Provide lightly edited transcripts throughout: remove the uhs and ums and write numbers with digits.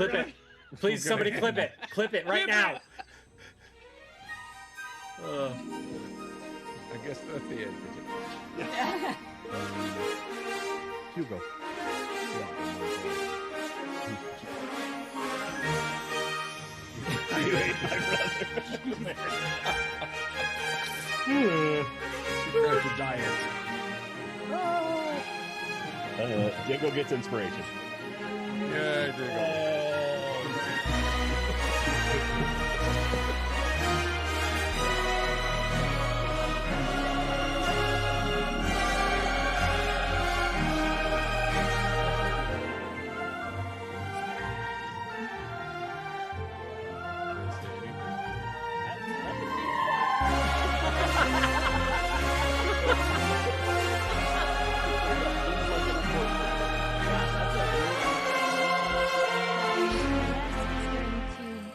Clip it. Please, somebody clip it. Clip it right now. I guess that's the end. Yeah. Hugo. You ate my brother. There's the diet. Jingo gets inspiration. Yeah, Jingo.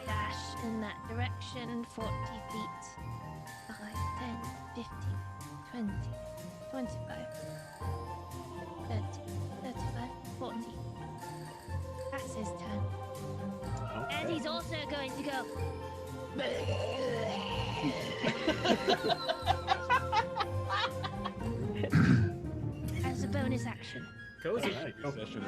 Dash in that direction 40 feet. 5, 10, 15, 20, 25, 30, 35, 40. That's his turn. Okay. And he's also going to go. As a bonus action. Cozy. Session.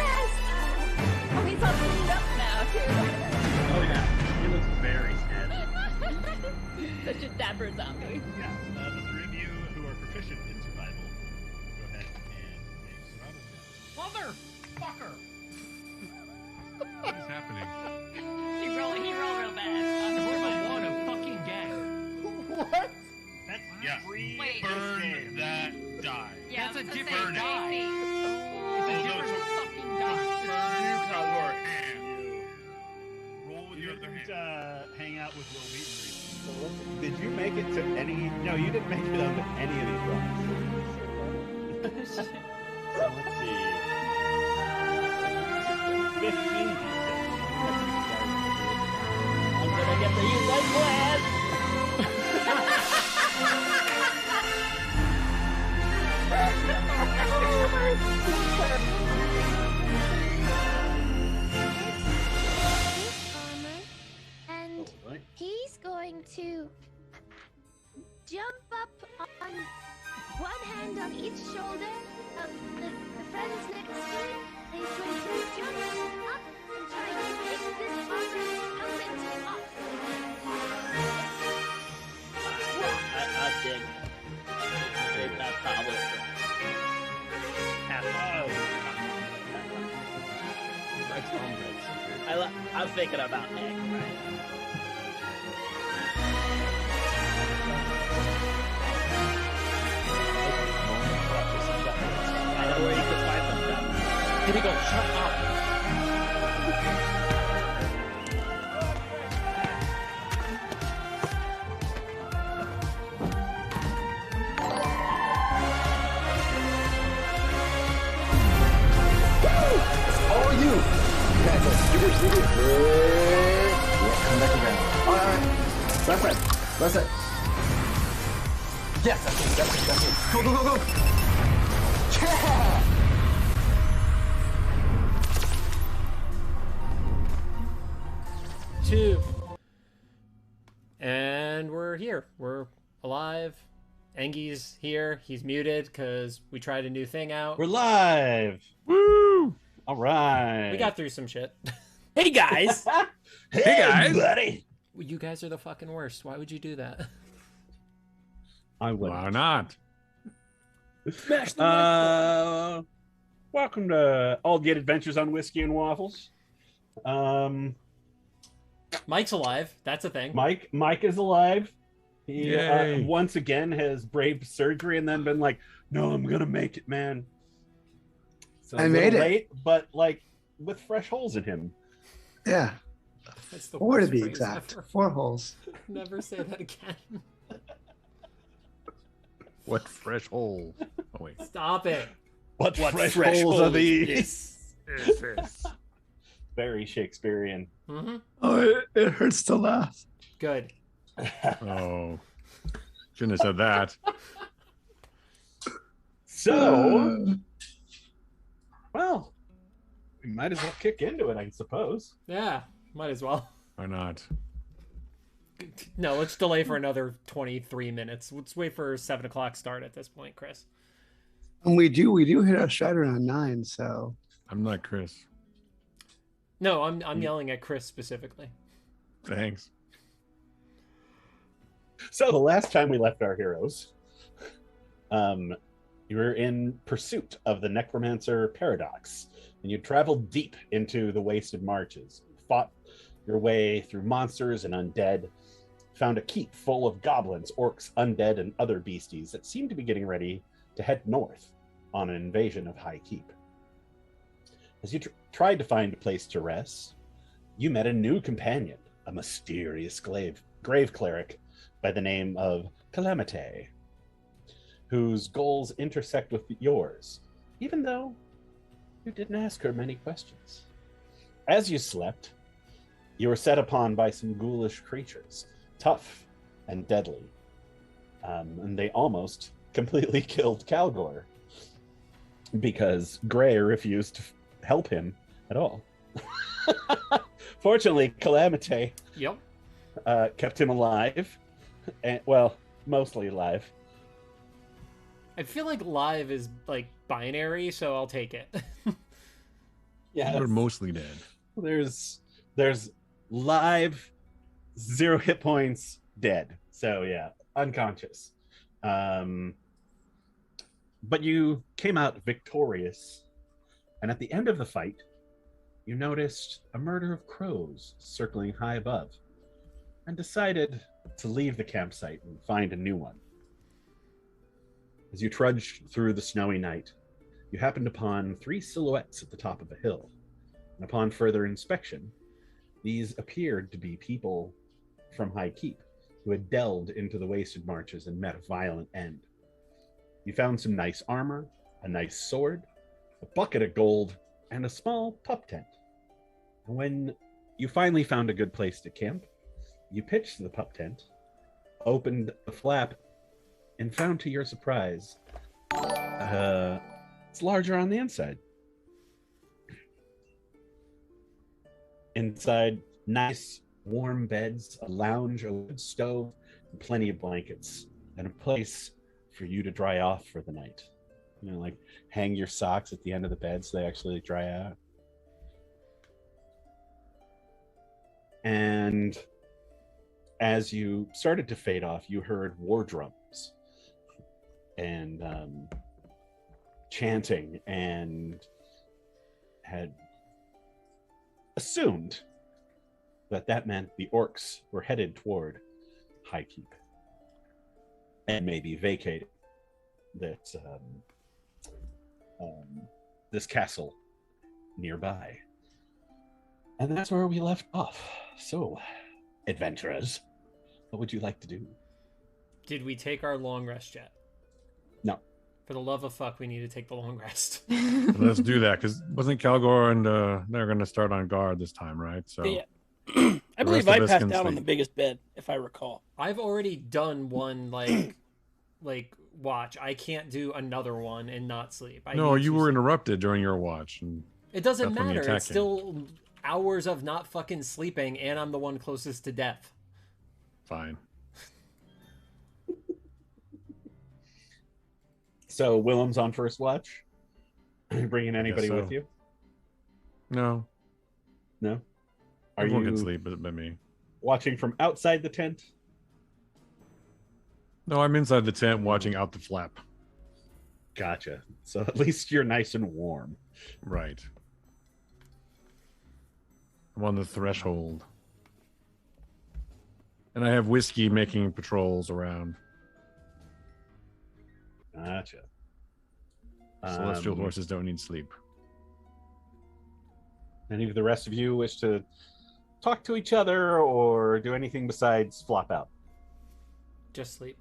Oh, he's all cleaned up now, too. Oh yeah, he looks very sad. Such a dapper zombie. Yeah, the three of you who are proficient in survival, go ahead and make survival checks. Motherfucker! What is happening? He rolled real bad. What a fucking gang. What? That's yeah. Wait. Burn that die. Yeah, That's a I was gonna different say, die. JC. Oh, It's a no, different it's fucking die. Calgore. Roll with your other hand. Hang out with Will Wheaton recently. Did you make it to any? No, you didn't make it onto any of these rocks. So let's see. 15 d6. I'm gonna get to use my plan. Armor, and Right. he's going to jump up on one hand on each shoulder of the friends next to him. And he's going to jump up and try to pick this armor helmet off. I dig. Dig that tablet. That's comrades. I'm thinking about Nick, right? I know where you can find them stuff. Here we go, shut up. Oh, you! Yeah, go. Come back around. Alright. Left side. Left side. Yes, that's it. Go, go, go, go! Yeah! Two. And we're here. We're alive. Engi's here. He's muted because we tried a new thing out. We're live. Woo! All right. We got through some shit. Hey guys! Hey, guys. buddy. You guys are the fucking worst. Why would you do that? I would. Why not? Smash the Welcome to Aldgate Adventures on Whiskey and Waffles. Mike's alive. That's a thing. Mike is alive. He Yay. once again has braved surgery and then been like, "No, I'm gonna make it, man." So I a made little it. late, but like with fresh holes in him. Yeah, That's the 4 to worst be phrase exact. ever. 4 holes. Never say that again. What fresh hole? Oh wait. Stop it. What fresh fresh holes are holes these? Is this? very Shakespearean. Mm-hmm. Oh, it hurts to laugh. Good. Oh, shouldn't have said that. So, well, we might as well kick into it, I suppose. Yeah, might as well. Why not? No, let's delay for another 23 minutes. Let's wait for 7 o'clock start at this point, Chris. And we do hit our stride around 9, so I'm not Chris. No, I'm yelling at Chris specifically. Thanks. So the last time we left our heroes, you were in pursuit of the necromancer paradox, and you traveled deep into the wasted marches, fought your way through monsters and undead, found a keep full of goblins, orcs, undead, and other beasties that seemed to be getting ready to head north on an invasion of High Keep. As you tried to find a place to rest, you met a new companion, a mysterious grave cleric by the name of Calamite, whose goals intersect with yours, even though you didn't ask her many questions. As you slept, you were set upon by some ghoulish creatures, tough and deadly, and they almost completely killed Calgore because Gray refused to help him at all. Fortunately, Calamite Yep. kept him alive, and well, mostly alive. I feel like live is like binary, so I'll take it. Yeah, We're mostly dead. there's live, 0 hit points, dead. So yeah, unconscious. But you came out victorious, and at the end of the fight, you noticed a murder of crows circling high above, and decided to leave the campsite and find a new one. As you trudged through the snowy night, you happened upon 3 silhouettes at the top of a hill, and upon further inspection, these appeared to be people from High Keep who had delved into the wasted marches and met a violent end. You found some nice armor, a nice sword, a bucket of gold, and a small pup tent. And when you finally found a good place to camp, you pitched the pup tent, opened the flap, and found to your surprise, it's larger on the inside. Inside, nice warm beds, a lounge, a wood stove, and plenty of blankets, and a place for you to dry off for the night. You know, like hang your socks at the end of the bed so they actually dry out. And as you started to fade off, you heard war drums and chanting, and had assumed that meant the orcs were headed toward High Keep and maybe vacating this this castle nearby. And that's where we left off. So, adventurers, what would you like to do? Did we take our long rest yet? No. For the love of fuck, we need to take the long rest. Let's do that, because wasn't Calgore and they're going to start on guard this time, right? So Yeah. I believe I passed out on the biggest bed, if I recall. I've already done one like watch. I can't do another one and not sleep. No, you were interrupted during your watch. And it doesn't that's when you matter. It's attack still hours of not fucking sleeping, and I'm the one closest to death. Fine. So Willem's on first watch. Are you bringing anybody with you? No. No. Are Everyone you can sleep but me. watching from outside the tent? No, I'm inside the tent watching out the flap. Gotcha. So at least you're nice and warm. Right. I'm on the threshold. And I have whiskey making patrols around. Gotcha. Celestial horses don't need sleep. Any of the rest of you wish to talk to each other or do anything besides flop out? Just sleep.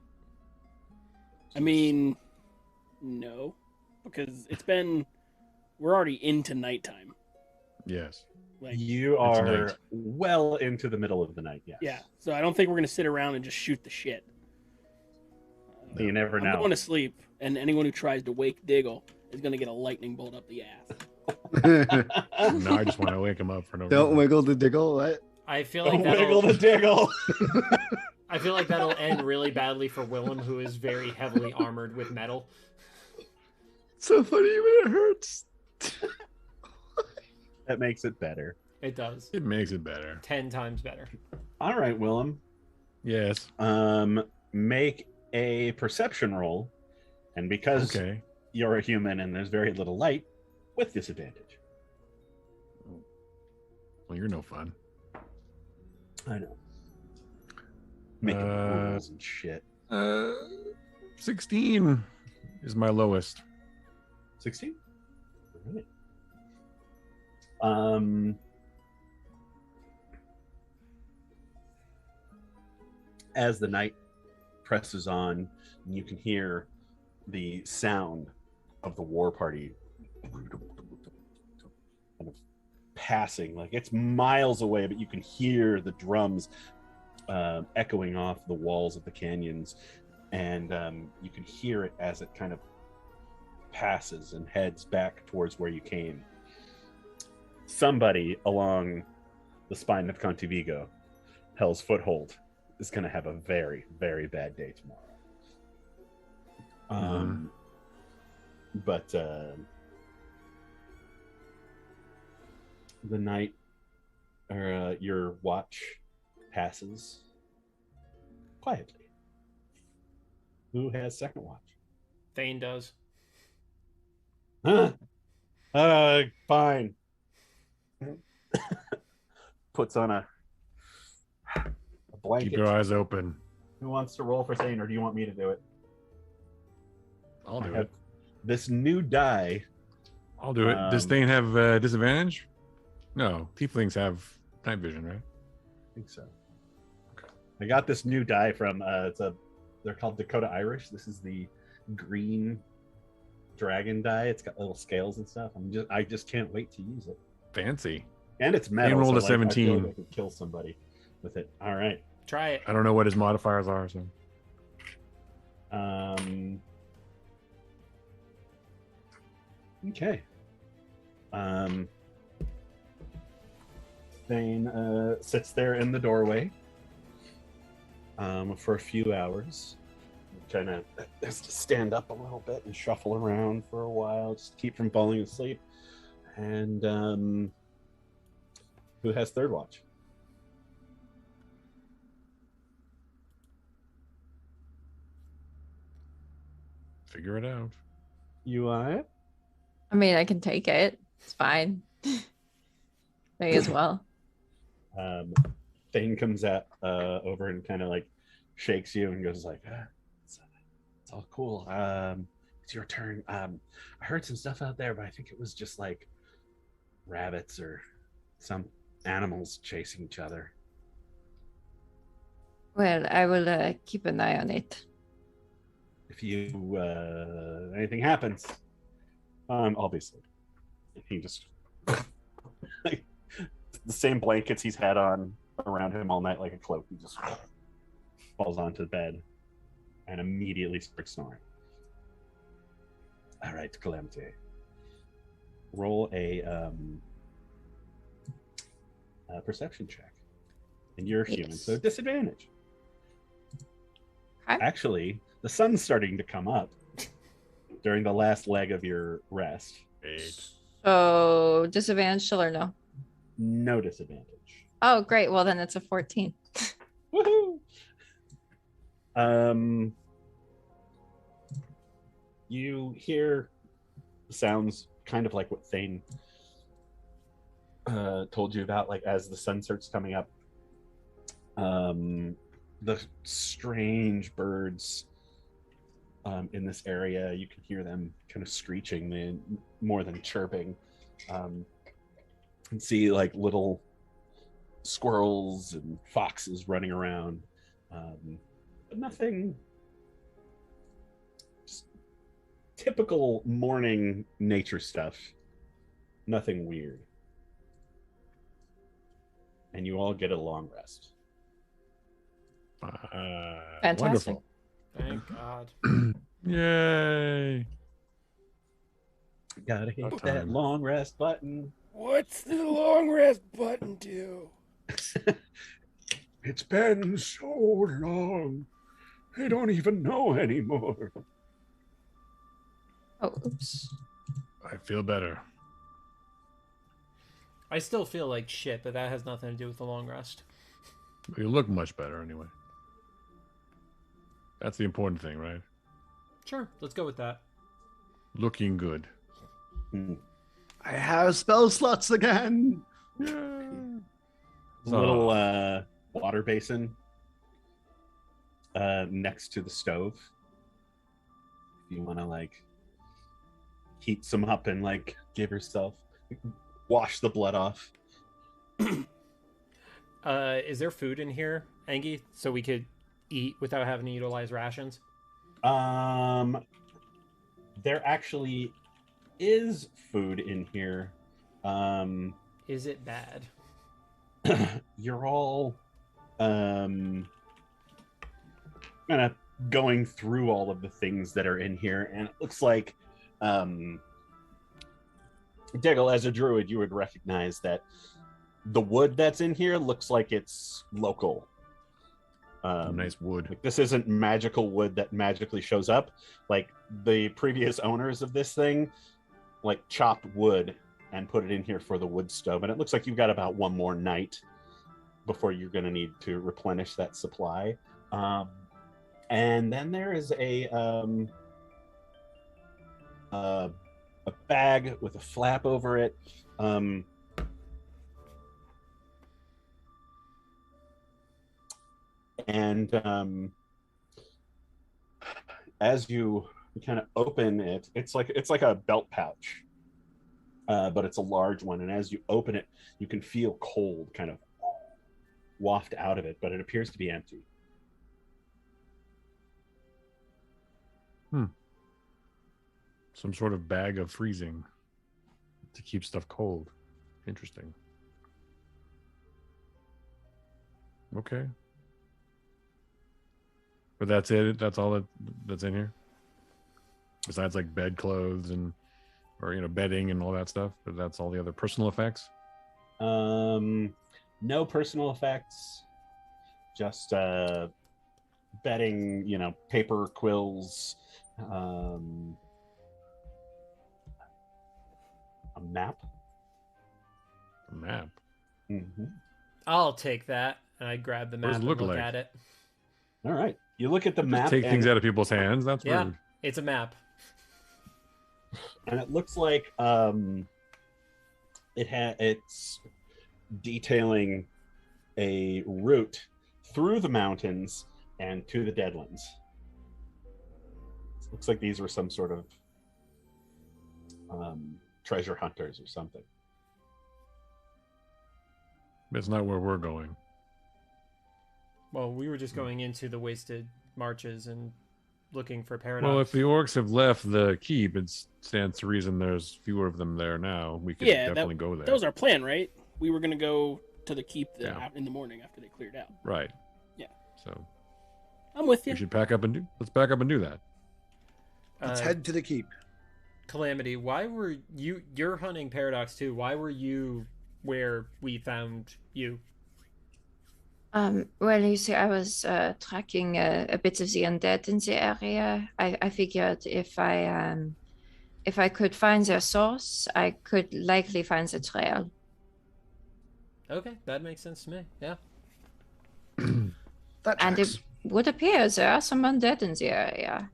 I mean, no, because we're already into nighttime. Yes. Like, You It's are night. well into the middle of the night, yes. yeah. So I don't think we're gonna sit around and just shoot the shit. You never I'm know. going to sleep, and anyone who tries to wake Diggle is gonna get a lightning bolt up the ass. No, I just want to wake him up for no Don't reason. wiggle the diggle. What? I feel Don't like wiggle the diggle. I feel like that'll end really badly for Willem, who is very heavily armored with metal. So funny when it hurts. That makes it better. It does. It makes it better. 10 times better. All right, Willem. Yes. Make a perception roll, and because Okay. you're a human and there's very little light, with disadvantage. Well, you're no fun. I know. Making rules and shit. 16 is my lowest. 16? All right. As the night presses on, you can hear the sound of the war party kind of passing. Like it's miles away, but you can hear the drums echoing off the walls of the canyons, and you can hear it as it kind of passes and heads back towards where you came. Somebody along the spine of Contivigo, Hell's Foothold, is going to have a very, very bad day tomorrow. But the night, or your watch passes quietly. Who has second watch? Thane does. Huh? Fine. Puts on a blanket. Keep your eyes open. Who wants to roll for Thane, or do you want me to do it? I'll do I have it. this new die. I'll do it. Does Thane have disadvantage? No. Tieflings have night vision, right? I think so. I got this new die from they're called Dakota Irish. This is the green dragon die. It's got little scales and stuff. I just can't wait to use it. Fancy. And it's metal. Thane rolled a so, like, I feel 17. like I could kill somebody with it. All right. Try it. I don't know what his modifiers are, so. Okay. Thane sits there in the doorway for a few hours. Kind of has to stand up a little bit and shuffle around for a while, just to keep from falling asleep. And who has third watch? Figure it out. You are? I mean, I can take it. It's fine. May as well. Thane comes over and kind of like shakes you and goes like, it's all cool. It's your turn. I heard some stuff out there, but I think it was just like rabbits or some animals chasing each other. Well, I will keep an eye on it. If you anything happens, obviously, he just like, the same blankets he's had on around him all night like a cloak. He just falls onto the bed and immediately starts snoring. All right, Calamity. Roll a perception check. And you're human, Yes. so disadvantage. Okay. Actually, the sun's starting to come up during the last leg of your rest. 8. So disadvantage still or no? No disadvantage. Oh, great. Well, then it's a 14. Woohoo! You hear sounds kind of like what Thane told you about, like as the sun starts coming up. The strange birds in this area, you can hear them kind of screeching more than chirping. And see like little squirrels and foxes running around, but nothing. Just typical morning nature stuff. Nothing weird. and you all get a long rest. Fantastic. Wonderful. Thank God. Yay. Gotta hit About that time. long rest button. What's the long rest button do? It's been so long. I don't even know anymore. Oh, oops. I feel better. I still feel like shit, but that has nothing to do with the long rest. You look much better anyway. That's the important thing, right? Sure, let's go with that. Looking good. I have spell slots again. Yeah. Little water basin next to the stove. If you want to like heat some up and like give yourself wash the blood off. Is there food in here, Angie, so we could eat without having to utilize rations? There actually is food in here. Is it bad? You're all kind of going through all of the things that are in here, and it looks like Diggle, as a druid, you would recognize that the wood that's in here looks like it's local. Nice wood. Like, this isn't magical wood that magically shows up. Like, the previous owners of this thing like chopped wood and put it in here for the wood stove, and it looks like you've got about one more night before you're going to need to replenish that supply. And then there is a bag with a flap over it. As you kind of open it, it's like a belt pouch, but it's a large one. And as you open it, you can feel cold kind of waft out of it, but it appears to be empty. Some sort of bag of freezing to keep stuff cold. Interesting. Okay. But that's it? That's all that's in here? Besides like bedclothes and or bedding and all that stuff, but that's all the other personal effects? No personal effects. Just bedding, paper quills, a map. A map? Mm-hmm. I'll take that. And I grab the What map does it and look look like? at it. All right. You look at the Just map. take things out of people's hands. That's Yeah, rude. it's a map. And it looks like it's detailing a route through the mountains and to the Deadlands. It looks like these were some sort of treasure hunters or something. It's not where we're going. Well, we were just going into the wasted marches and looking for paradox. Well, if the orcs have left the keep, it stands to reason there's fewer of them there now. We could definitely go there. That was our plan, right? We were going to go to the keep in the morning after they cleared out. Right. Yeah. So I'm with you. we should pack up and do that. Let's head to the keep. Calamity, why were you're hunting paradox too? Why were you where we found you? Well, you see, I was tracking a bit of the undead in the area. I figured if I could find their source, I could likely find the trail. Okay, that makes sense to me. Yeah. And it would appear there are some undead in the area.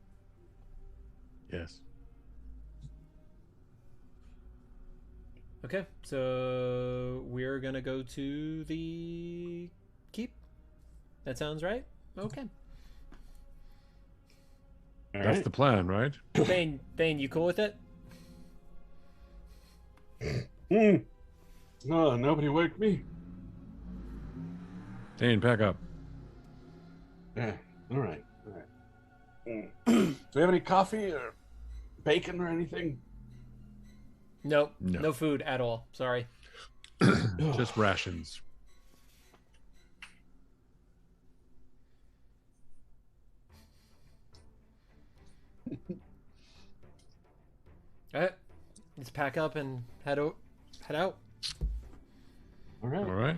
Yes. Okay, so we're gonna go to the keep. That sounds right. Okay. That's the plan, right? Thane, you cool with it? Oh, nobody wake me. Dane, pack up. Yeah, all right. Do we have any coffee or bacon or anything? Nope. No food at all. Sorry. Just rations. All right, let's pack up and head out. All right. All right.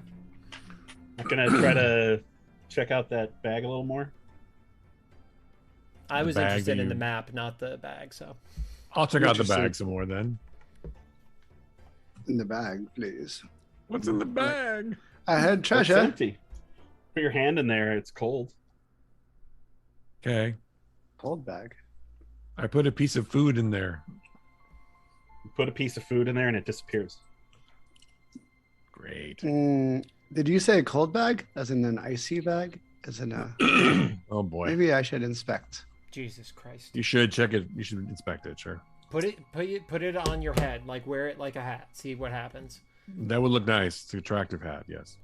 I'm gonna try to check out that bag a little more. I The was bag interested that in the you- map, not the bag. So I'll check out the Interesting. bag some more then. In the bag, please. What's in the bag? I had It's treasure. empty. Put your hand in there. It's cold. Okay. Cold bag. I put a piece of food in there. You put a piece of food in there and it disappears. Great. Did you say a cold bag? As in an icy bag? As in a. Oh boy. Maybe I should inspect. Jesus Christ. You should check it. You should inspect it. Sure. Put it on your head, like wear it like a hat. See what happens. That would look nice. It's an attractive hat. Yes.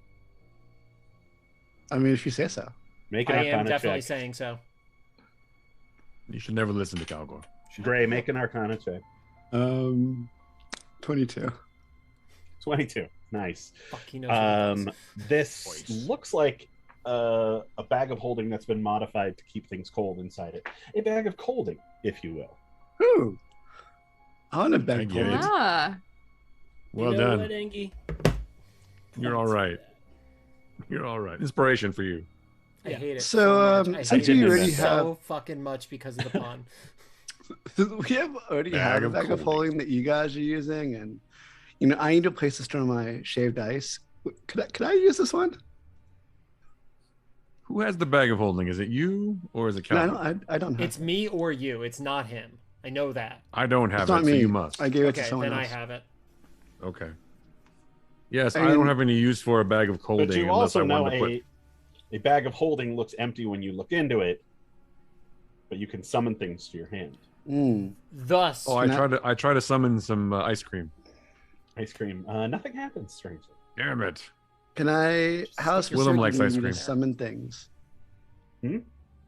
I mean, if you say so. Make an I am Arcana definitely check. saying so. You should never listen to Calgore. Gray, make an Arcana check. 22. 22. Nice. Fuck, he knows what he does. This looks like a bag of holding that's been modified to keep things cold inside it. A bag of colding, if you will. Ooh. I want a I bag get it. cold. Ah, Well you know done. What, Engie? You're all right. You're all right. Inspiration for you. I hate it. So, much. I since hate you it already so fucking much because of the pun. We already Bag have a of bag of colding. holding that you guys are using, and I need a place to store my shaved ice. Could I use this one? Who has the bag of holding? Is it you or is it No, Calvin? I don't have. It's me or you. It's not him. I know that. I don't have It's it, not so me. you must. I gave it Okay, to someone then else. I have it. Okay. Yes, I I, don't mean- have any use for a bag of holding But you unless I also know wanted to put. a bag of holding looks empty when you look into it, but you can summon things to your hand. Thus, Oh, I try to summon some ice cream. Ice cream. Nothing happens, strangely. Damn it! Can I? How Stick your specific Willem do likes you ice need to cream. summon things?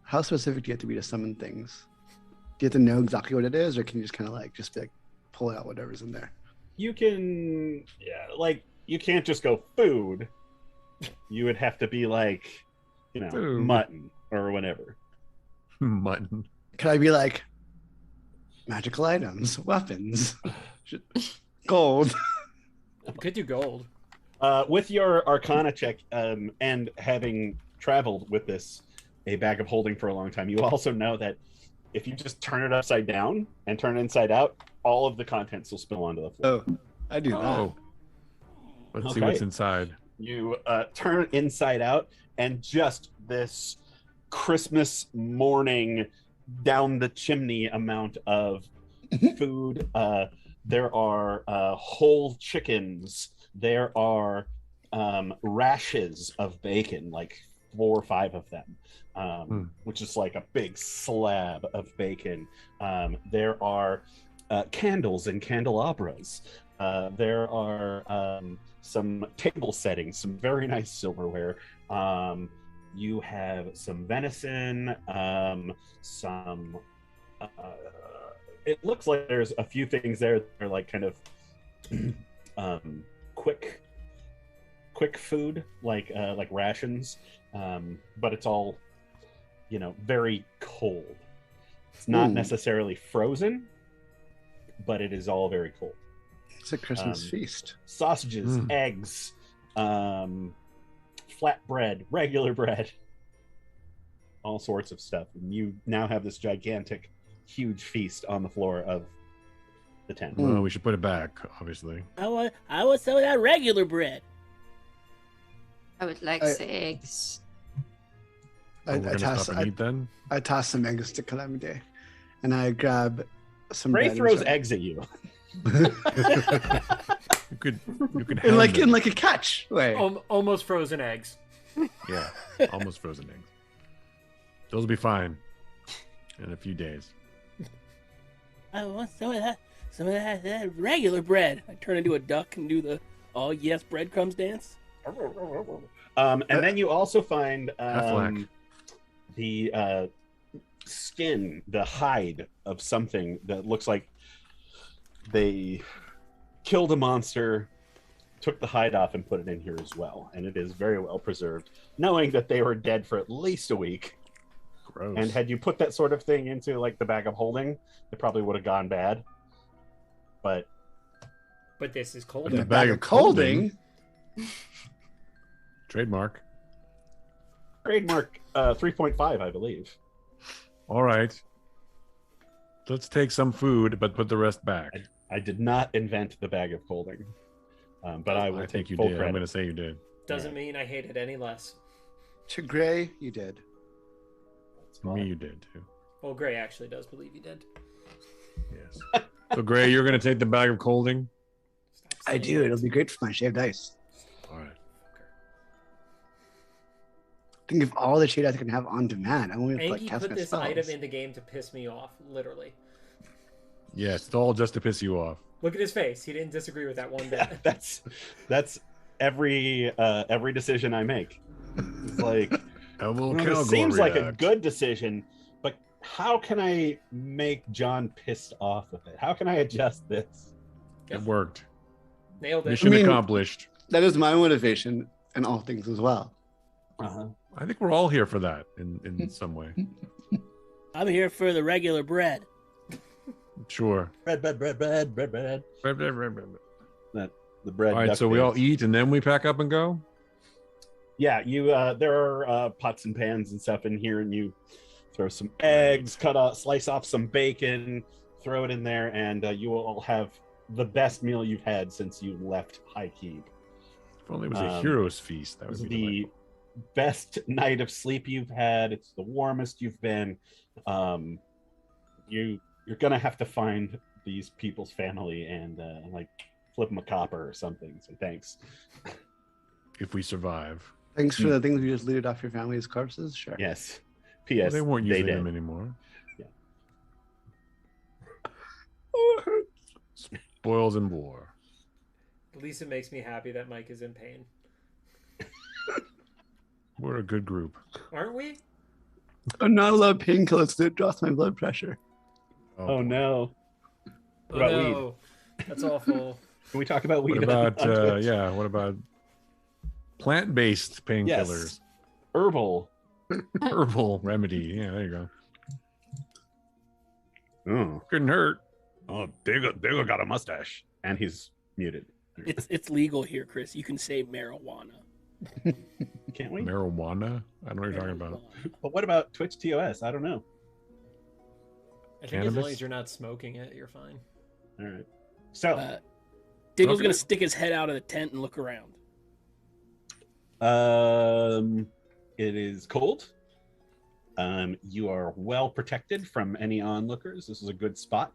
How specific do you have to be to summon things? Do you have to know exactly what it is, or can you just kind of just be like pull out whatever's in there? You can, you can't just go food. You would have to be like, Food. mutton or whatever. Mutton. Could I be like magical items, weapons, gold? you could do gold. With your Arcana check, and having traveled with a bag of holding for a long time, you also know that if you just turn it upside down and turn it inside out, all of the contents will spill onto the floor. Oh, I do that. Oh. Let's see Okay. what's inside. You turn it inside out, and just this Christmas morning down the chimney amount of food. There are whole chickens. There are rashes of bacon, like 4 or 5 of them, which is like a big slab of bacon. There are candles and candelabras. There are some table settings, some very nice silverware. You have some venison, some. It looks like there's a few things there that are like kind of quick food, like rations, but it's all very cold. It's not necessarily frozen, but it is all very cold. It's a Christmas feast. Sausages, eggs, flat bread, regular bread, all sorts of stuff. And you now have this gigantic, huge feast on the floor of the tent. Well, we should put it back, obviously. I want some of that regular bread. I would like the eggs. We're gonna stop and eat then. I toss some eggs to Calamity, and I grab some. Ray bread and throws some- eggs at you. You could in hand like them. in like a catch way. Almost frozen eggs. Yeah, almost frozen eggs. Those will be fine in a few days. I want some of that regular bread. I turn into a duck and do the oh yes breadcrumbs dance. And then you also find Affleck. the skin, the hide of something that looks like they killed a monster, took the hide off, and put it in here as well. And it is very well preserved, knowing that they were dead for at least a week. Gross. And had you put that sort of thing into like the bag of holding, it probably would have gone bad. But this is cold. The bag of holding. Trademark. Trademark 3.5, I believe. All right. Let's take some food, but put the rest back. I did not invent the bag of holding, but I will I take think you full did. credit. I'm going to say you did. Doesn't mean I hate it any less. To Gray, you did. Me, you did too. Well, Gray actually does believe you did. Yes. So, Gray, you're going to take the bag of holding? I do. It'll be great for my shaved ice. All right. Think of all the shade I can have on demand. I won't even Angie cast put my this spells. item in the game to piss me off, literally. Yes, it's all just to piss you off. Look at his face. He didn't disagree with that one bit. That's every decision I make. It's like, it seems like a good decision, but how can I make John pissed off with it? How can I adjust this? It worked. Nailed it. Mission accomplished. That is my motivation in all things as well. I think we're all here for that in some way. I'm here for the regular bread. Sure. Bread. Bread. The bread. All right, duck so we all bits. eat and then we pack up and go? Yeah, you. There are pots and pans and stuff in here, and you throw some eggs, slice off some bacon, throw it in there, and you will all have the best meal you've had since you left High Keep. If only it was a hero's feast. That would be the delightful. best night of sleep you've had. It's the warmest you've been. You're gonna have to find these people's family and like flip them a copper or something. So thanks. If we survive. Thanks for the things you just looted off your family's corpses. Sure. Yes. P.S. They weren't using did. them anymore. Yeah. Spoils and war. At least it makes me happy that Mike is in pain. We're a good group. Aren't we? I'm not allowed painkillers to drops my blood pressure. Oh no. Oh, What about no. weed? That's awful. Can we talk about weed? What about on Twitch? what about plant-based painkillers? Yes. Herbal. Herbal remedy. Yeah, there you go. Oh. Couldn't hurt. Oh, Diggle got a mustache. And he's muted. It's legal here, Chris. You can say marijuana. Can't we? Marijuana? I don't know what you're talking about. But what about Twitch TOS? I don't know. I think as Cannabis? long as you're not smoking it, you're fine. All right. So, Diggle's Okay. gonna stick his head out of the tent and look around. it is cold. You are well protected from any onlookers. This is a good spot.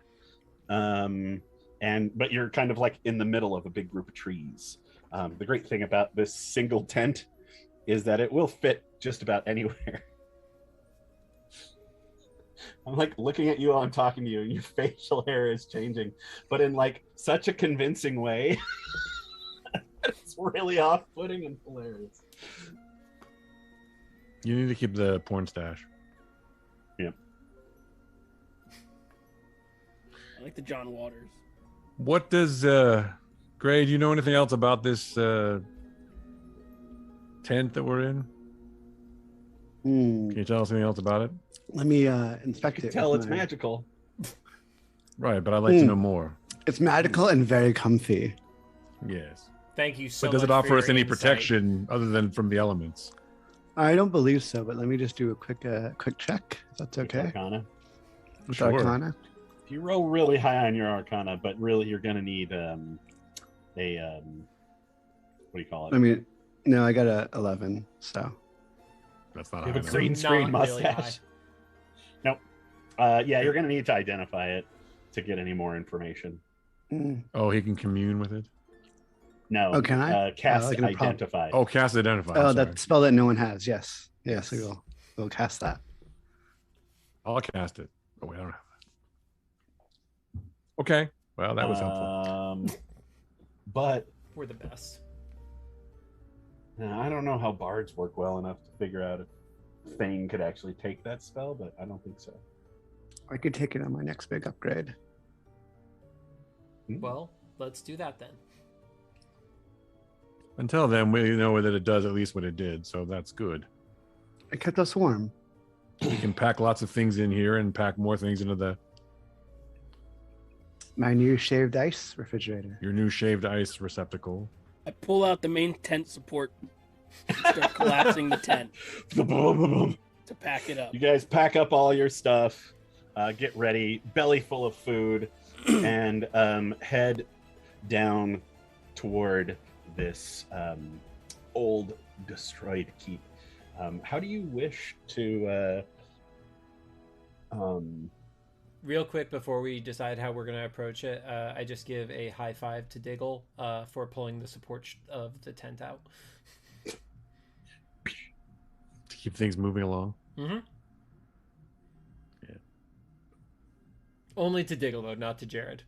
But you're kind of like in the middle of a big group of trees. The great thing about this single tent is that it will fit just about anywhere. I'm like looking at you while I'm talking to you, and your facial hair is changing, but in like such a convincing way. It's really off-putting and hilarious. You need to keep the porn stash. Yeah. I like the John Waters. What does Gray, do you know anything else about this tent that we're in? Can you tell us anything else about it? Let me inspect it. Tell with it's my- magical. Right, but I'd like to know more. It's magical and very comfy. Yes. Thank you so But does much it offer for us your any insight. protection other than from the elements? I don't believe so, but let me just do a quick check. If that's okay. Arcana. With Sure. Arcana. If you roll really high on your Arcana, but really you're gonna need a what do you call it? I mean, no, I got a 11, so. That's not You high have a enough. green Not screen really mustache. Nope. Yeah, you're gonna need to identify it to get any more information. Oh, he can commune with it? No. Oh, can I? Cast like in a prompt. identify. Oh, cast identify. Oh, I'm sorry. that spell that no one has. Yes. Yes, we'll cast that. I'll cast it. Oh, wait, I don't have that. Okay. Well, that was helpful. But We're the best. I don't know how bards work well enough to figure out if Thane could actually take that spell, but I don't think so. I could take it on my next big upgrade. Well, let's do that then. Until then, we know that it does at least what it did, so that's good. It kept us warm. We can pack lots of things in here and pack more things into My new shaved ice refrigerator. your new shaved ice receptacle. I pull out the main tent support, start collapsing the tent to pack it up. You guys pack up all your stuff, get ready, belly full of food, and head down toward this old destroyed keep. How do you wish to Real quick before we decide how we're going to approach it, I just give a high five to Diggle for pulling the support of the tent out. To keep things moving along. Mm-hmm. Yeah. Only to Diggle, though, not to Jared.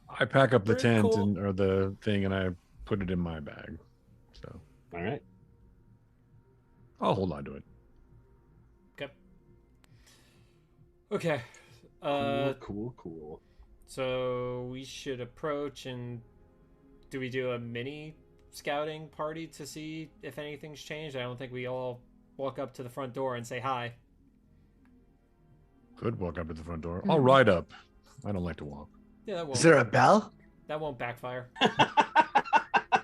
I pack up the Very tent cool. or the thing and I put it in my bag. So all right. I'll hold on to it. Okay. Cool. So we should approach, and do we do a mini scouting party to see if anything's changed? I don't think we all walk up to the front door and say hi. Could walk up to the front door. I'll ride up. I don't like to walk. Yeah, that won't. Is there a bell? That won't backfire. I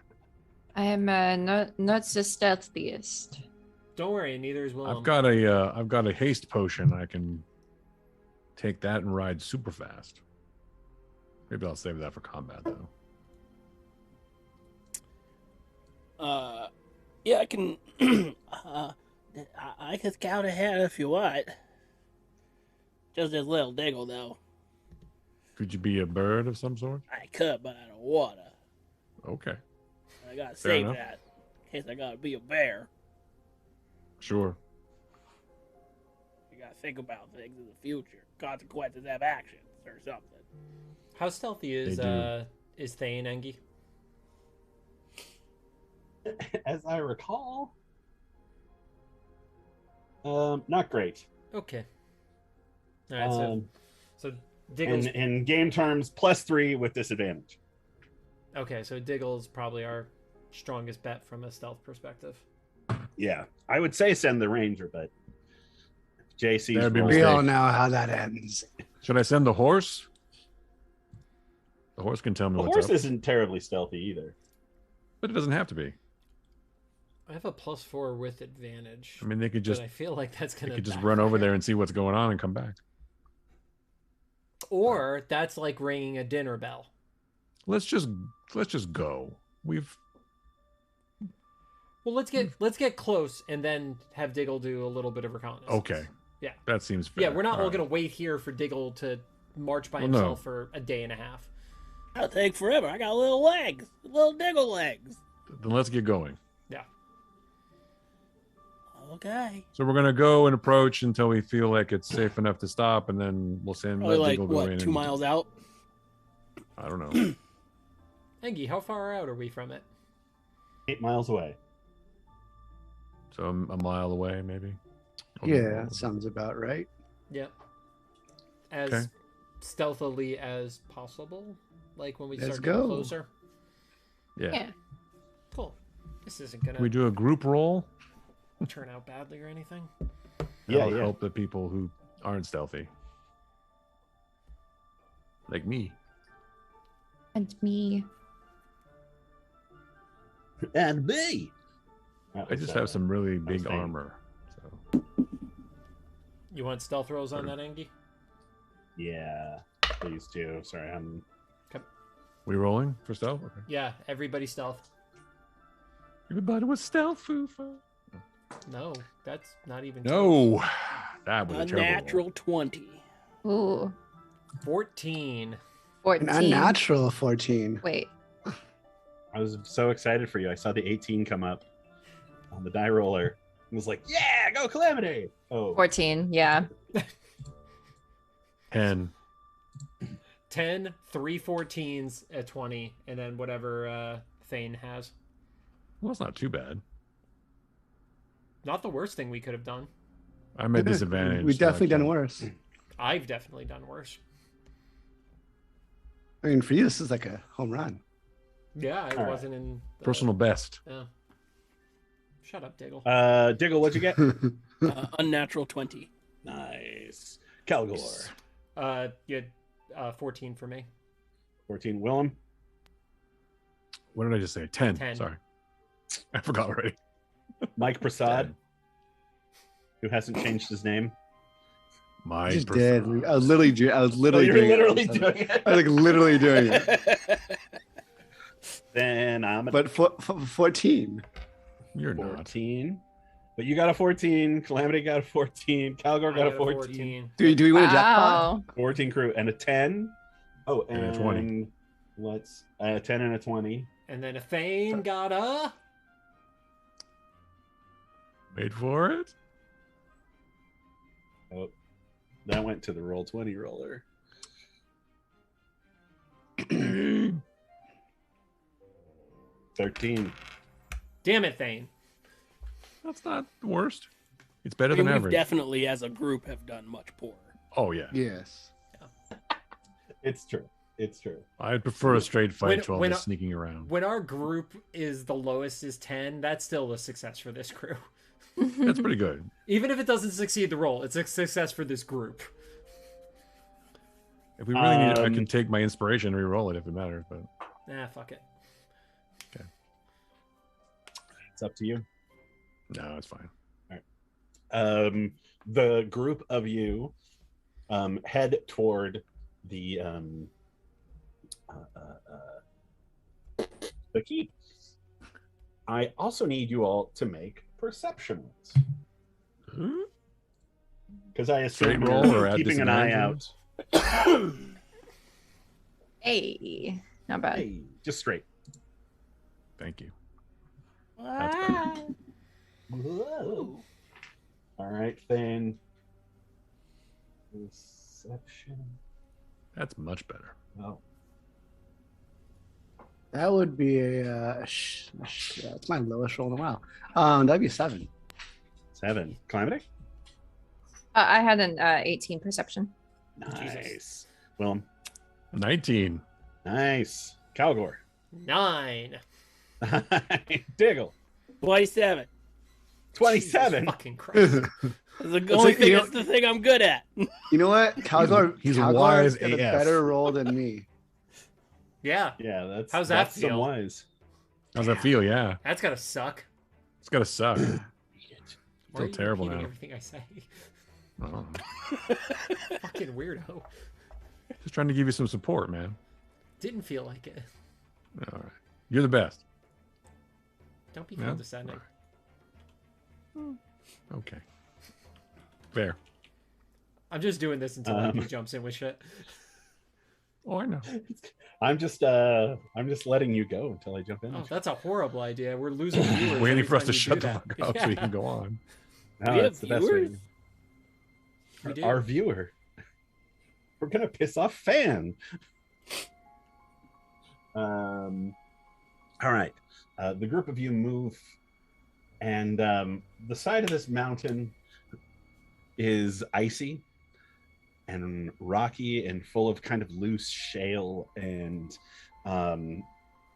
am not the stealthiest. Don't worry, neither is Willem. I've got a haste potion. I can take that and ride super fast. Maybe I'll save that for combat though. Yeah, I can. I can scout ahead if you want. Just this little Diggle, though. Could you be a bird of some sort? I could, but I don't wanna. Okay. I gotta Fair save enough. that in case I gotta be a bear. Sure. You gotta think about things in the future. Consequences have actions or something. How stealthy is They Thane, Engie? As I recall, not great. Okay. All right, so Diggle's... In game terms, +3 with disadvantage. Okay, so Diggle's probably our strongest bet from a stealth perspective. Yeah, I would say send the ranger, but JC's That'd be rolling. We all know how that ends. Should I send the horse? The horse can tell me The what's horse up. isn't terribly stealthy either. But it doesn't have to be. I have a +4 with advantage. I mean, they could just But I feel like that's they gonna could just run over backfire. there and see what's going on and come back. Or that's like ringing a dinner bell. Let's just go. We've Well, let's get close and then have Diggle do a little bit of reconnaissance. okay. Yeah. That seems fair. Yeah, we're not all right. gonna wait here for Diggle to march by Well, no. himself for a day and a half. That'll take forever. I got little legs, little Diggle legs. Then let's get going. Yeah. Okay. So we're gonna go and approach until we feel like it's safe enough to stop, and then we'll send Probably let like Diggle go in. what, 2 and- miles out? I don't know. Engie, how far out are we from it? 8 miles away. So I'm a mile away, maybe. Yeah, that sounds about right. Yep. As Okay. stealthily as possible. Like when we Let's start getting go. closer. Yeah. Yeah. Cool. This isn't gonna Can we do a group roll? turn out badly or anything. That'll Yeah. help the people who aren't stealthy, like me. And me. And me. I just have some really big Thane. armor. So You want stealth rolls on that, Engie? Yeah, please do. Sorry, I'm. we rolling for stealth? Okay. Yeah, everybody stealth. Everybody was stealth, Fufa. No, that's not even No, that was A a terrible roll. natural 20. Ooh. 14. 14. An unnatural 14. Wait. I was so excited for you. I saw the 18 come up on the die roller. I was like, "Yeah, go Calamity!" Oh, 14. Yeah. 10. 10, 3 14s at 20, and then whatever Thane has. Well, that's not too bad. Not the worst thing we could have done. I'm at disadvantage. We've so I definitely done can't- worse. I've definitely done worse. I mean, for you, this is like a home run. Yeah, I All right. wasn't in... Personal best. Yeah. Shut up, Diggle. Diggle, what'd you get? Unnatural 20. Nice. Calgore. You had 14 for me. 14. Willem. What did I just say? 10. 10. Sorry. I forgot already. Mike Prasad, who hasn't changed his name. Mike just Prasad. did. I was literally doing you're it. literally doing it. I was like literally doing it. Then I'm But 14. You're 14. But you got a 14. Calamity got a 14. Calgore got a 14. Do we win a jackpot? Wow. 14 crew and a 10. Oh, And a 20. Let's 10 and a 20. And then a Thane got a... Wait for it. Oh, that went to the roll 20 roller. 13. Damn it, Thane. That's not the worst. It's better I mean, than we've average. definitely, as a group, have done much poorer. Oh yeah. Yes. It's true. It's true. I'd prefer a straight fight to all when this sneaking around. When our group is the lowest is 10, that's still a success for this crew. That's pretty good. Even if it doesn't succeed the roll, it's a success for this group. If we really need it, I can take my inspiration and re-roll it if it matters. But Nah, fuck it. okay, It's up to you. no, it's fine. The group of you head toward the keep. I also need you all to make perception rolls. Because I assume Straight roll or you're at keeping an eye out. disadvantage? Hey, not bad. Hey, just straight. Thank you. Whoa. All right, then. Perception. That's much better. Oh. That would be that's my lowest roll in a while. That'd be a 7. 7. Calamity? I had an 18 perception. Nice. Willem? 19. Nice. Calgore? 9. Diggle? 27. 27. Fucking Christ. That's the thing I'm good at. You know what? Calgore, He's Calgore wise got a AF. better roll than me. Yeah. Yeah, that's How's that that's some feel? wise. How's that feel? Yeah, That's gotta suck. it's gotta suck. Why Feel are you terrible repeating now. everything I say? Oh. Fucking weirdo. Just trying to give you some support, man. Didn't feel like it. All right, you're the best. Don't be Yeah? condescending. Okay, fair. I'm just doing this until he jumps in with shit. Oh, I know. I'm just letting you go until I jump in. Oh, that's a horrible idea. We're losing viewers. Waiting every for us time to you shut do the that. fuck up so you can go on. No, We that's have the best way. viewers? We do. Our viewer. We're gonna piss off fan. All right. The group of you move, and the side of this mountain is icy and rocky and full of kind of loose shale. And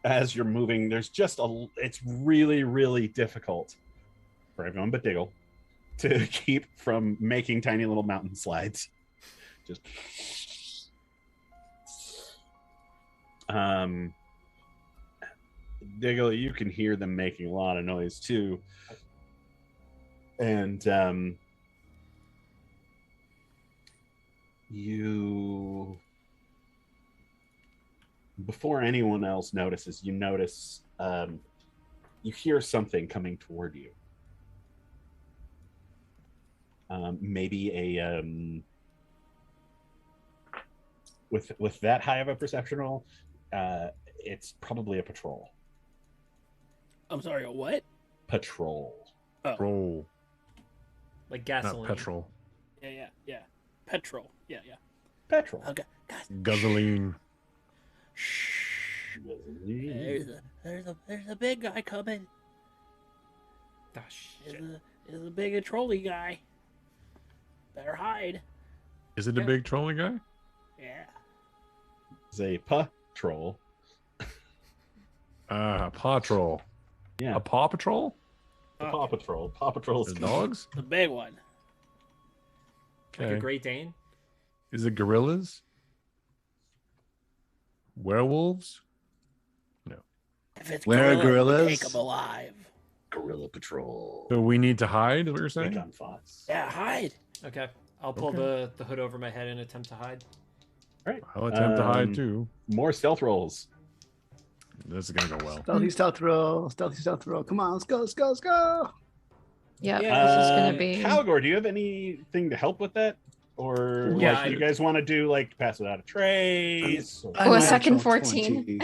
as you're moving, there's just it's really, really difficult for everyone but Diggle to keep from making tiny little mountain slides. Just Diggle, you can hear them making a lot of noise too. And you, before anyone else notices, you notice you hear something coming toward you. Maybe a with that high of a perception roll, it's probably a patrol. I'm sorry, a what? Patrol. Oh. Roll, Like not gasoline. petrol. Yeah. Petrol. Yeah. Petrol. Okay, guys. Guzzling. There's a big guy coming. Oh, shit. There's a big trolley guy. Better hide. Is it a big trolling guy? Yeah. It's a patrol. Paw Patrol. Yeah. A Paw Patrol? The Paw Patrol. Paw Patrol is The dogs? The big one. Like Okay. a Great Dane? Is it gorillas? Werewolves? No. If it's Where are gorilla, take gorillas? them alive. Gorilla Patrol. So we need to hide, is what you're saying? Big on Fox. Yeah, hide. Okay. I'll pull the hood over my head and attempt to hide. All right. I'll attempt to hide too. More stealth rolls. This is gonna go well. Stealthy stealth roll. Stealthy stealth roll. Come on, let's go, let's go, let's go. Yeah, this is gonna be. Calgore, do you have anything to help with that? Or Yeah, like, do you guys want to do like pass without a trace? Or... Oh, a second Unnatural 14.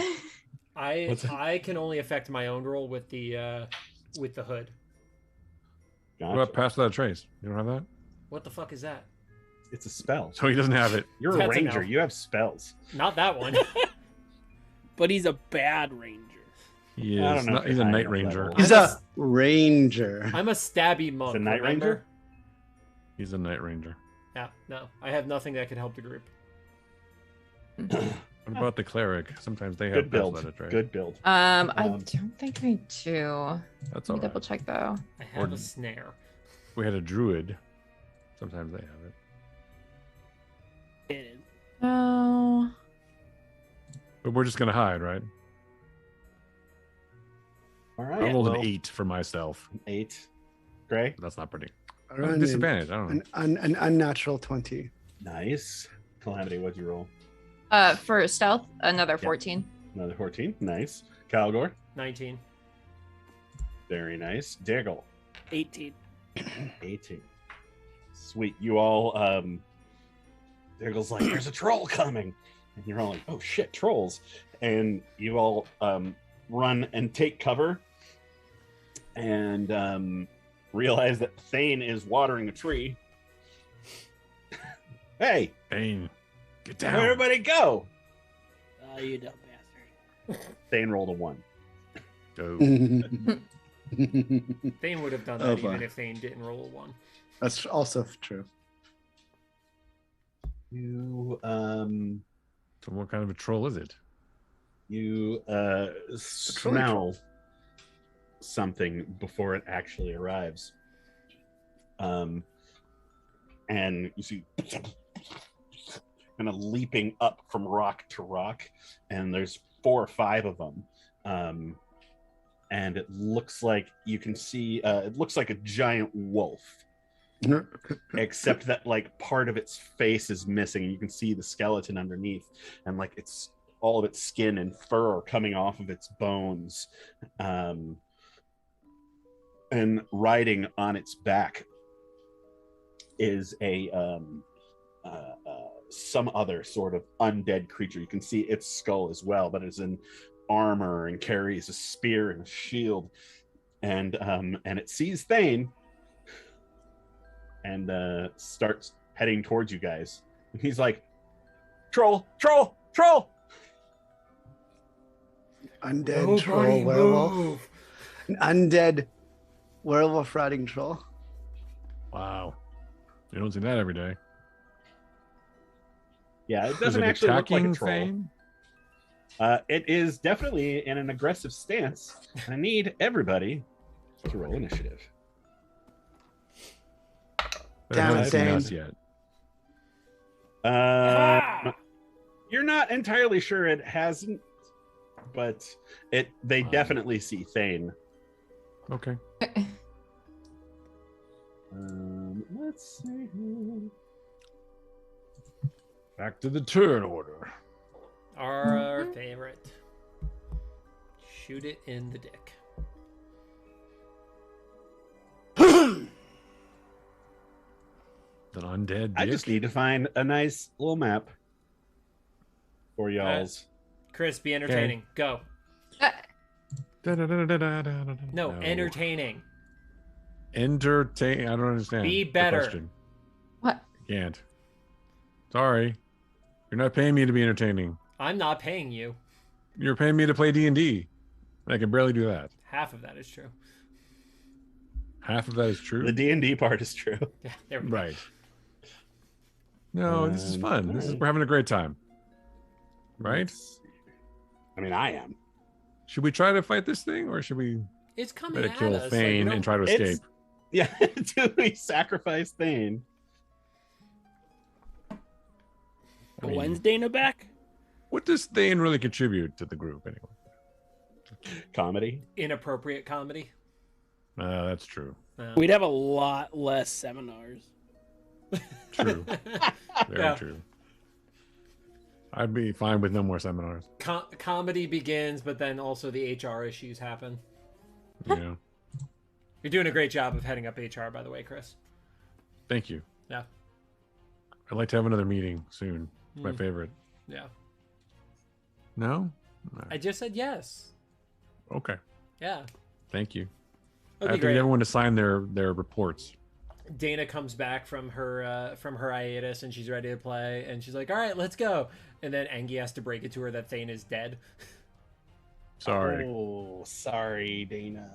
20. I can only affect my own roll with the hood. What about pass without a trace? You don't have that? What the fuck is that? It's a spell. So he doesn't have it. You're a That's a ranger. no. You have spells. Not that one. But he's a bad ranger. He I is. don't know if He's you're a high night enough ranger. level. He's a ranger. I'm a stabby monk. He's a Night remember? Ranger? He's a night ranger. Yeah, no. I have nothing that could help the group. What about the cleric? Sometimes they have Good pass build. without a trace. Good build. I don't think I do. That's Let all me right. double check though. I have Or- a snare. We had a druid. Sometimes they have it. Oh. But we're just gonna hide, right? All right. I rolled well, an 8 for myself. 8. Gray. That's not pretty. I I have run a an- disadvantage. I don't know. An unnatural 20. Nice. Calamity, what'd you roll? For stealth, another 14. Another 14. Nice. Calgore. 19. Very nice. Diggle. 18. 18. Sweet. You all Diggle's like, there's a troll coming. And you're all like, oh shit, trolls. And you all run and take cover and realize that Thane is watering a tree. Hey, Thane, get where'd down. everybody go? Oh, you dumb bastard. Thane rolled a 1. Go. Thane would have done Oh, that even fine. if Thane didn't roll a 1. That's also true. You So what kind of a troll is it? you smell something before it actually arrives. And you see kind of leaping up from rock to rock, and there's 4 or 5 of them. And it looks like you can see it looks like a giant wolf, except that like part of its face is missing, and you can see the skeleton underneath, and like it's all of its skin and fur are coming off of its bones. And riding on its back is a some other sort of undead creature. You can see its skull as well, but it's in armor and carries a spear and a shield. And it sees Thane and starts heading towards you guys. And he's like, troll, troll, troll. Undead troll werewolf. An undead werewolf riding troll. Wow. You don't see that every day. Yeah, it Is doesn't it actually look like a attacking troll. Thane? It is definitely in an aggressive stance. I need everybody to roll initiative. It Damn hasn't it, seen Thane. us yet. You're not entirely sure it hasn't, but they definitely see Thane. Okay. Let's see. Back to the turn order. Our favorite. Shoot it in the dick. An undead I dick? just need to find a nice little map for y'all's. Chris, be entertaining. Go. No, entertaining. Entertain. I don't understand. Be the better. question. What? Can't. Sorry. You're not paying me to be entertaining. I'm not paying you. You're paying me to play D&D. I can barely do that. Half of that is true. Half of that is true. The D&D part is true. Yeah, there we go. Right. No, this is fun. This is we're having a great time. Right? I mean, I am. Should we try to fight this thing or should we It's coming Better at kill us. Thane and try to escape. It's- Yeah, do we sacrifice Thane? I mean, When's Dana back? what does Thane really contribute to the group anyway? Comedy. Inappropriate comedy. That's true. We'd have a lot less seminars. True. Very Yeah. true. I'd be fine with no more seminars. Comedy begins, but then also the HR issues happen. Yeah. You're doing a great job of heading up HR, by the way, Chris. Thank you. Yeah. I'd like to have another meeting soon. It's my favorite. Yeah. No? I just said yes. Okay. Yeah. Thank you. I That'd have be to get great. everyone to sign their reports. Dana comes back from her hiatus and she's ready to play, and she's like, "All right, let's go." And then Angie has to break it to her that Thane is dead. Sorry. Oh, sorry, Dana.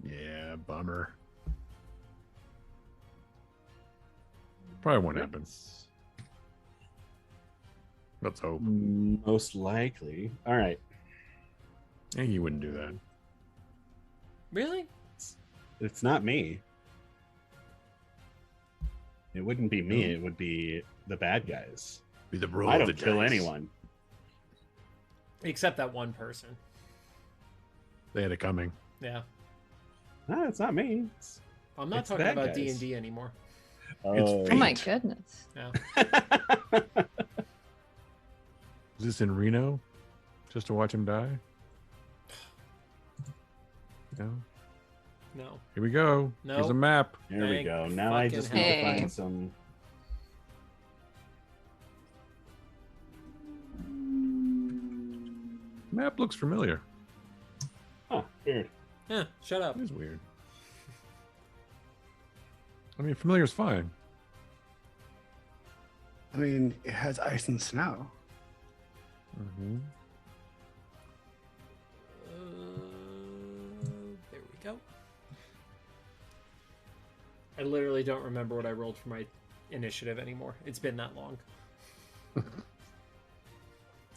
Yeah, bummer. Probably won't happen. Let's hope. Most likely. All right. Angie wouldn't do that. Really? It's not me. It wouldn't be me. It would be the bad guys. Be the roll I of don't the kill dice. anyone. Except that one person. They had it coming. Yeah. No, it's not me. I'm not It's talking bad about guys. D&D anymore. Oh, Oh my goodness. Yeah. Is this in Reno? Just to watch him die? No. No. Here we go. Here's a Nope. map. There we Thank go. Now I fucking just need to hell. find some. Map looks familiar. Huh, weird. Yeah, shut up. It is weird. I mean, familiar is fine. I mean, it has ice and snow. Mm-hmm. There we go. I literally don't remember what I rolled for my initiative anymore. It's been that long.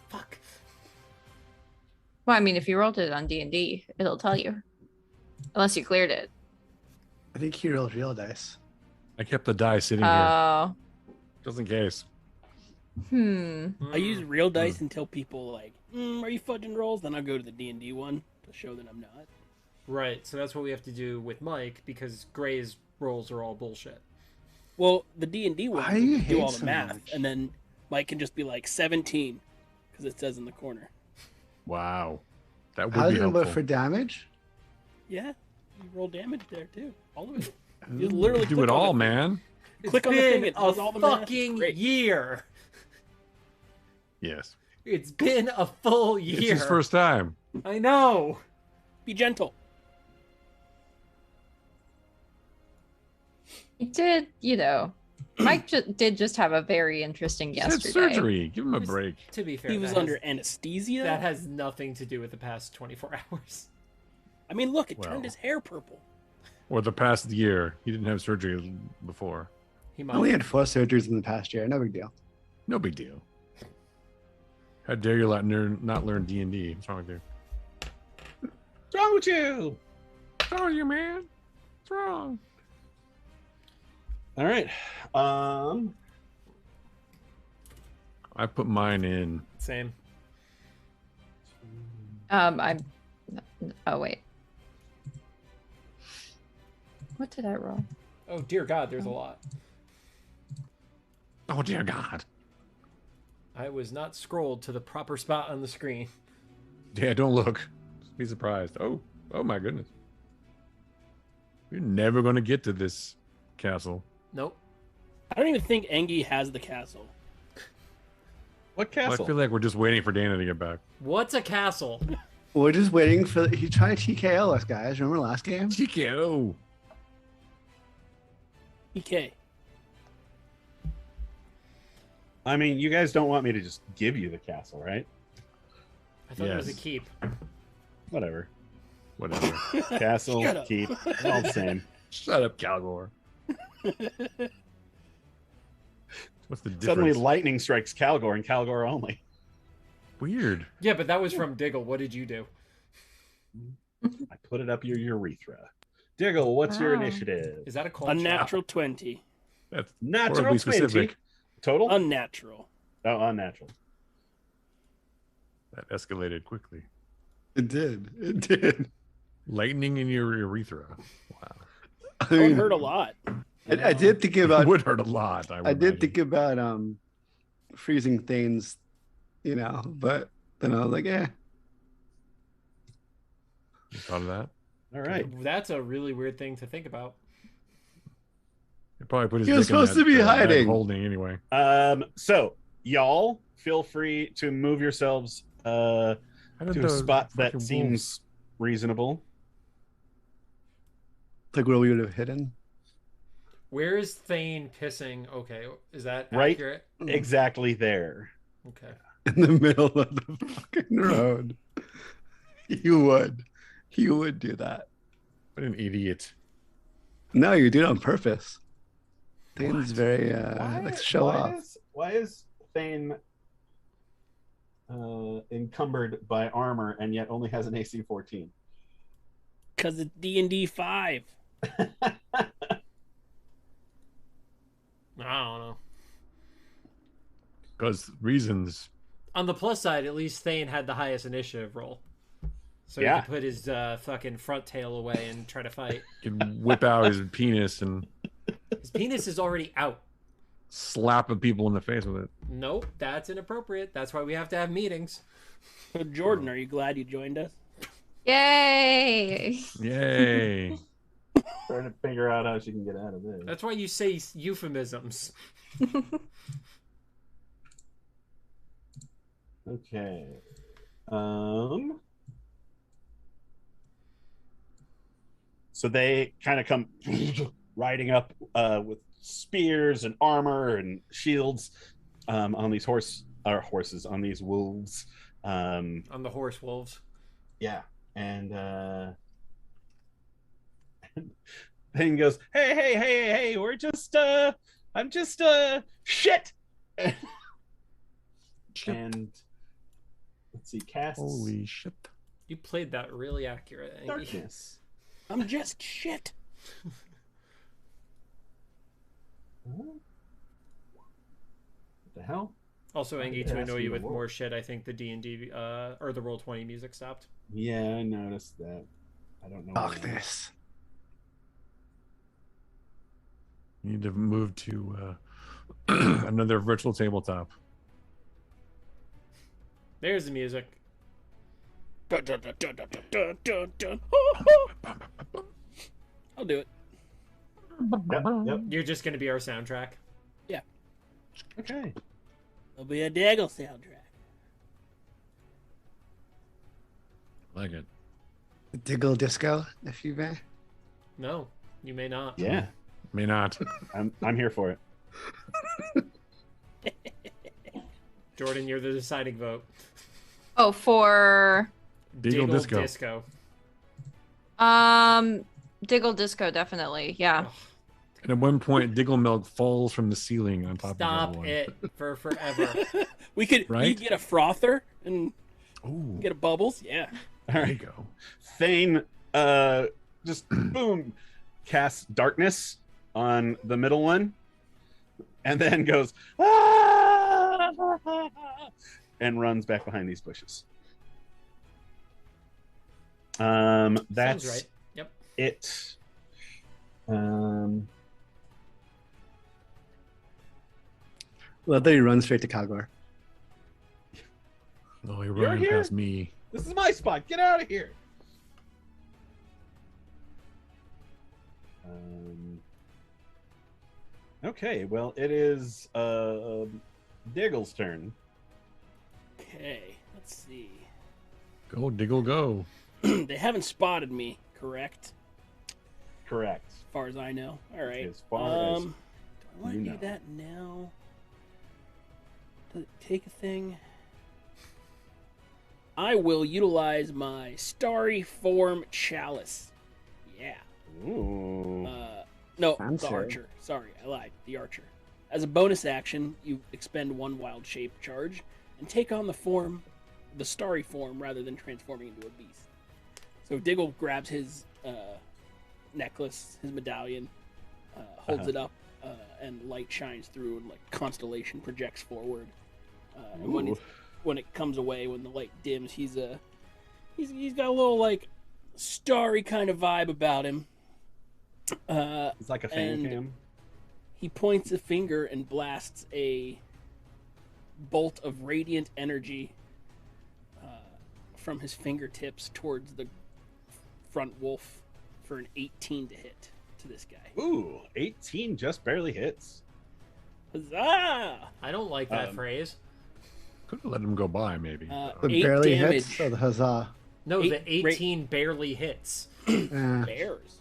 Fuck. Well, I mean, if you rolled it on D&D, it'll tell you. Unless you cleared it. I think he rolled real dice. I kept the die sitting here Oh. just in case. I use real dice until people like, are you fudging rolls? Then I'll go to the D&D one to show that I'm not. Right, so that's what we have to do with Mike because Gray's rolls are all bullshit. Well, the D&D one, Why do you we do hate all the so math, much? and then Mike can just be like 17 because it says in the corner. Wow. That would How be does it helpful. look for damage? Yeah, you roll damage there too, all of it. You just literally Do click it on all, the thing. man. Click on the thing, it does all the math. It's fucking great. year. Yes. It's been a full year. It's his first time. I know. Be gentle. He did, Mike did just have a very interesting He had yesterday. surgery. Give him a break. To be fair, He was that under has, anesthesia. that has nothing to do with the past 24 hours. I mean, look, it Well. turned his hair purple. Or the past year. He didn't have surgery before. He I might. only had 4 surgeries in the past year. No big deal. No big deal. How dare you not learn D&D? What's wrong with you? What's wrong with you? What's wrong with you, man? What's wrong? All right. I put mine in. Same. I'm. Oh wait. What did I roll? Oh dear God, there's a lot. Oh, dear God. I was not scrolled to the proper spot on the screen. Yeah, don't look. Just be surprised. Oh my goodness. You're never going to get to this castle. Nope. I don't even think Engie has the castle. What Well, castle? I feel like we're just waiting for Dana to get back. What's a castle? We're just waiting for. He's trying to TKO us, guys. Remember last game? TKO. EK. I mean, you guys don't want me to just give you the castle, right? I thought it was a Yes. keep. Whatever. Whatever. Castle, Shut up. keep, all the same. Shut up, Calgore. What's the difference? Suddenly, lightning strikes Calgore and Calgore only. Weird. Yeah, but that was from Diggle. What did you do? I put it up your urethra. Diggle, what's your Wow. initiative? Is that a cold Unnatural 20. That's Natural horribly 20. specific. Total? Unnatural. Oh, unnatural. That escalated quickly. It did. It did. Lightning in your urethra. Wow. That would hurt a lot. I did think about. It would hurt a lot. I did think about freezing things, but then I was like, yeah. You thought of that? All right. That's a really weird thing to think about. He probably put his He was dick in supposed to be that hiding. holding anyway. So y'all feel free to move yourselves to a spot that seems reasonable. Like where we would have hidden. Where is Thane pissing? Okay, is that Right? accurate? Exactly there. Okay. In the middle of the fucking road. You would do that. What an idiot. No, you do it on purpose. Thane's very likes to show off. Why is Thane encumbered by armor and yet only has an AC 14? Because it's D&D 5. I don't know. Because reasons. On the plus side, at least Thane had the highest initiative roll. So Yeah. he could put his fucking front tail away and try to fight. He can whip out his penis and His penis is already out. slap people in the face with it. Nope, that's inappropriate. That's why we have to have meetings. So Jordan, are you glad you joined us? Yay! Yay. Trying to figure out how she can get out of this. That's why you say euphemisms. Okay. So they kind of come riding up with spears and armor and shields on these horses, on these wolves. On the horse wolves. Yeah. And Thane goes, hey, we're just I'm just shit. And let's see, casts Holy shit. You played that really accurate. Angie. darkness. I'm just shit. What the hell? Also, Angie, Yeah, to that's annoy you from with the more shit, I think the D&D or the Roll20 music stopped. Yeah, I noticed that. I don't know. why. Darkness. You need to move to another virtual tabletop. There's the music. Dun, dun, dun, dun, dun, dun, dun, dun. I'll do it. Yep. You're just going to be our soundtrack. Okay. It'll be a Daggle soundtrack. Like it. Diggle disco, if you may. No, you may not. Yeah, May not. I'm here for it. Jordan, you're the deciding vote. Oh, for Diggle disco. Disco. Diggle disco, definitely. Yeah. And at one point, Diggle Milk falls from the ceiling on top of Stop everyone. it for forever. We could Right? get a frother and Ooh, get a bubbles. Yeah. All there you right. go. Thane just boom casts darkness on the middle one and then goes "Ah!" and runs back behind these bushes. That's Sounds right. Yep. it. Well, then he runs straight to Calgore. Oh, you're You're running here? past me. This is my spot. Get out of here. Okay, well, it is Diggle's turn. Okay. Let's see. Go, Diggle, go. They haven't spotted me, correct? Correct. As far as I know. All right. As far as do I want to you do know. that now? Does it take a thing? I will utilize my starry form chalice. Yeah. Ooh. No, Fancy. the archer. Sorry, I lied. The archer. As a bonus action, you expend one wild shape charge and take on the starry form rather than transforming into a beast. So Diggle grabs his necklace, his medallion, holds it up, and light shines through, and like constellation projects forward. And when it comes away, when the light dims, he's got a little like starry kind of vibe about him. It's like a fan cam. He points a finger and blasts a bolt of radiant energy from his fingertips towards the front wolf for an 18 to hit to this guy. Ooh, 18 just barely hits. Huzzah! I don't like that phrase. Could have let him go by, maybe. The barely hits or the huzzah? No, the 18 barely hits. Bears.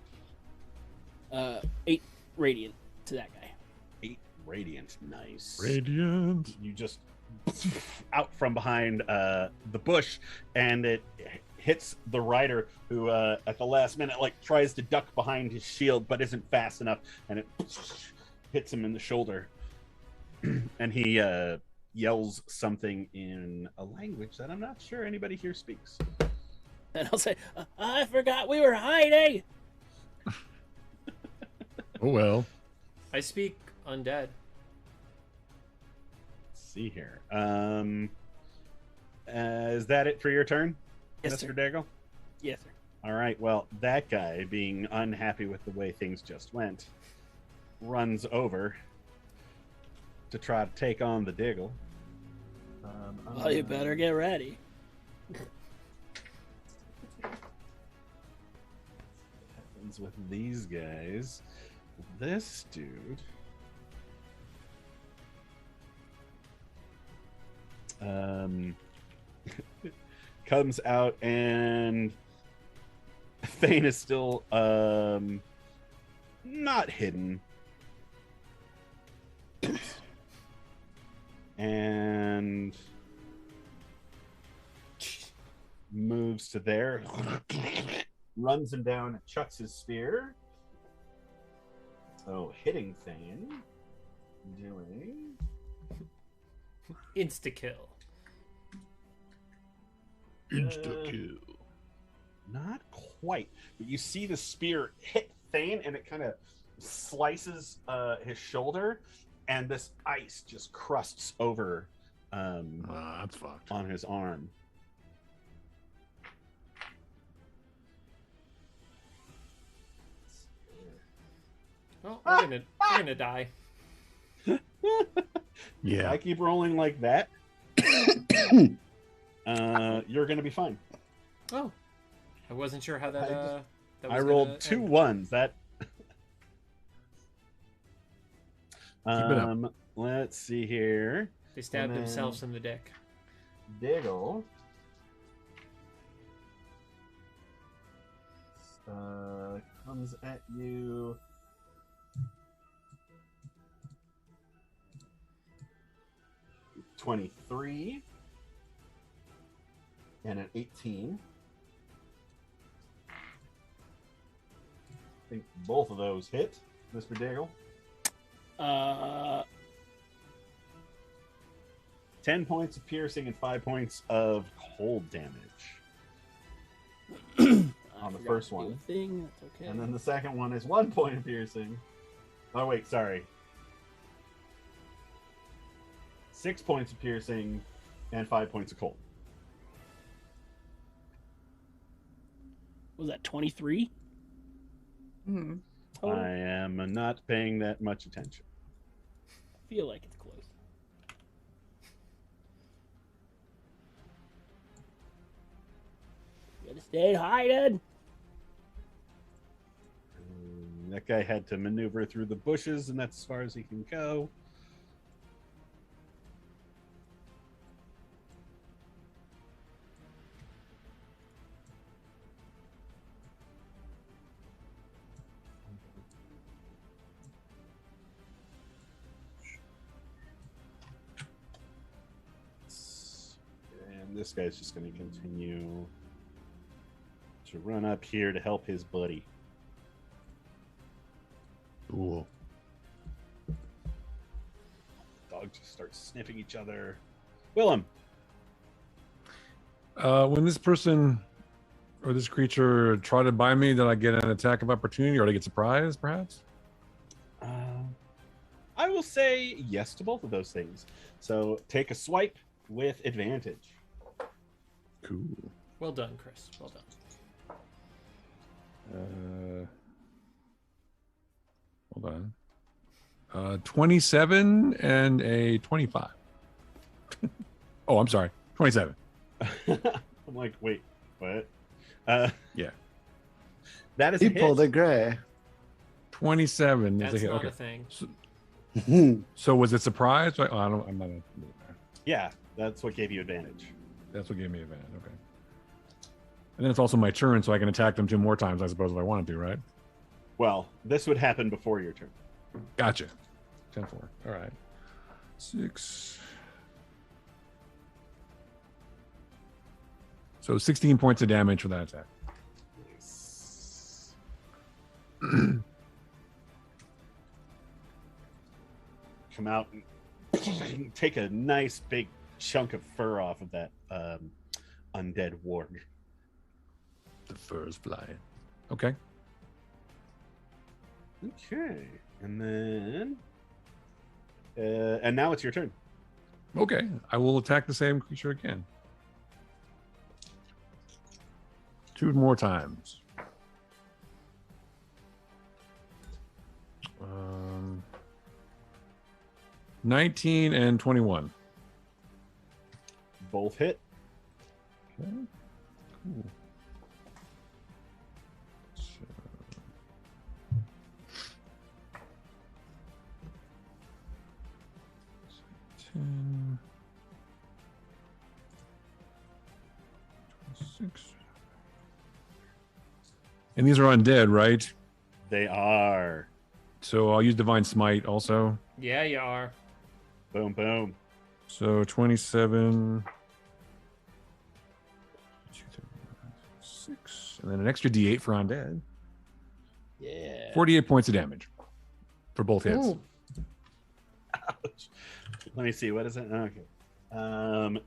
8 radiant to that guy. 8 radiant, nice. Radiant. You just out from behind the bush, and it hits the rider, who at the last minute like tries to duck behind his shield but isn't fast enough, and it hits him in the shoulder. And he yells something in a language that I'm not sure anybody here speaks. And I'll say, I forgot we were hiding. Oh well. I speak undead. Let's see here. Is that it for your turn, Yes, Mr. sir. Daggle? Yes, sir. All right. Well, that guy, being unhappy with the way things just went, runs over to try to take on the Diggle. Well, you better get ready. Happens with these guys. This dude. Comes out, and Thane is still not hidden. And moves to there, runs him down, and chucks his spear. Oh, hitting Thane. Doing Insta-kill. Insta-kill. Not quite, but you see the spear hit Thane, and it kind of slices his shoulder, and this ice just crusts over that's fucked. on his arm. Well, we're gonna die. Yeah. I keep rolling like that. You're gonna be fine. Oh, I wasn't sure how that. That was I rolled gonna 2 end. ones. That. it up. Let's see here. They stabbed And then themselves in the dick. Diggle. Comes at you. $23 and an 18. I think both of those hit, Mr. Diggle. 10 points of piercing and 5 points of cold damage on the first one. Thing. That's okay. And then the second one is 1 point of piercing. Oh, wait, sorry. 6 points of piercing and 5 points of cold. Was that 23? Hmm. I am not paying that much attention. I feel like it's close. Gotta stay hiding. That guy had to maneuver through the bushes, and that's as far as he can go. And this guy's just going to continue to run up here to help his buddy. Cool. Dogs just start sniffing each other. Willem. When this person Or this creature trotted by me, did I get an attack of opportunity or did I get surprised, perhaps? I will say yes to both of those things. So take a swipe with advantage. Cool. Well done, Chris. Well done. Hold on. 27 and a 25. Oh, I'm sorry. 27. I'm like, wait, what? Yeah. That is He a hit. pulled a gray. 27 That's is a hit. not Okay. a thing. So was it surprise? Oh, I'm not. Yeah, that's what gave you advantage. That's what gave me advantage. Okay. And then it's also my turn, so I can attack them 2 more times, I suppose, if I wanted to, right? Well, this would happen before your turn. Gotcha. 10-4. All right. 6. So 16 points of damage for that attack. Come out and take a nice big chunk of fur off of that undead warg. The fur is flying. Okay. Okay. And then and now it's your turn. Okay. I will attack the same creature again. 2 more times. 19 and 21. Both hit. Okay. Cool. So, 10, 26. And these are undead, right? They are. So I'll use Divine Smite also. Yeah, you are. Boom, boom. So 27, 6, and then an extra D8 for undead. Yeah. 48 points of damage for both hits. Ooh. Ouch. Let me see. What is it? Okay. The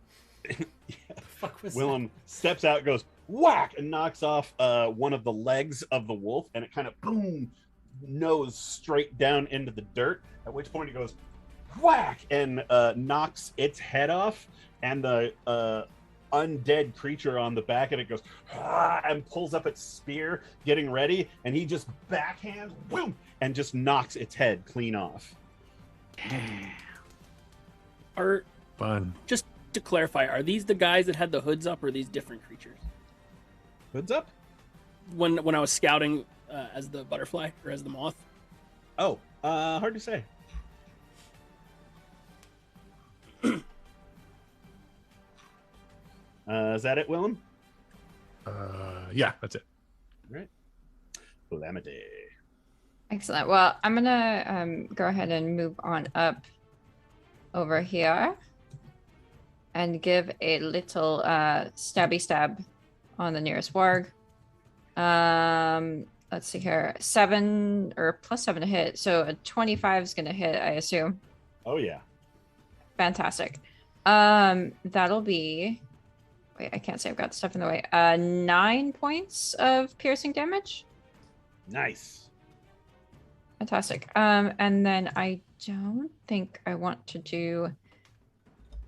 fuck was Willem steps out, goes whack, and knocks off one of the legs of the wolf, and it kind of boom, nose straight down into the dirt. At which point he goes whack and knocks its head off, and the undead creature on the back of it goes and pulls up its spear, getting ready, and he just backhands boom and just knocks its head clean off. Are Fun. just to clarify, are these the guys that had the hoods up, or are these different creatures? Hoods up? When I was scouting as the butterfly or as the moth. Oh, hard to say. Is that it, Willem? Yeah, that's it. All right. Calamity. Excellent. Well, I'm gonna go ahead and move on up over here and give a little stabby stab on the nearest warg. Let's see here. 7 or +7 to hit. So a 25 is gonna hit, I assume. Oh yeah. Fantastic. That'll be. Wait, I can't say I've got the stuff in the way. 9 points of piercing damage. Nice. Fantastic. And then I don't think I want to do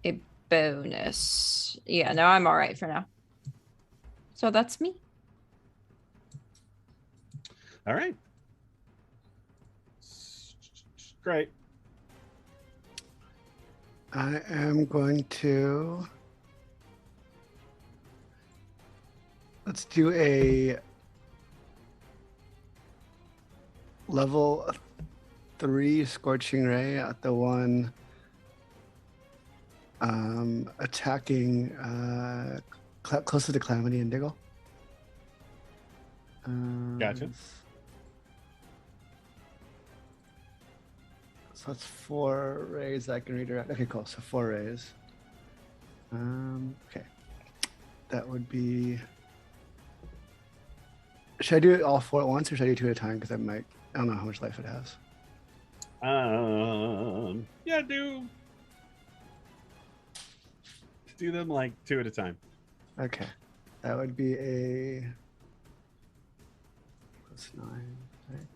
a bonus. Yeah, no, I'm all right for now. So that's me. All right. Great. I am going to. Let's do a level 3 Scorching Ray at the one attacking closest to Calamity and Diggle. Gotcha. So that's 4 rays I can redirect. Okay, cool. So 4 rays. Okay. That would be. Should I do it all 4 at once, or should I do 2 at a time? Because I don't know how much life it has. Yeah, do them like 2 at a time. Okay. That would be a +9. Right?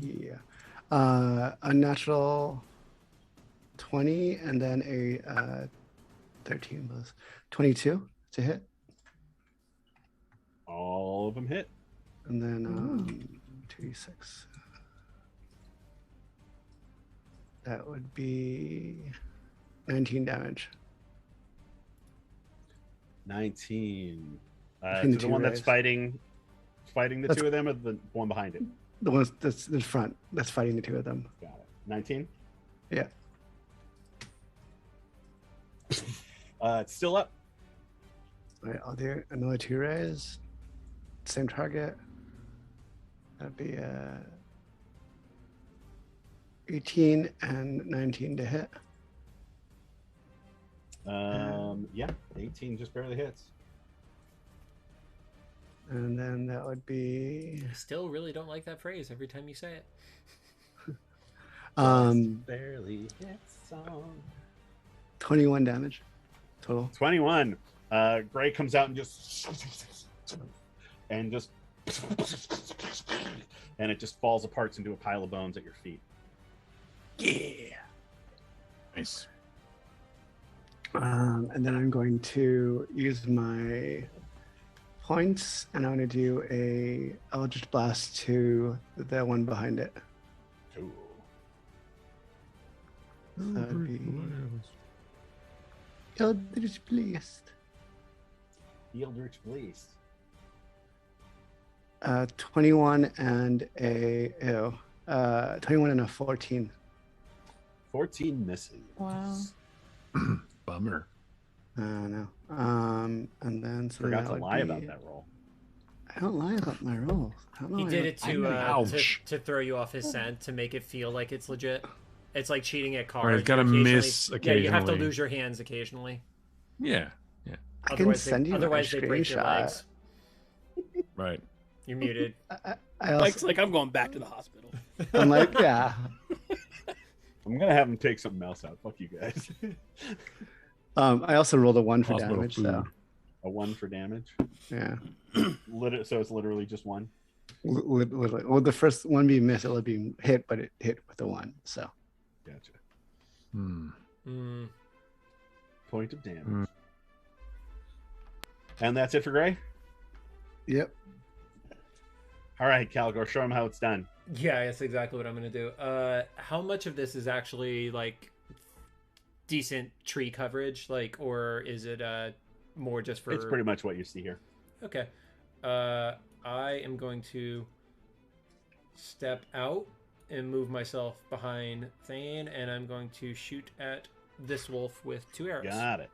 Yeah. A natural 20 and then a 13 plus 22 to hit. All of them hit. And then 2d6. That would be 19 damage. 19. Between To the the one two that's rays. fighting the That's- two of them, or the one behind it? The one that's the front that's fighting the two of them. Got it. 19. Yeah. It's still up. All right, I'll do another 2 rays. Same target. That'd be 18 and 19 to hit. Yeah, 18 just barely hits. And then that would be I still really don't like that phrase every time you say it. Barely hits song. 21 damage total. 21. Gray comes out and just and it just falls apart into a pile of bones at your feet. Yeah. Nice. And then I'm going to use my points, and I'm going to do a Eldritch Blast to the one behind it. Cool. That'd be Eldritch Blast. Eldritch Blast. 21 and a 21 and a 14. 14 misses. Wow. Bummer. No. And then so Forgot that to would lie be- about that roll. I don't lie about my rolls. I don't know He why did I- it I to, know. Ouch. to throw you off his scent, to make it feel like it's legit. It's like cheating at cards. Right, it's gotta You occasionally- miss Yeah, you have to occasionally. lose your hands occasionally. Yeah. I can send you my otherwise they break your screenshot. legs. Right. You're muted. I Mike's also, like, I'm going back to the hospital. I'm like, yeah. I'm gonna have him take something else out. Fuck you guys. I also rolled a 1 for Hospital damage, food. so A 1 for damage. yeah. So it's literally just 1. Literally. Well, the first one being missed, it would be hit, but it hit with a 1. So Gotcha. Mm. Point of damage. And that's it for Gray? yep. All right, Calgore, show him how it's done. Yeah, that's exactly what I'm gonna do. How much of this is actually like decent tree coverage, like, or is it more just for? It's pretty much what you see here. Okay. I am going to step out and move myself behind Thane, and I'm going to shoot at this wolf with 2 arrows. Got it.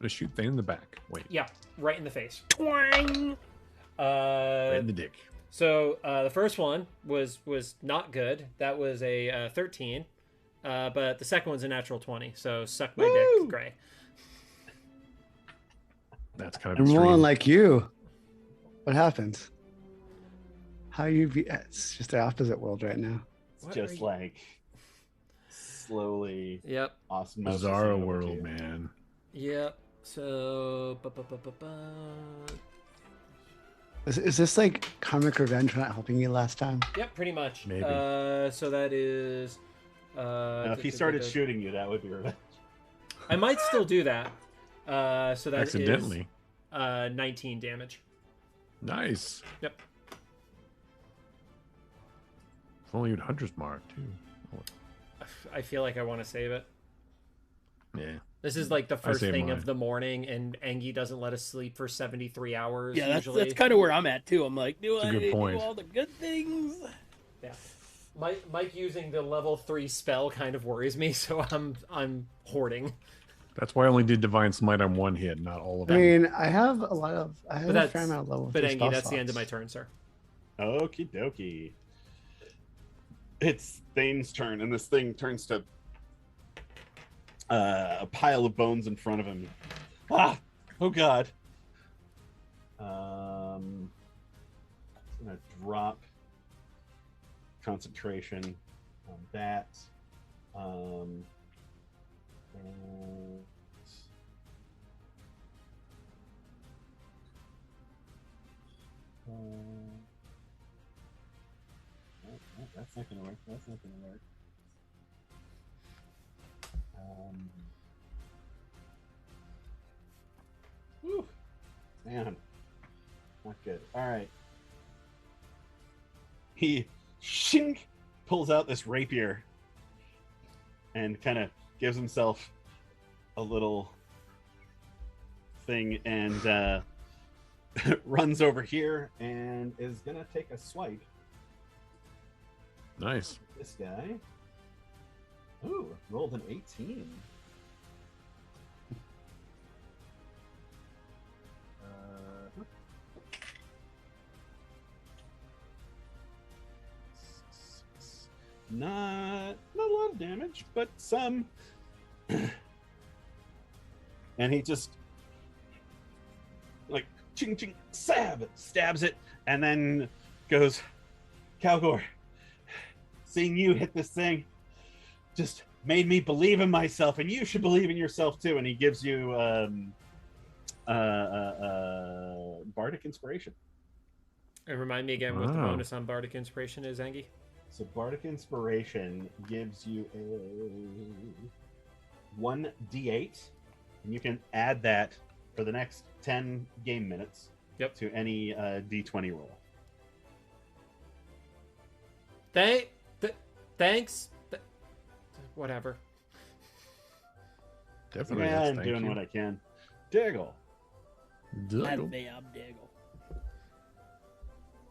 Just shoot Thane in the back. Wait. Yeah, right in the face. Twang! Right in the dick. So the first one was not good. That was a 13, but the second one's a natural 20. So suck my dick, Gray. That's kind of I'm extreme. rolling like you. What happens? How you be? It's just the opposite world right now. It's What just are you- like slowly Yep. awesome. Bizarro world, man. Yep. So. Is this like karmic revenge for not helping you last time? Yep, pretty much. Maybe. So that is. Now, if he started shooting you, that would be revenge. I might still do that. So that is Accidentally. 19 damage. Nice. Yep. If only you'd Hunter's Mark, too. I feel like I want to save it. Yeah. This is like the first saved thing mine. of the morning, and Angie doesn't let us sleep for 73 hours. Yeah, that's usually. kind of where I'm at too. I'm like, do That's a I good do point. all the good things? Yeah. Mike using the level 3 spell kind of worries me, so I'm hoarding. That's why I only did Divine Smite on 1 hit, not all of I them. mean, I have a fair amount of level. But 3 Angie, spell that's the end of slots. my turn, sir. Okie dokie. It's Thane's turn, and this thing turns to a pile of bones in front of him. Ah! Oh god. I'm gonna drop concentration on that. And That's not gonna work. Whew. Man, not good. All right. He shink pulls out this rapier and kind of gives himself a little thing and runs over here and is gonna take a swipe. Nice. This guy. Ooh, rolled an 18. Not a lot of damage, but some. And he just like ching ching stabs it, and then goes, Calgore, seeing you hit this thing just made me believe in myself, and you should believe in yourself too. And he gives you bardic inspiration. And remind me again what the bonus on bardic inspiration is, Angie. So bardic inspiration gives you a 1d8, and you can add that for the next 10 game minutes. Yep. To any d20 roll. Thanks. Whatever. Definitely. Yeah, I'm doing what I can. Diggle. I'm Diggle.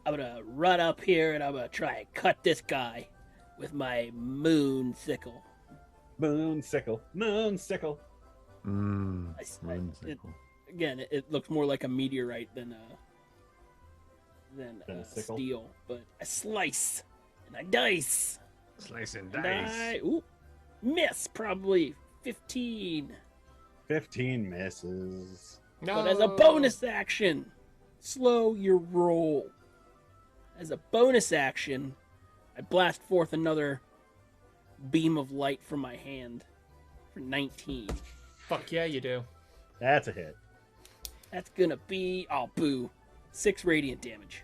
I'm gonna run up here and I'm gonna try and cut this guy with my moon sickle. Moon sickle. Again, it looks more like a meteorite than a sickle? steel, but I slice and I dice. Slice and And dice. miss probably 15. 15 misses. No. But as a bonus action, slow your roll. As a bonus action, I blast forth another beam of light from my hand for 19. Fuck yeah, you do. That's a hit. That's gonna be, oh boo, 6 radiant damage.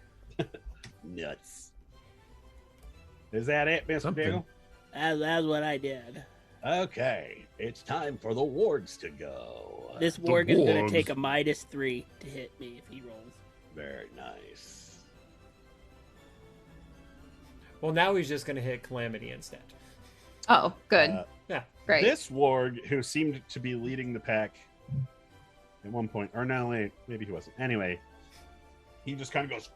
Nuts. Is that it, Mr. Diggle? That's what I did. Okay, it's time for the wargs to go. This warg is gonna take a -3 to hit me if he rolls. Very nice. Well, now he's just going to hit Calamity instead. Oh, good. Yeah. Great. This warg, who seemed to be leading the pack at one point, or no, maybe he wasn't. Anyway, he just kind of goes,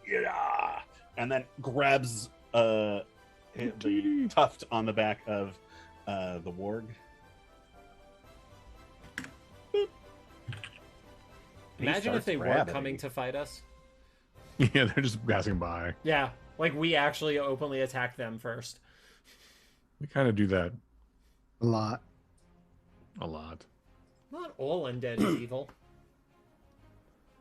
yeah, and then grabs the tuft on the back of the warg. Boop. Imagine if they were coming to fight us. Yeah, they're just passing by. Yeah, like we actually openly attacked them first. We kind of do that A lot. a lot. Not all undead is evil.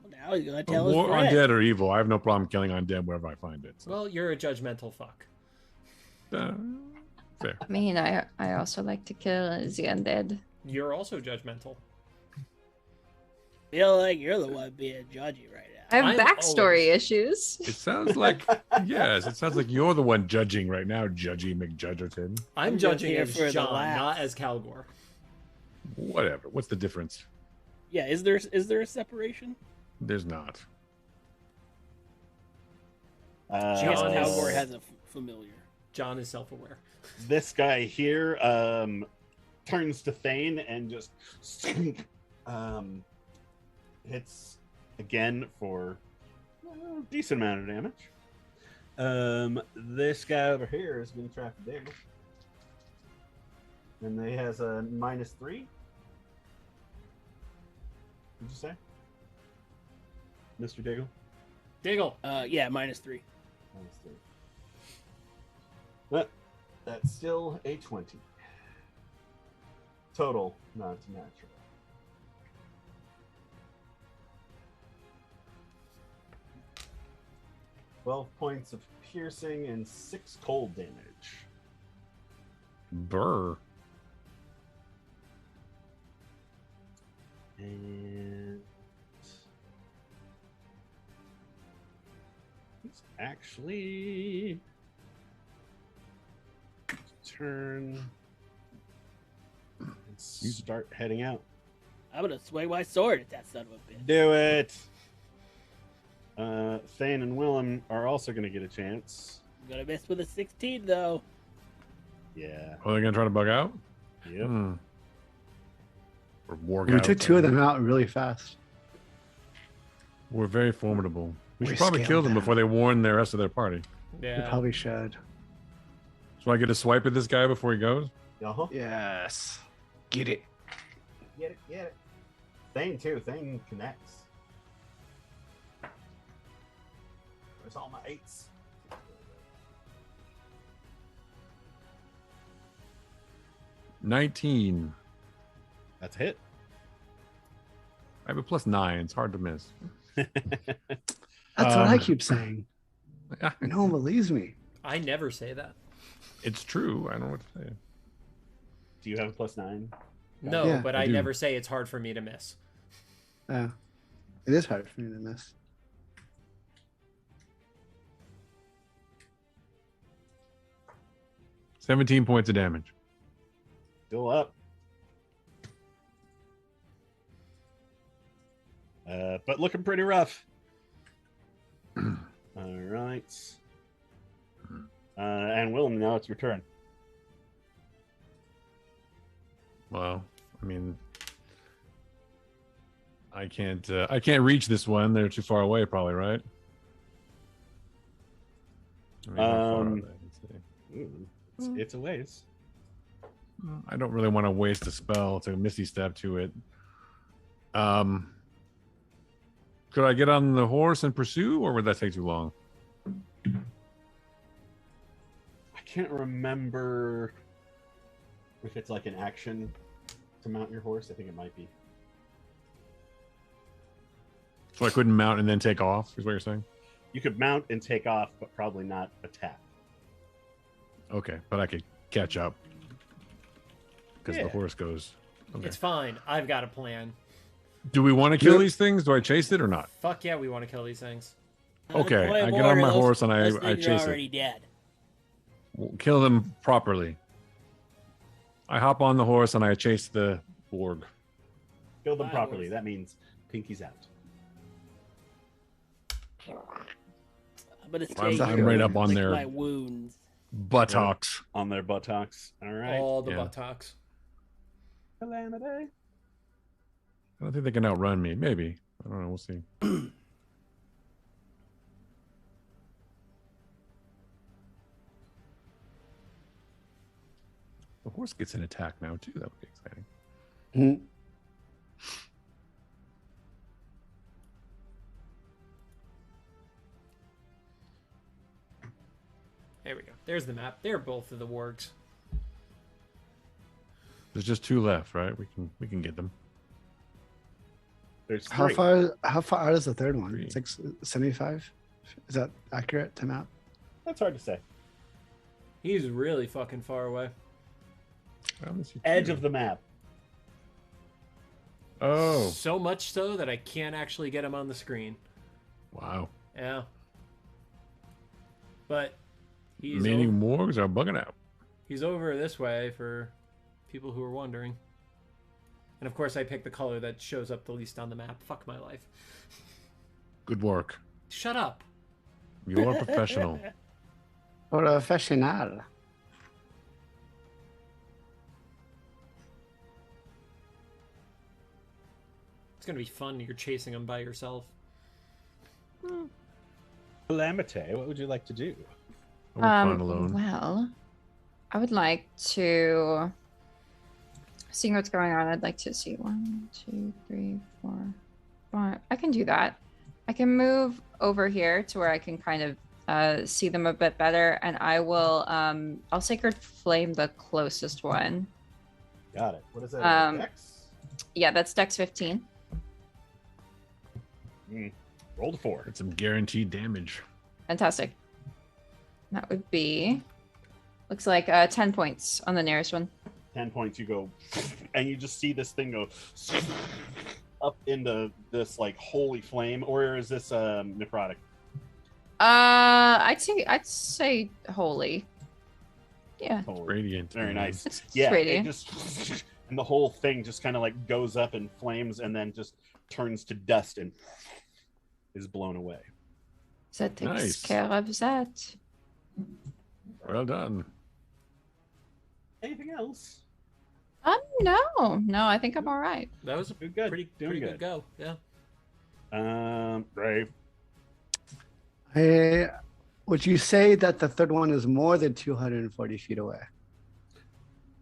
Well, now he's gonna tell his More friend. undead or evil. I have no problem killing undead wherever I find it. So. Well, you're a judgmental fuck. Fair. I mean, I also like to kill the undead. You're also judgmental. Feel like you're the one being judgy right now. I have I'm backstory always- issues. It sounds like yes. It sounds like you're the one judging right now, Judgy McJudgerton. I'm just judging here as for the John, laugh. not as Calgore. Whatever. What's the difference? Yeah, is there a separation? There's not. I guess John Calgore is- has a familiar. John is self-aware. This guy here turns to Thane and just hits again for a decent amount of damage. This guy over here is going to try to dig. And he has a -3. What'd you say? Mr. Diggle? Diggle. Yeah, -3. -3. But that's still a 20. Total, not natural. $12 points of piercing and 6 cold damage. Burr. And he's actually turn. And start heading out. I'm gonna swing my sword at that son of a bitch. Do it. Thane and Willem are also going to get a chance. I'm gonna miss with a 16 though. Yeah. Oh, they're gonna try to bug out. Yep. Or warg We out. took two of them out really fast. We're very formidable. We should We probably kill scaled them down. before they warn the rest of their party. We Yeah. probably should. So I get a swipe at this guy before he goes. Uh-huh. Yes. Get it. Get it, get it. Thane too. Thane connects. Where's all my 8s? $19. That's a hit. I have a +9. It's hard to miss. That's what I Um, keep saying. No one believes me. I never say that. It's true. I don't know what to say. Do you have a +9? No, Yeah, but I I do. never say it's hard for me to miss. Yeah. It is hard for me to miss. $17 points of damage. Still up. But looking pretty rough. All right. And Willem, now it's your turn. Well, I mean, I can't reach this one. They're too far away, probably, right? I mean, how far are they? Let's see. Ooh, it's a ways. I don't really want to waste a spell. It's a misty step to it. Could I get on the horse and pursue, or would that take too long? I can't remember if it's like an action to mount your horse. I think it might be. So I couldn't mount and then take off, is what you're saying? You could mount and take off, but probably not attack. Okay, but I could catch up. Because Yeah. the horse goes. Okay. It's fine. I've got a plan. Do we want to kill these things? Do I chase it or not? Fuck yeah, we want to kill these things. Okay, Play I get more, on my those- horse and those I things are chase already it. dead. We'll kill them properly. I hop on the horse and I chase the org. Kill them My properly. horse. That means Pinky's out. I'm gonna stay I'm here right and up on lick their my wounds. buttocks. On their buttocks. All right. All the Yeah. buttocks. Calamity. I don't think they can outrun me. Maybe. I don't know. We'll see. The horse gets an attack now, too. That would be exciting. Mhm. There we go. There's the map. They're both of the wargs. There's just 2 left, right? We can get them. There's How 3. far out is the third one? Three. It's like 75? Is that accurate to map? That's hard to say. He's really fucking far away. I only see Edge 2. of the map. Oh, So much so that I can't actually get him on the screen. wow. Yeah. But he's Meaning wargs are bugging out. he's over this way for people who are wondering. And of course I picked the color that shows up the least on the map. Fuck my life. Good work. Shut up. You're a professional. Professional. It's gonna be fun. You're chasing him by yourself. Calamity, what would you like to do? I would fun alone. Well, I would like to seeing what's going on. I'd like to see 1, 2, 3, 4, 5. I can do that. I can move over here to where I can kind of see them a bit better, and I will. I'll sacred flame the closest one. Got it. What is that? Dex? Yeah, that's Dex 15. Roll to 4. Get some guaranteed damage. Fantastic. That would be. Looks like 10 points on the nearest one. 10 points. You go, and you just see this thing go up into this like holy flame, or is this necrotic? I'd say holy. Yeah. Radiant. Very man. nice. Yeah, radiant. it just and the whole thing just kind of like goes up in flames and then just turns to dust and is blown away. That takes Nice. care of that. Well done. Anything else? No, I think I'm all right. That was a Doing good. pretty Doing good go. Yeah. Brave. Would you say that the third one is more than 240 feet away?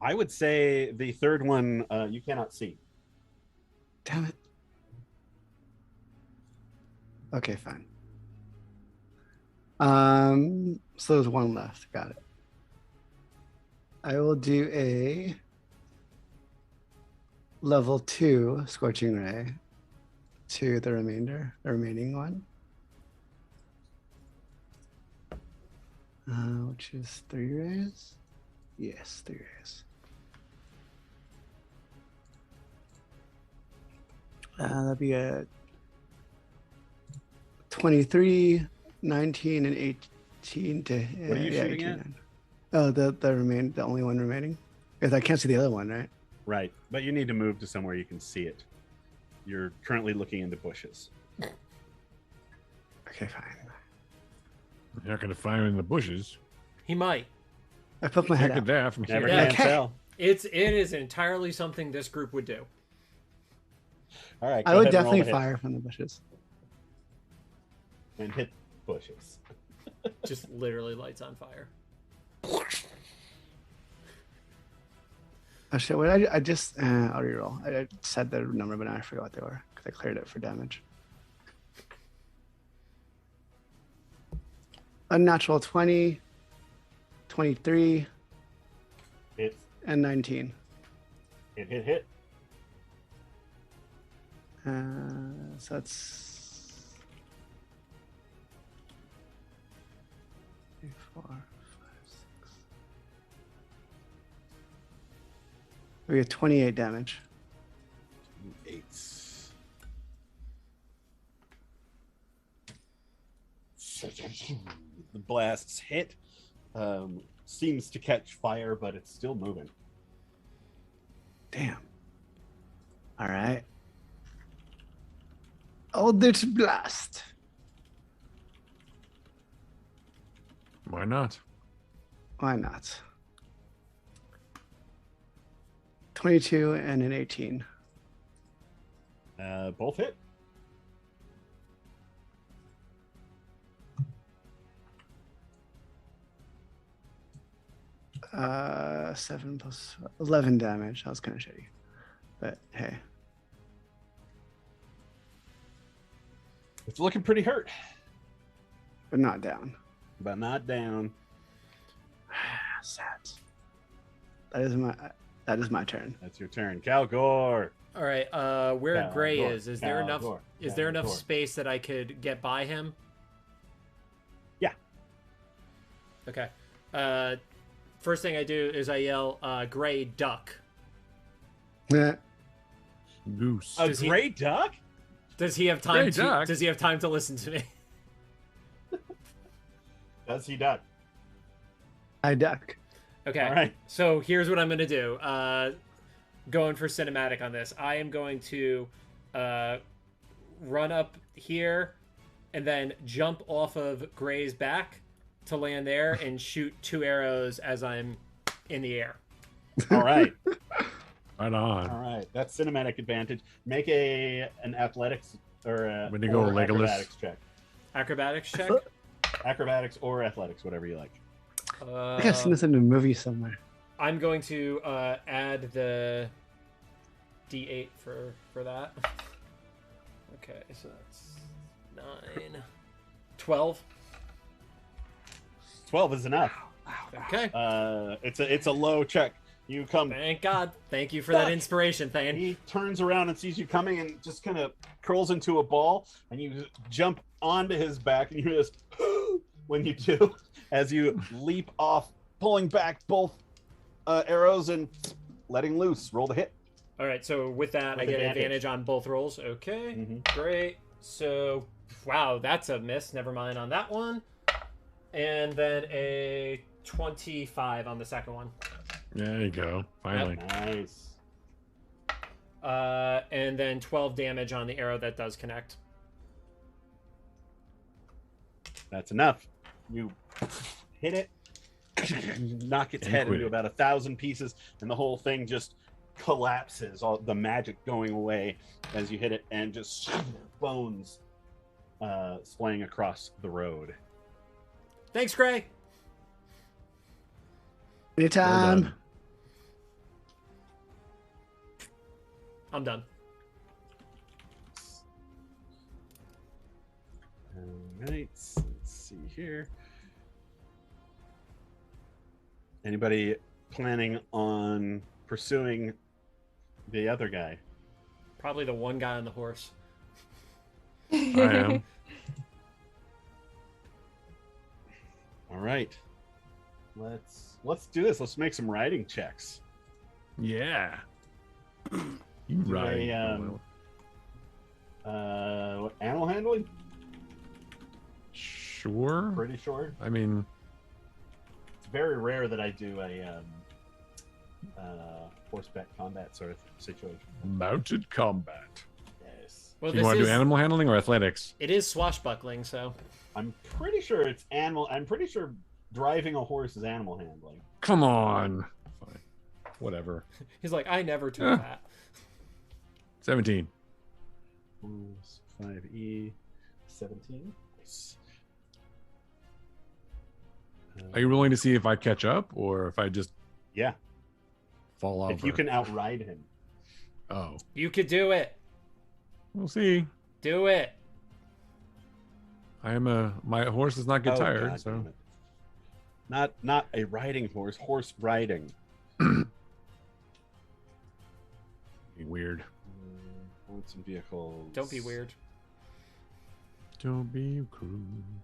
I would say the third one you cannot see. Damn it. Okay, fine. So there's one left. Got it. I will do a level 2 scorching ray to the remaining one. Which is 3 rays? Yes, 3 rays. That'd be a 23, 19, and 18 to What are you shooting 18, at? Oh, the only one remaining. Because I can't see the other one, right? Right, but you need to move to somewhere you can see it. You're currently looking into bushes. Okay, fine. You're not going to find him in the bushes. He might. I put my head Look at out. that from Never here. can tell. It is entirely something this group would do. All right, I go would ahead and roll definitely the hit fire from the bushes. and hit bushes. Just literally lights on fire. Oh shit! What I just I'll reroll. I said the number, but now I forgot what they were because I cleared it for damage. Unnatural 20, 23, Hit. and 19. Hit. So that's 3, 4, 5, 6. We have 28 damage. 8. The blasts hit. Seems to catch fire, but it's still moving. Damn. All right. Aldgate blast. Why not? Why not? 22 and an 18. Both hit. Uh, 7 plus 11 damage. That was kind of shitty, but hey. It's looking pretty hurt, But not down. but not down. Sad. That is my turn. That's your turn, Calgore. All right. Where Gray Calgore, is there enough? Calgore, Is there enough Calgore. space that I could get by him? Yeah. Okay. First thing I do is I yell, "Gray, duck!" Yeah. Goose. A Does he- gray duck? Does he have time Gray to? duck? Does he have time to listen to me? Does he duck? I duck. Okay. All right. So here's what I'm gonna do. Going for cinematic on this. I am going to run up here and then jump off of Gray's back to land there and shoot 2 arrows as I'm in the air. All right. Right on. All right. That's cinematic advantage. Make an athletics or When you go or Legolas. acrobatics check. Acrobatics check. Acrobatics or athletics, whatever you like. I think I've seen this in a movie somewhere. I'm going to add the D8 for that. Okay, so that's 9, 12. 12 is enough. Okay. It's a low check. You come. Thank God. Thank you for that Duck. inspiration, Thane. He turns around and sees you coming and just kind of curls into a ball, and you jump onto his back, and you just when you do, as you leap off, pulling back both arrows and letting loose. Roll the hit. All right, so with that, I With get advantage. advantage on both rolls. Okay, Mhm. great. So, wow, that's a miss. Never mind on that one. And then a 25 on the second one. There you go. Finally. Nice. And then 12 damage on the arrow that does connect. That's enough. You hit it, knock its head into about 1,000 pieces, and the whole thing just collapses. All the magic going away as you hit it, and just bones splaying across the road. Thanks, Gray. Anytime. Well I'm done. All right, let's see here. Anybody planning on pursuing the other guy? Probably the one guy on the horse. I am. All right. Let's do this. Let's make some riding checks. Yeah. You Do right. Animal handling? Sure. Pretty sure. I mean, It's very rare that I do a horseback combat sort of situation. mounted combat. Yes. Well, So you want to is, do animal handling or athletics? it is swashbuckling, so I'm pretty sure it's animal. I'm pretty sure driving a horse is animal handling. Come on. Fine. Whatever. he's like, I never took Yeah. that. 17. 5E 17. Nice. Are you willing to see if I catch up or if I just Yeah. fall over? If you can outride him. Oh, You could do it. we'll see. Do it. My horse does not get Oh, tired, God so damn it. Not a riding horse. Horse riding. weird. Boats and vehicles. Don't be weird. Don't be cruel.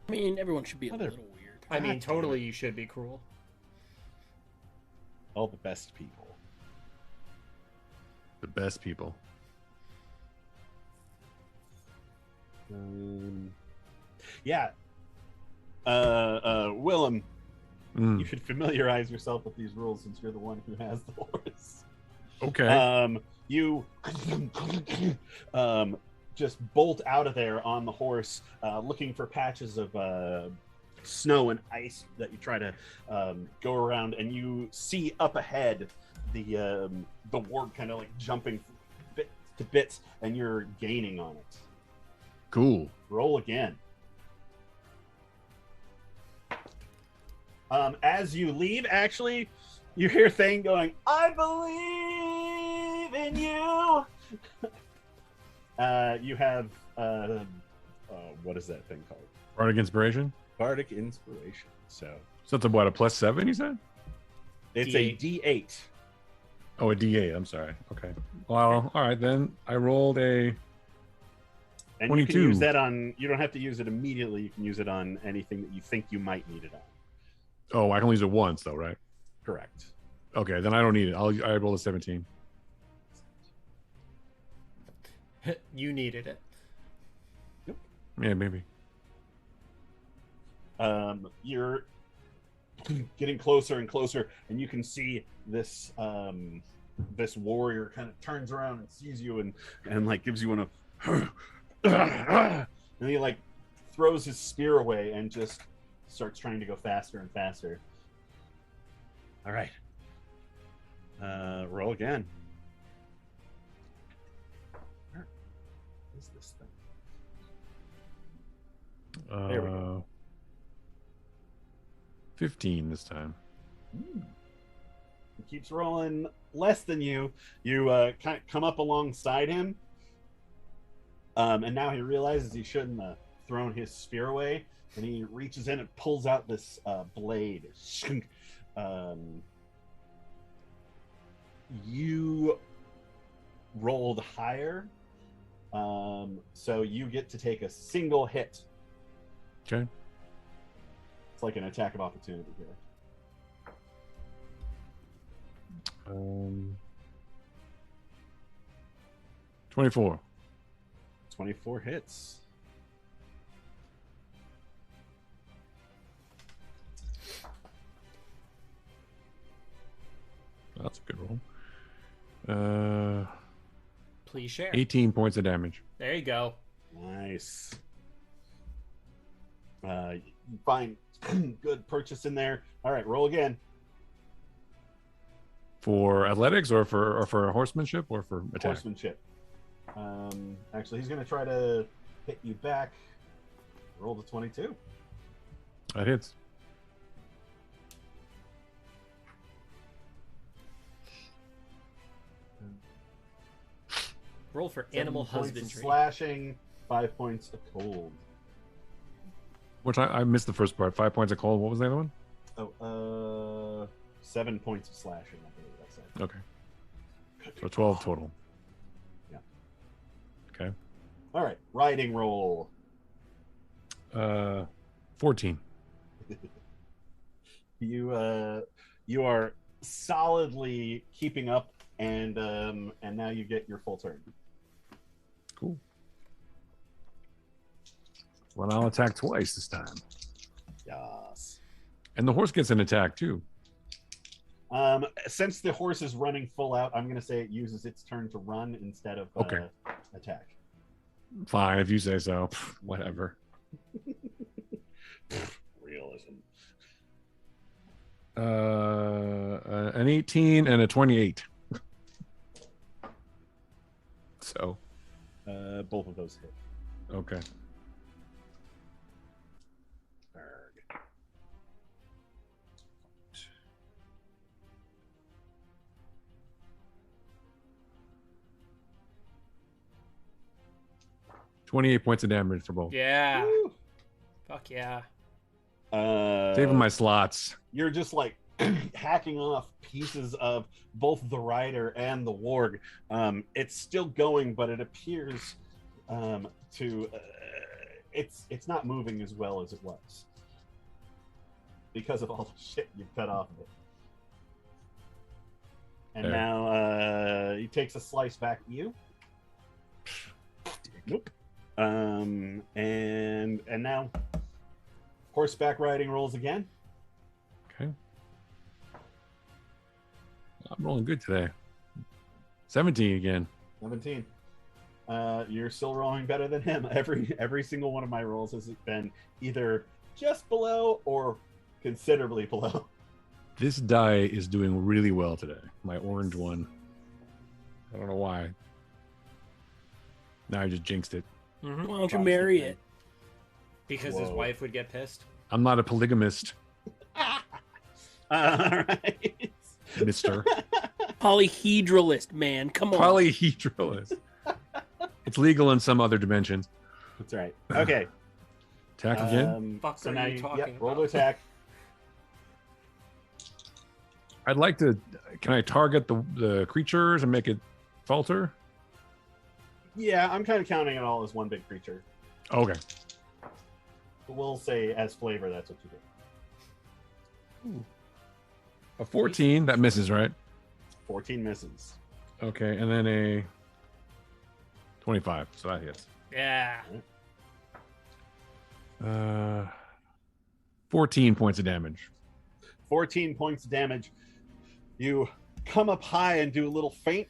I mean, everyone should be a Mother- little weird. I mean, God damn totally, it. you should be cruel. All the best people. The best people. Yeah. Willem, Mm, you should familiarize yourself with these rules since you're the one who has the horse. okay. You just bolt out of there on the horse, looking for patches of snow and ice that you try to go around, and you see up ahead the ward kind of like jumping to bits, and you're gaining on it. Cool. Roll again. As you leave, actually, you hear Thane going, "I believe in you." You have what is that thing called? Bardic inspiration. Bardic inspiration. So that's a +7, you said? it's D8. a D8. Oh, a D8. I'm sorry. Okay. Well, all right then. I rolled a. And 22. you can use that on. You don't have to use it immediately. You can use it on anything that you think you might need it on. Oh, I can only use it once though, right? Correct. Okay, then I don't need it. I roll a 17. You needed it. Yeah, maybe. You're getting closer and closer, and you can see this this warrior kind of turns around and sees you, and like gives you one of, and he like throws his spear away and just starts trying to go faster and faster. All right. Roll again. Where is this thing? There we go. 15 this time. He keeps rolling less than you. You kind of come up alongside him, and now he realizes he shouldn't have thrown his spear away, and he reaches in and pulls out this blade. You rolled higher, so you get to take a single hit. Okay. It's like an attack of opportunity here. 24. 24 hits. That's a good roll. Please share. 18 points of damage. There you go. Nice. You find good purchase in there. All right, roll again. For athletics or for horsemanship or for attack? Horsemanship. Actually, he's going to try to hit you back. Roll the 22. That hits. Roll for 7 animal points of husbandry. slashing, 5 points of cold. Which I missed the first part. 5 points of cold. What was the other one? 7 points of slashing, I believe I said. Okay. So 12 total. Yeah. Okay. All right, riding roll. 14. You are solidly keeping up, and now you get your full turn. Cool. Well, I'll attack twice this time. Yes. And the horse gets an attack too. Since the horse is running full out, I'm going to say it uses its turn to run instead of attack. Fine, if you say so. Whatever. Realism. An 18 and a 28. So. Both of those hit. Okay. 28 points of damage for both. Yeah. Woo. Fuck yeah. Saving my slots. You're just like hacking off pieces of both the rider and the warg. It's still going, but it appears to it's not moving as well as it was because of all the shit you've cut off of it. And there. Now he takes a slice back at you. Nope. And now horseback riding rolls again. Okay. I'm rolling good today. 17 again. 17. You're still rolling better than him. Every single one of my rolls has been either just below or considerably below. This die is doing really well today. My orange one. I don't know why. Now I just jinxed it. Mm-hmm. Why don't you marry it? Because his wife would get pissed. I'm not a polygamist, Alright. mister. Polyhedralist, man. Come on. Polyhedralist. It's legal in some other dimensions. That's right. Okay. Attack again? Fuck So are now you talking roll to about? attack. I'd like to... Can I target the creatures and make it falter? Yeah, I'm kind of counting it all as one big creature. Okay. But we'll say as flavor, that's what you do. A 14, that misses, right? 14 misses. Okay, and then a 25, so that hits. Yeah. 14 points of damage. 14 points of damage. You come up high and do a little feint,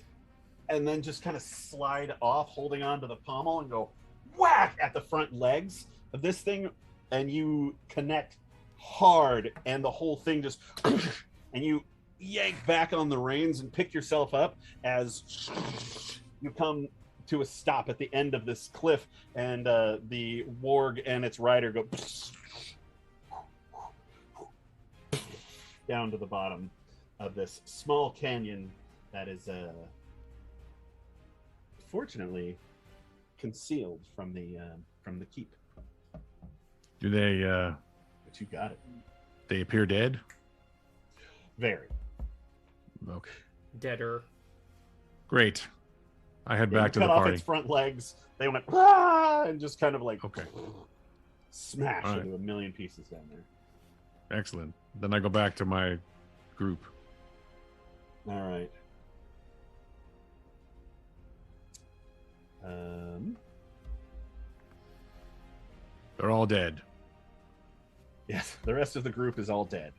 and then just kind of slide off, holding on to the pommel, and go whack at the front legs of this thing, and you connect hard, and the whole thing just and you yank back on the reins and pick yourself up as you come to a stop at the end of this cliff, and the warg and its rider go down to the bottom of this small canyon that is fortunately concealed from the keep. Do they But you got it. they appear dead? Very. Okay. Deader. Great. I head Yeah, back to you the cut off party. its front legs. They went ah! And just kind of like smash All right. into a million pieces down there. Excellent. Then I go back to my group. All right. They're all dead. Yes, the rest of the group is all dead.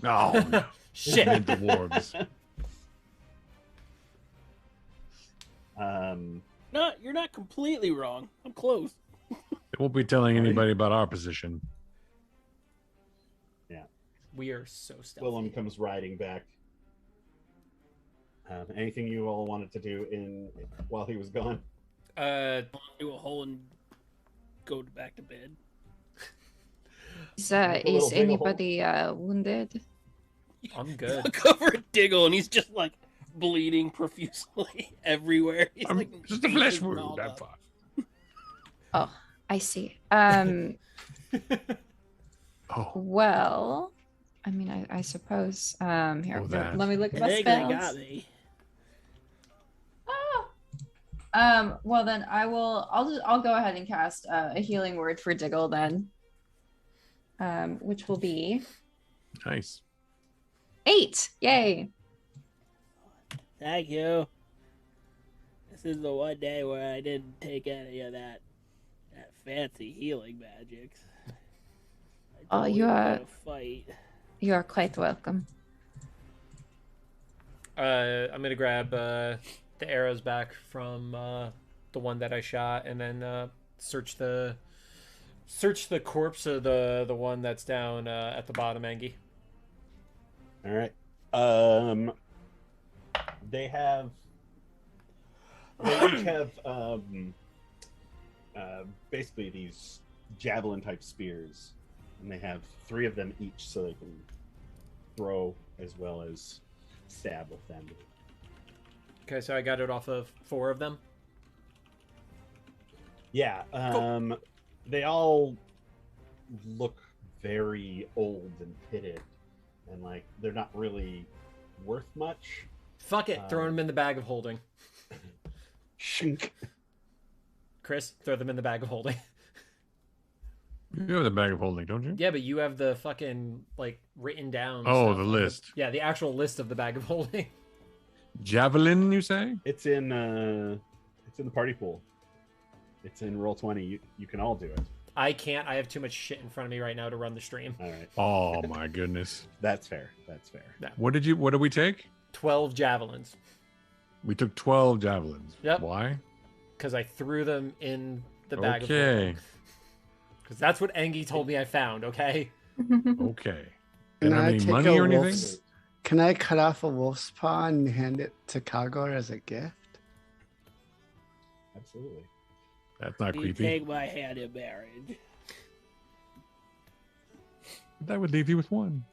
Oh, no. Shit. Meant the wargs. No, you're not completely wrong. I'm close. They won't be telling anybody about our position. Yeah. We are so stealthy. Willem comes riding back. Anything you all wanted to do while he was gone? Do a hole and go back to bed. Is anybody wounded? I'm good. Look over at Diggle, and he's just like bleeding profusely everywhere. He's like just a flesh wound. That far. Oh, I see. Oh. Well, I mean, I suppose. Here, that. let me look at my They spells. got me. Well then I'll go ahead and cast a healing word for Diggle then. Which will be Nice. 8. Yay. Thank you. This is the one day where I didn't take any of that fancy healing magics. Oh, you are fight. You are quite welcome. I'm gonna grab the arrows back from the one that I shot, and then search the corpse of the one that's down at the bottom, Angie. All right. They each have basically these javelin type spears, and they have 3 of them each, so they can throw as well as stab with them. Okay, so I got it off of 4 of them. Yeah. Cool. They all look very old and pitted, and like they're not really worth much. Fuck it, throw them in the bag of holding. Shink. Chris, throw them in the bag of holding. You have the bag of holding, don't you? Yeah, but you have the fucking like written down. Oh, stuff the on list. Yeah, the actual list of the bag of holding. Javelin, you say? It's in the party pool. It's in Roll20. You can all do it. I can't. I have too much shit in front of me right now to run the stream. All right. Oh my goodness. That's fair. That's fair. No. What did we take? 12 javelins. We took 12 javelins. Yep. Why? Because I threw them in the bag of Okay. holding. Because that's what Engie told me I found, okay? Okay. Can Didn't have I any take money a or anything? wolf's- Can I cut off a wolf's paw and hand it to Calgore as a gift? Absolutely. That's not You creepy. take my hand in marriage. That would leave you with 1.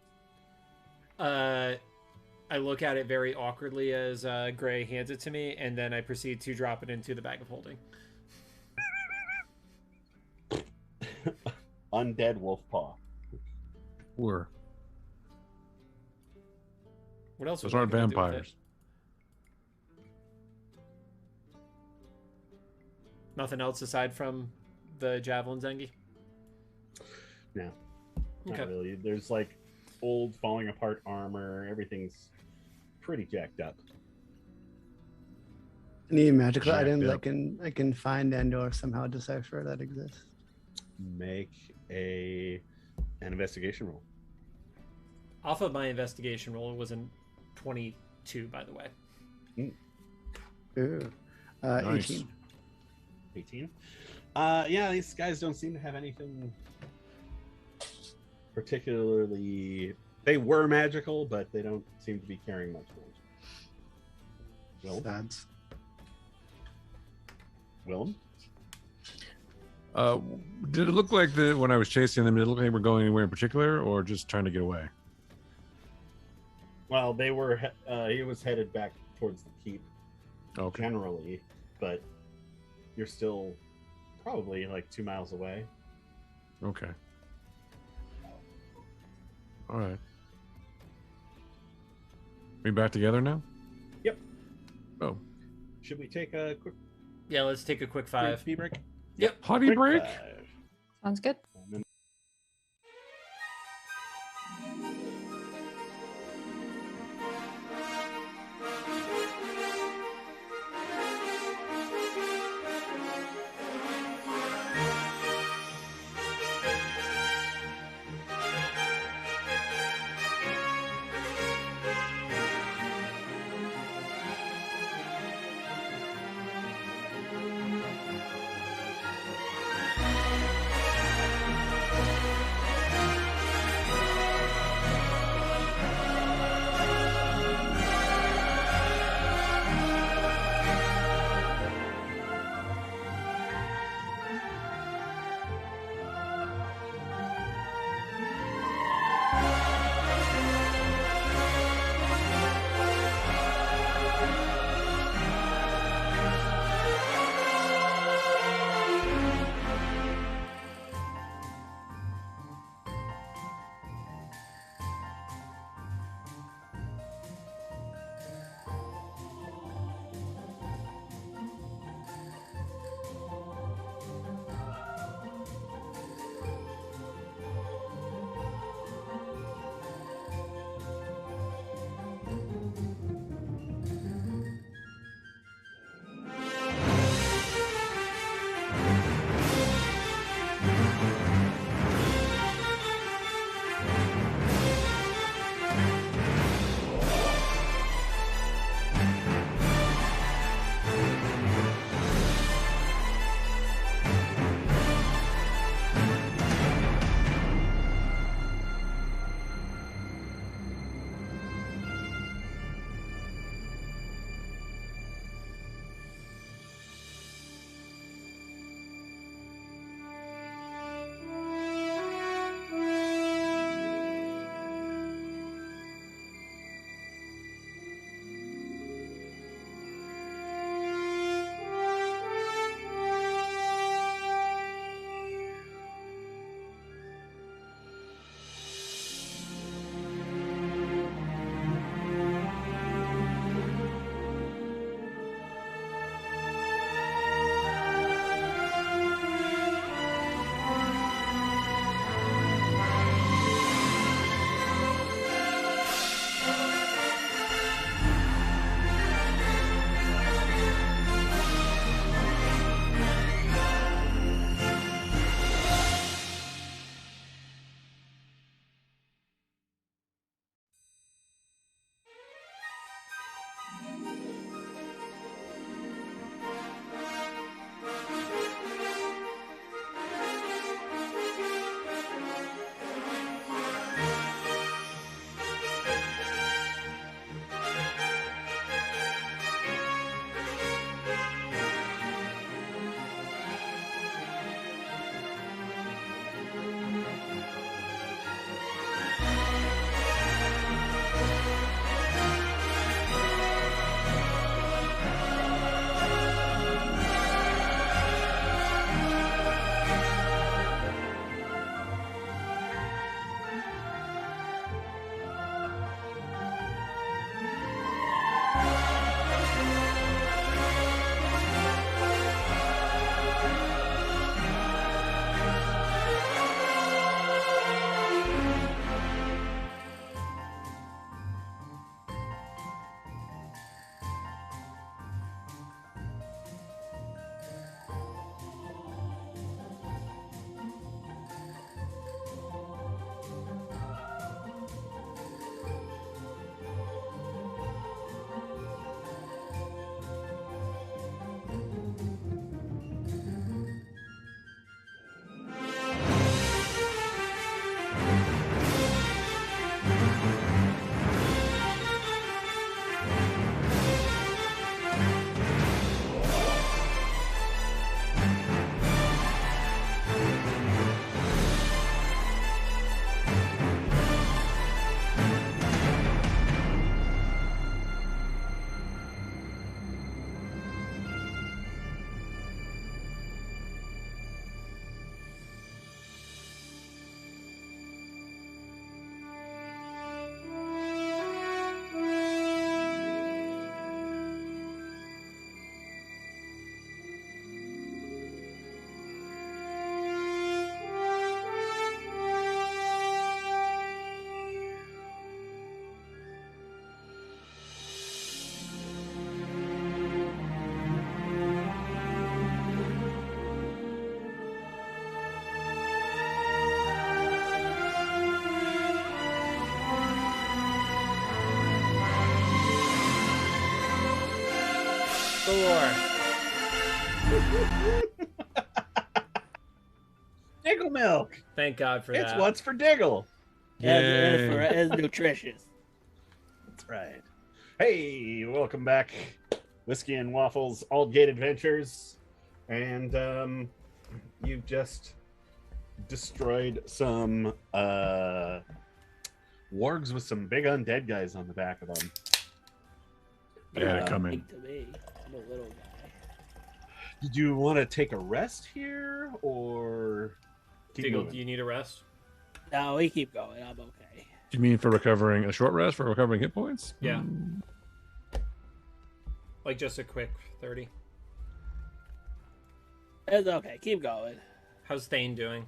I look at it very awkwardly as Gray hands it to me, and then I proceed to drop it into the bag of holding. Undead wolf paw. Or What else? those was I aren't gonna do with it? vampires. Nothing else aside from the javelins, Engie? No. Not Okay. really. There's like old falling apart armor. Everything's pretty jacked up. Any magical Jacked items up. I can find and or somehow decipher that exist? Make an investigation roll. Off of my investigation roll, it was in 22, by the way. Ooh. Nice. 18. 18. Yeah, these guys don't seem to have anything particularly. They were magical, but they don't seem to be carrying much magic. Sads. Willem? Did it look like when I was chasing them, did it look like they were going anywhere in particular or just trying to get away? Well, they were. He was headed back towards the keep Okay. generally, but you're still probably like 2 miles away. Okay. All right. We back together now? Yep. Oh. Should we take a quick Yeah, let's take a quick 5. pee break? Yep. Potty Quick break? 5. Sounds good. And then Thor. Diggle milk. Thank God for It's that. what's for Diggle. It's nutritious. That's right. Hey, welcome back, Whiskey and Waffles, Aldgate Adventures, and you've just destroyed some wargs with some big undead guys on the back of them. Yeah, come in. To me, I'm a little guy. Did you want to take a rest here, or keep Diggle, moving? do you need a rest? No, we keep going. I'm okay. Do you mean for recovering a short rest, for recovering hit points? Yeah. Like just a quick 30. It's okay. Keep going. How's Thane doing?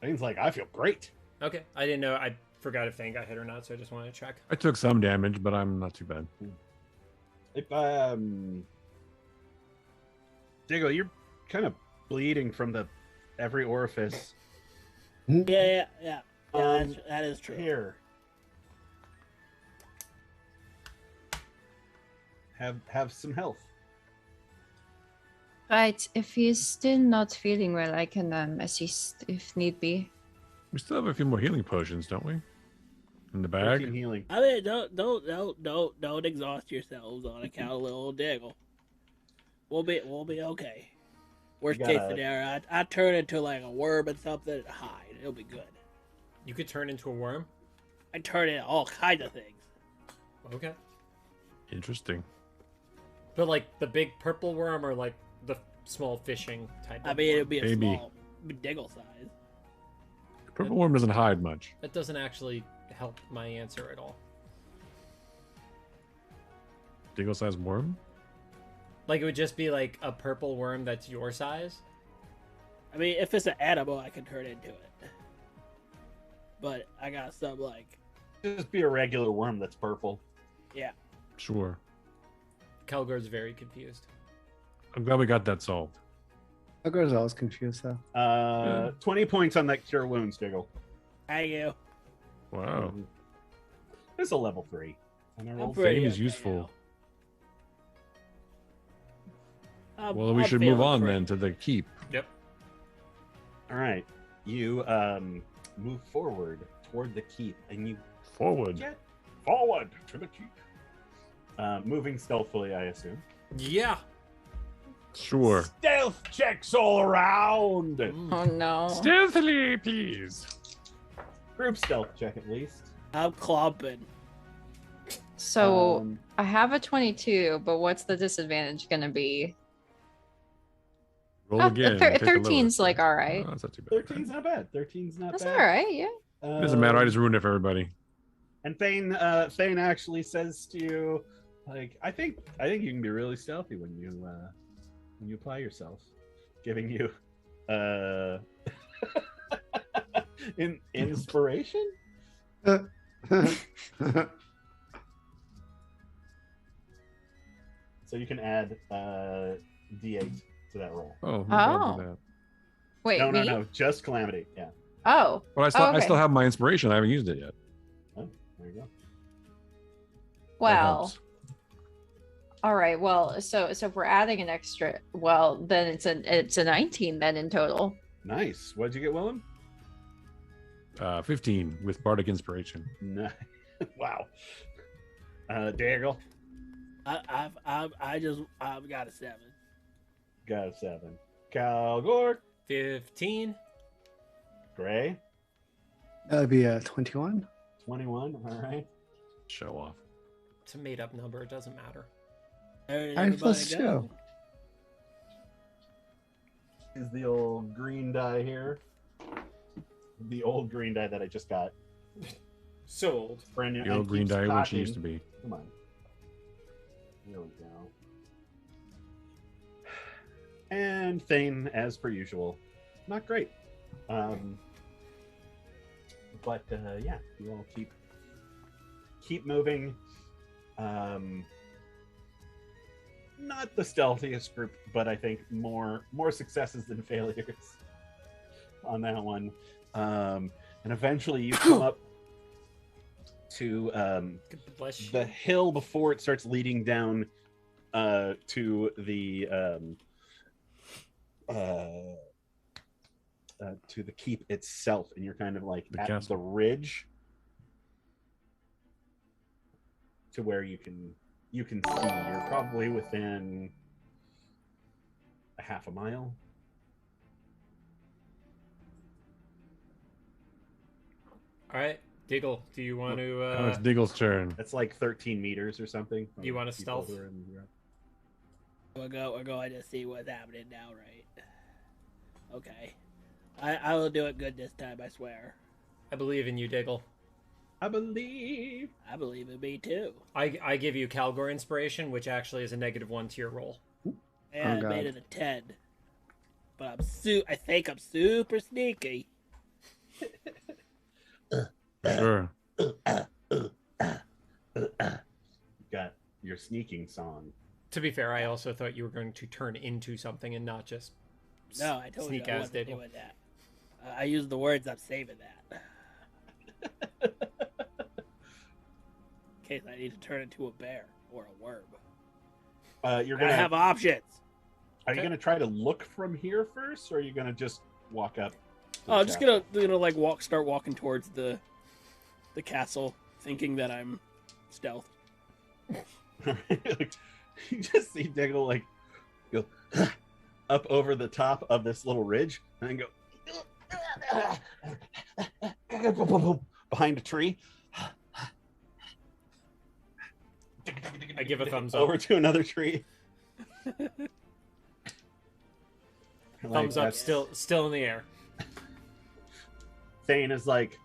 Things like I feel great. Okay, I didn't know. I forgot if Thane got hit or not, so I just wanted to check. I took some damage, but I'm not too bad. If Diggle, you're kind of bleeding from every orifice. Yeah. That is true. Here. Have some health. Right, if he's still not feeling well, I can assist if need be. We still have a few more healing potions, don't we? In the bag. 13 healing. I mean, don't exhaust yourselves on account of little Diggle. We'll be okay. Worst case scenario, I turn into like a worm and something and hide. It'll be good. You could turn into a worm? I turn into all kinds of things. Okay. Interesting. But like the big purple worm or like the small fishing type I of mean, worm? it'd be a Maybe. small Diggle size. Purple worm doesn't hide much. That doesn't actually help my answer at all. Diggle sized worm? Like it would just be like a purple worm that's your size? I mean, if it's an animal, I can turn into it. But I got some like, Just be a regular worm that's purple. yeah. Sure. Calgore's very confused. I'm glad we got that solved. Calgore's always confused though. 20 points on that cure wounds, Diggle. Thank you. Wow. It's a level 3. And I rolled Fame is useful. Well, we I'm should move feeling on great. then to the keep. Yep. All right. You move forward toward the keep, and you Forward. get forward to the keep. Moving stealthily, I assume. Yeah. Sure. Stealth checks all around. Oh no. Stealthily, please. Group stealth check at least. I'm clomping. So Um, I have a 22, but what's the disadvantage gonna be? Roll Oh, again. take the 13's lowest. like all right. Oh, that's not too bad. 13's not bad. 13's not That's bad. all right, yeah. Doesn't matter. I just ruined it for everybody. And Thane actually says to you, like, I think you can be really stealthy when you apply yourself, giving you inspiration. So you can add D8 to that roll. Oh. Oh. Do that. Wait, No, me? no, just Calamity. Yeah. Oh. But I okay. still have my inspiration. I haven't used it yet. Oh, there you go. That Well, helps. all right. Well, so if we're adding an extra, well, then it's a 19 then in total. Nice. What'd you get, Willem? 15 with bardic inspiration. Nice. Wow. Daigle I've got a 7. got a 7. Calgore, 15. Gray, That would be a 21. 21. All right. Show off. It's a made up number. It doesn't matter. Where did I everybody plus go? 2. Is the old green die here? The old green die that I just got. Sold. Brand new. The old and green keeps dye when she cocking. used to be. Come on. Here we go. And Thane, as per usual, not great. But yeah, you all keep moving. Not the stealthiest group, but I think more successes than failures on that one. And eventually you come up to God bless you. the hill before it starts leading down to the keep itself, and you're kind of like The at castle. the ridge to where you can see. You're probably within a half a mile. All right, Diggle, do you want to? Oh, it's Diggle's turn. That's like 13 meters or something. Do you want to People stealth? who are in Europe. We're going to see what's happening now, right? Okay. I will do it good this time, I swear. I believe in you, Diggle. I believe. I believe in me too. I give you Calgore inspiration, which actually is a -1 to your roll. Yeah, I God. made it a 10. But I think I'm super sneaky. Sure. Got your sneaking song. To be fair, I also thought you were going to turn into something and not just No, I told sneak you I ass wasn't Diggle. doing that. I used the words, I'm saving that. In case I need to turn into a bear or a worm. You're I gonna have options. Are you Okay. gonna try to look from here first, or are you gonna just walk up? to the Oh, I'm just chapel? gonna like start walking towards the castle, thinking that I'm stealth. You just see Diggle like go up over the top of this little ridge and then go behind a tree. I give a thumbs up. Over to another tree. Thumbs up, still in the air. Thane is like,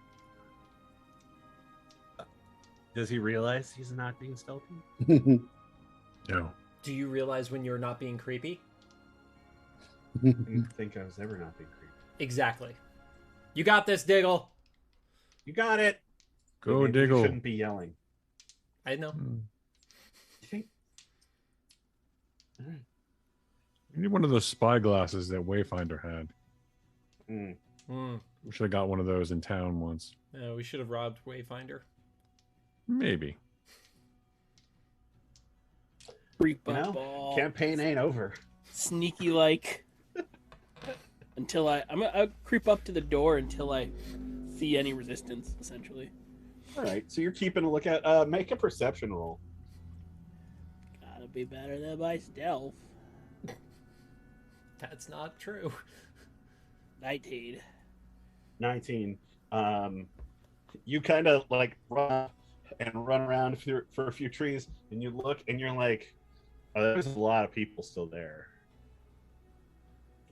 does he realize he's not being stealthy? No. Do you realize when you're not being creepy? I didn't think I was ever not being creepy. Exactly. You got this, Diggle. You got it. Go, Maybe you Diggle. shouldn't be yelling. I know. You think? We need one of those spy glasses that Wayfinder had. Hmm. We should have got one of those in town once. We should have robbed Wayfinder. Maybe. Creep You up know, all campaign ain't over. sneaky like until I'll creep up to the door until I see any resistance, essentially. All right, so you're keeping a lookout. Make a perception roll. Gotta be better than my stealth. That's not true. 19. 19. You kind of like run around for a few trees, and you look, and you're like, oh, there's a lot of people still there.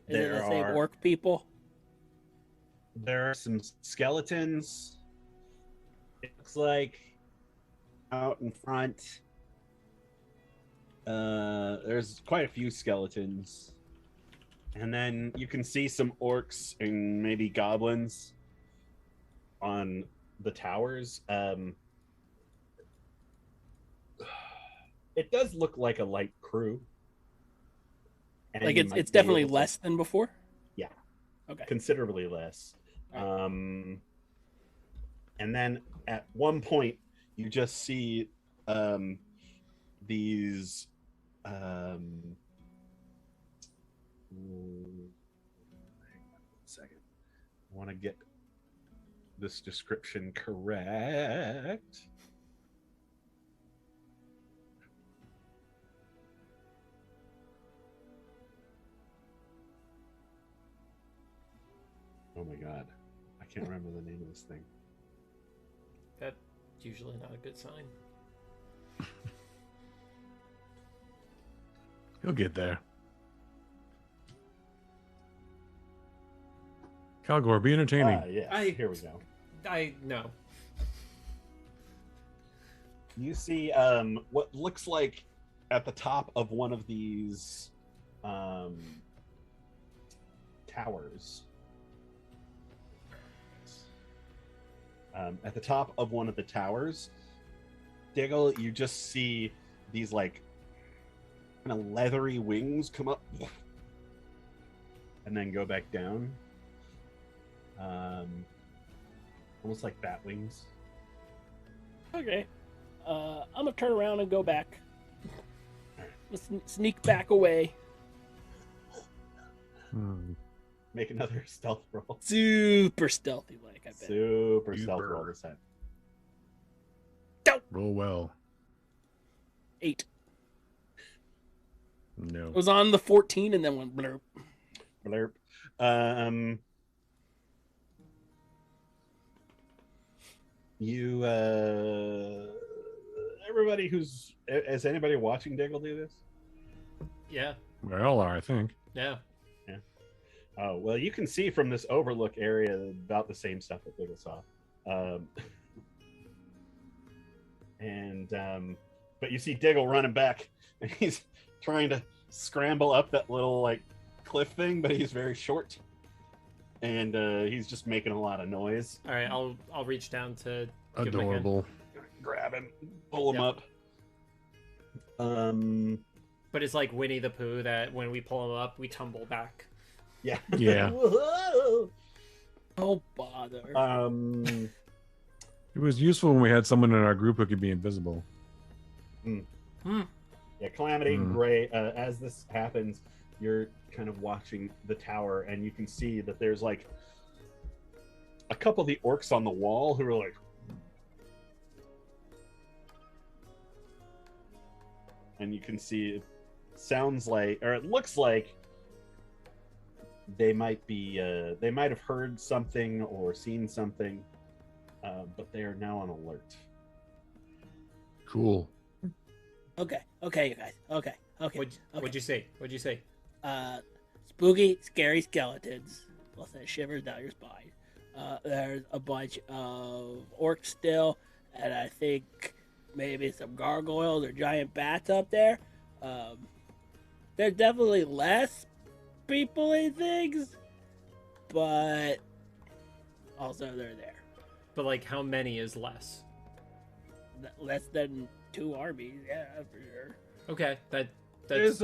Is it the same orc people? There are some skeletons. It looks like out in front. There's quite a few skeletons. And then you can see some orcs and maybe goblins on the towers. It does look like a light crew. And Like you might it's be definitely able to- less than before? Yeah. Okay. Considerably less. All And then at one point, you just see these. Hang on one second. I want to get this description correct. Oh my god. I can't remember the name of this thing. That's usually not a good sign. He'll get there. Calgore, be entertaining. Yeah. Here we go. I know. You see what looks like at the top of one of these towers. At the top of one of the towers, Diggle, you just see these like kind of leathery wings come up and then go back down. Almost like bat wings. Okay. I'm gonna turn around and go back. Let's sneak back away. Make another stealth roll. Super stealthy, like I bet. Super stealth roll this time. Roll well. 8. No. It was on the 14 and then went blurp. Blurp. You everybody is anybody watching Diggle do this? Yeah. We all are, I think. Yeah. Yeah. Oh, well, you can see from this overlook area about the same stuff that Diggle saw. But you see Diggle running back, and he's trying to scramble up that little like cliff thing, but he's very short, and he's just making a lot of noise. All right, I'll reach down to give him a hand. Adorable. Grab him, pull him up. But it's like Winnie the Pooh that when we pull him up, we tumble back. Yeah. Yeah. Oh bother. It was useful when we had someone in our group who could be invisible. Yeah, Calamity and Gray, as this happens, you're kind of watching the tower, and you can see that there's like a couple of the orcs on the wall who are like, and you can see it sounds like, or it looks like they might have heard something or seen something, but they are now on alert. Cool. Okay, you guys. Okay. What'd you say? Spooky, scary skeletons. Will send shivers down your spine. There's a bunch of orcs still, and I think maybe some gargoyles or giant bats up there. There's definitely less people and things, but also they're there. But like, how many is less? Less than 2 armies, yeah, for sure. Okay, There's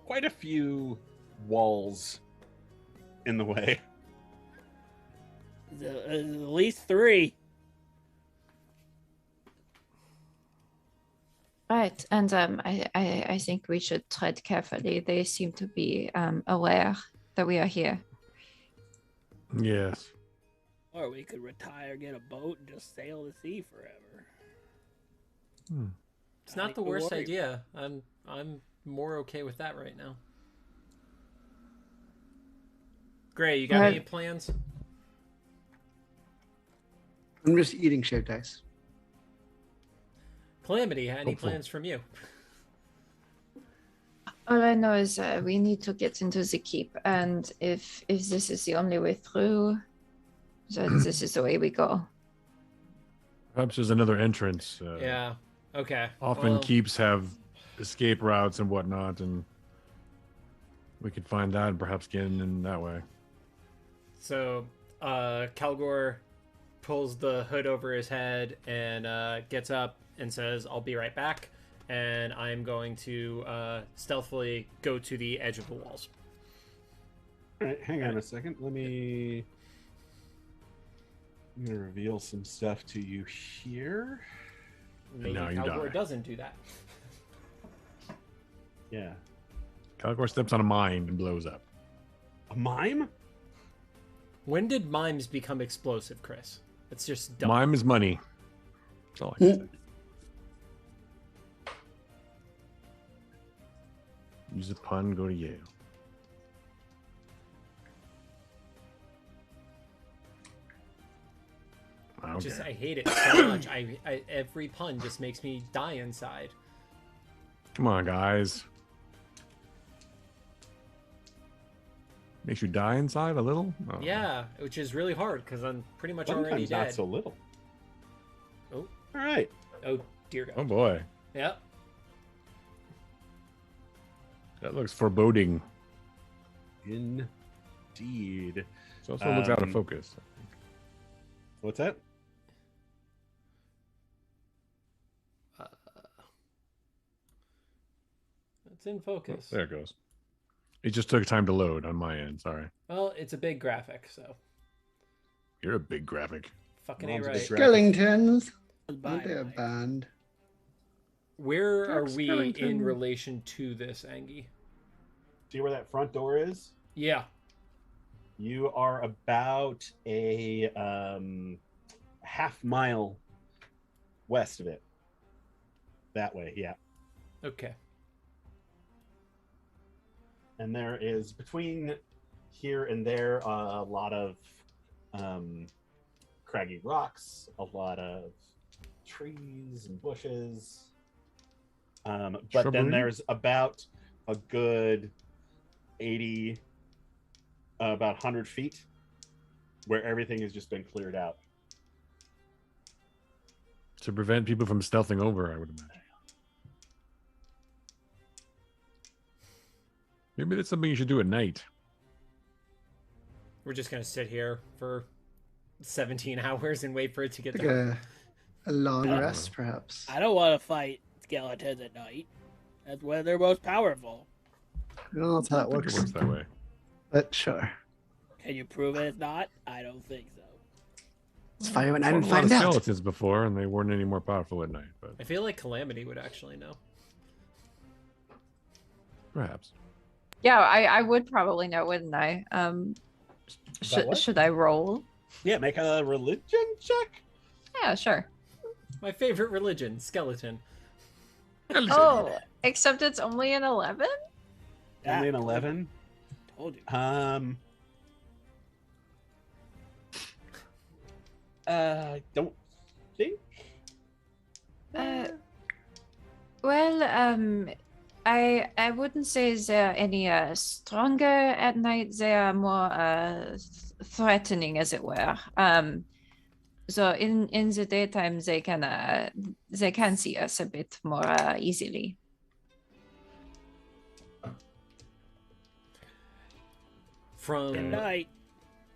quite a few walls in the way. There's at least 3. Right, and I think we should tread carefully. They seem to be aware that we are here. Yes. Or we could retire, get a boat, and just sail the sea forever. It's not the worst idea. I'm more okay with that right now. Gray, you got any plans? I'm just eating shaved ice. Calamity, any plans from you? All I know is we need to get into the keep, and if this is the only way through, then this is the way we go. Perhaps there's another entrance. Yeah. Okay. Often keeps have escape routes and whatnot, and we could find that and perhaps get in that way. So, Calgore pulls the hood over his head and gets up and says, "I'll be right back," and I'm going to stealthily go to the edge of the walls. All right, hang on a second. I'm gonna reveal some stuff to you here. Maybe now you Calgore die. doesn't do that. Yeah. Calgore steps on a mine and blows up. A mime? When did mimes become explosive, Chris? It's just dumb. Mime is money. That's all I can say. Use a pun, go to Yale. Okay. I hate it so much. I every pun just makes me die inside. Come on, guys. Makes you die inside a little? Oh. Yeah, which is really hard because I'm pretty much Sometimes already dead. not so little. Oh. All right. Oh, dear God. Oh, boy. Yep. That looks foreboding. Indeed. It also looks out of focus. What's that? It's in focus. Oh, there it goes. It just took time to load on my end. Sorry. Well, it's a big graphic, so. You're a big graphic. Fucking A right. Skeletons. Aren't they a band? Where are Dark we in skeleton. relation to this, Angie? See where that front door is? Yeah. You are about a half mile west of it. That way, yeah. Okay. And there is between here and there a lot of craggy rocks, a lot of trees and bushes. But Shrubbery? then there's about a good 80, about 100 feet where everything has just been cleared out. To prevent people from stealthing over, I would imagine. Maybe that's something you should do at night. We're just going to sit here for 17 hours and wait for it to get Like dark. a long rest, perhaps. I don't want to fight skeletons at night. That's when they're most powerful. I don't know how that I think works, it works that way. but sure. Can you prove it's not? I don't think so. Let's find out and Fought a lot find of out. skeletons before, and they weren't any more powerful at night. But I feel like Calamity would actually know. perhaps. Yeah, I would probably know, wouldn't I? what? Should I roll? Yeah, make a religion check. Yeah, sure. My favorite religion, skeleton. Oh, except it's only an 11? Only an 11. Told you. I don't think. Well, I wouldn't say they're any stronger at night. They are more threatening, as it were. So in the daytime, they can see us a bit more easily. Good night.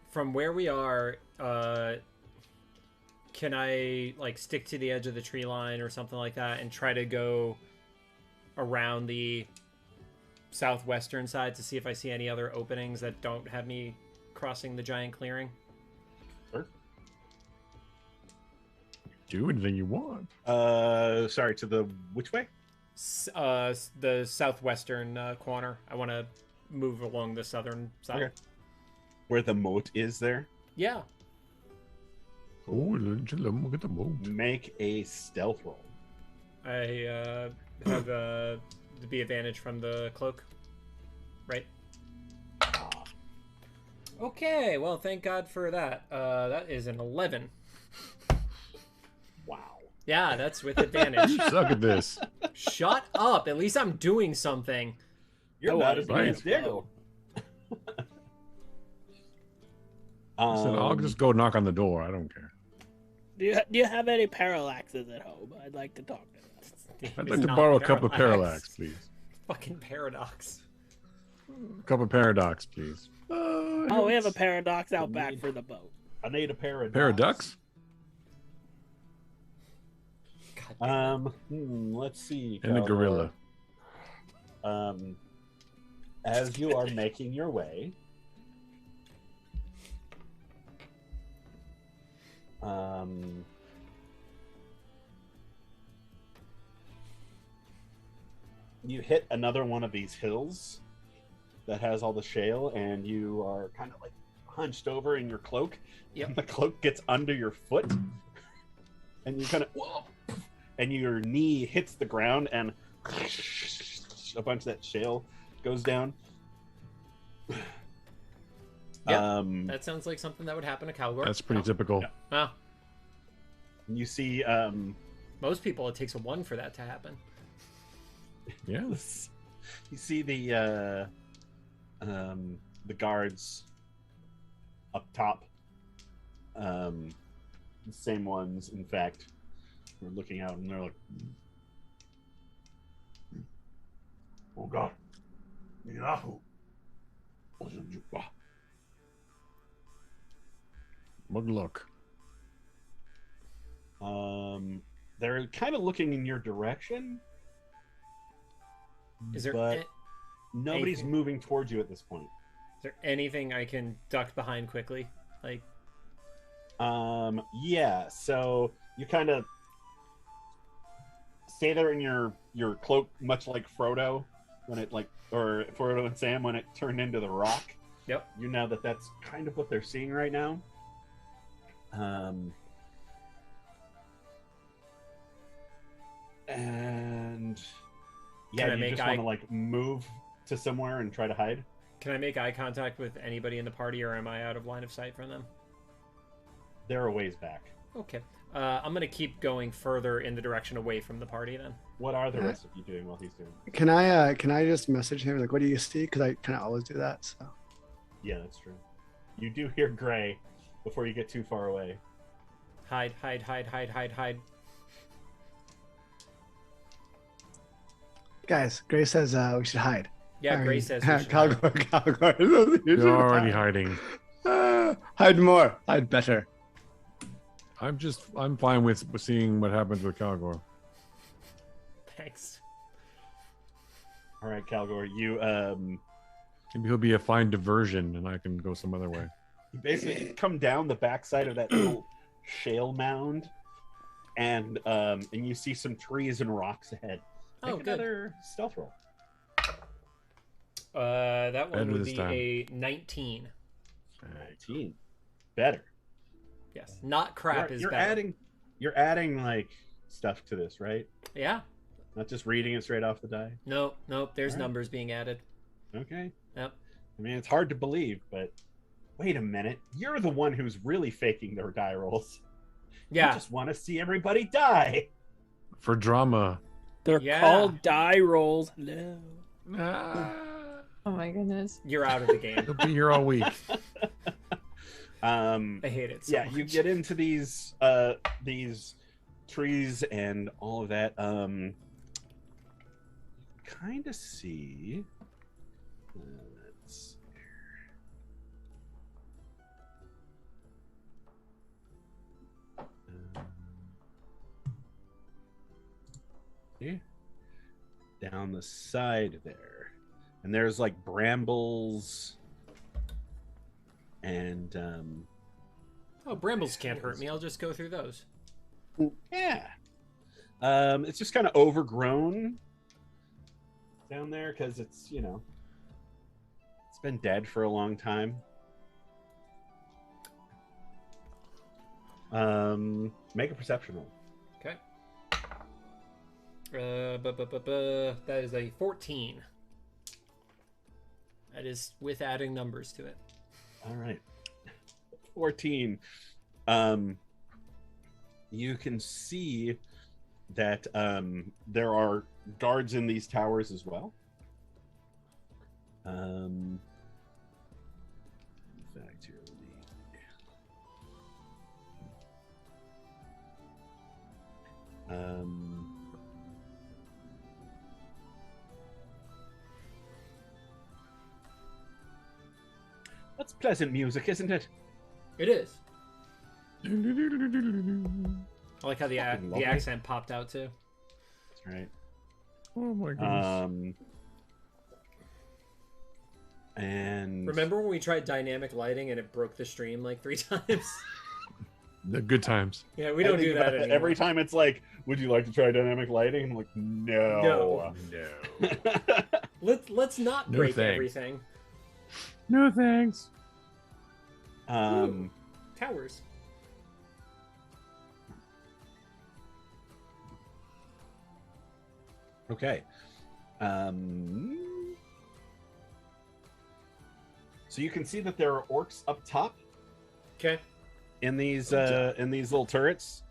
From where we are, can I like stick to the edge of the tree line or something like that and try to go around the southwestern side to see if I see any other openings that don't have me crossing the giant clearing? Sure. Do anything you want. Sorry, to the which way? The southwestern corner. I want to move along the southern side. Okay. Where the moat is there? Yeah. Oh, look at the moat. Make a stealth roll. I have the advantage from the cloak, right? Okay, well, thank God for that. That is an 11. Wow. Yeah, that's with advantage. You suck at this. Shut up. At least I'm doing something. You're not as good as right. Daryl. Listen, I'll just go knock on the door. I don't care. Do you have any parallaxes at home? I'd like to talk to them. I'd It's like to not borrow a cup of parallax. parallax, please. Fucking paradox. A cup of paradox, please. Oh, we have a paradox out back for the boat. I need a paradox. Paradox? Let's see. And a gorilla. As you are making your way, you hit another one of these hills that has all the shale, and you are kind of like hunched over in your cloak. Yep. And the cloak gets under your foot, and you kind of, and your knee hits the ground, and a bunch of that shale goes down. Yeah, that sounds like something that would happen to Calgore. That's pretty typical. Wow. You see, Most people, it takes a 1 for that to happen. Yeah. you see the guards up top. The same ones, in fact, were looking out, and they're like, Oh God. Yahoo. Good luck. they're kind of looking in your direction. Is there but nobody's anything- moving towards you at this point. Is there anything I can duck behind quickly? Like, Yeah, so you kind of stay there in your cloak, much like Frodo when it or Frodo and Sam when it turned into the rock. Yep. You know that's kind of what they're seeing right now. And yeah, Can I you make just want to like move to somewhere and try to hide. Can I make eye contact with anybody in the party, or am I out of line of sight from them? They're a ways back. Okay. I'm gonna keep going further in the direction away from the party then. What are the rest of you doing while he's doing? Can I just message him like, what do you see? Because I kind of always do that. So. Yeah, that's true. You do hear Gray before you get too far away. Hide, hide, hide, hide, hide, hide. Guys, Gray says we should hide. Yeah, Gray says we should hide. Calgore. You're already hiding. Hide more. Hide better. I'm fine with seeing what happens with Calgore. Thanks. All right, Calgore, you Maybe he'll be a fine diversion, and I can go some other way. you basically come down the backside of that little shale mound, and you see some trees and rocks ahead. Make another stealth roll. That one Better would this be time. a 19. 19. Better. Yes, not crap is you're better. You're adding like stuff to this, right? Yeah. Not just reading it straight off the die. Nope. There's All right. numbers being added. Okay. Yep. I mean, it's hard to believe, but wait a minute. You're the one who's really faking their die rolls. Yeah. You just want to see everybody die. For drama. They're called die rolls. No. Oh my goodness. You're out of the game. He'll be here all week. I hate it so much. You get into these trees and all of that. Kind of see. Let's. See? Down the side there, and there's like brambles and Oh, brambles can't hurt me. I'll just go through those. yeah, it's just kind of overgrown down there because it's it's been dead for a long time. Make a perception roll. Okay. That is a 14. That is with adding numbers to it. All right. 14. You can see that there are guards in these towers as well. In fact, here, that's pleasant music, isn't it? It is. I like how the lovely. accent popped out too. That's right. Oh my goodness. And Remember when we tried dynamic lighting and it broke the stream like 3 times? The good times. Yeah, we don't do that anymore. Every time it's like, would you like to try dynamic lighting? I'm like, no. Let's not No break thanks. everything. No thanks. Towers. Okay. So you can see that there are orcs up top. Okay. In these little turrets,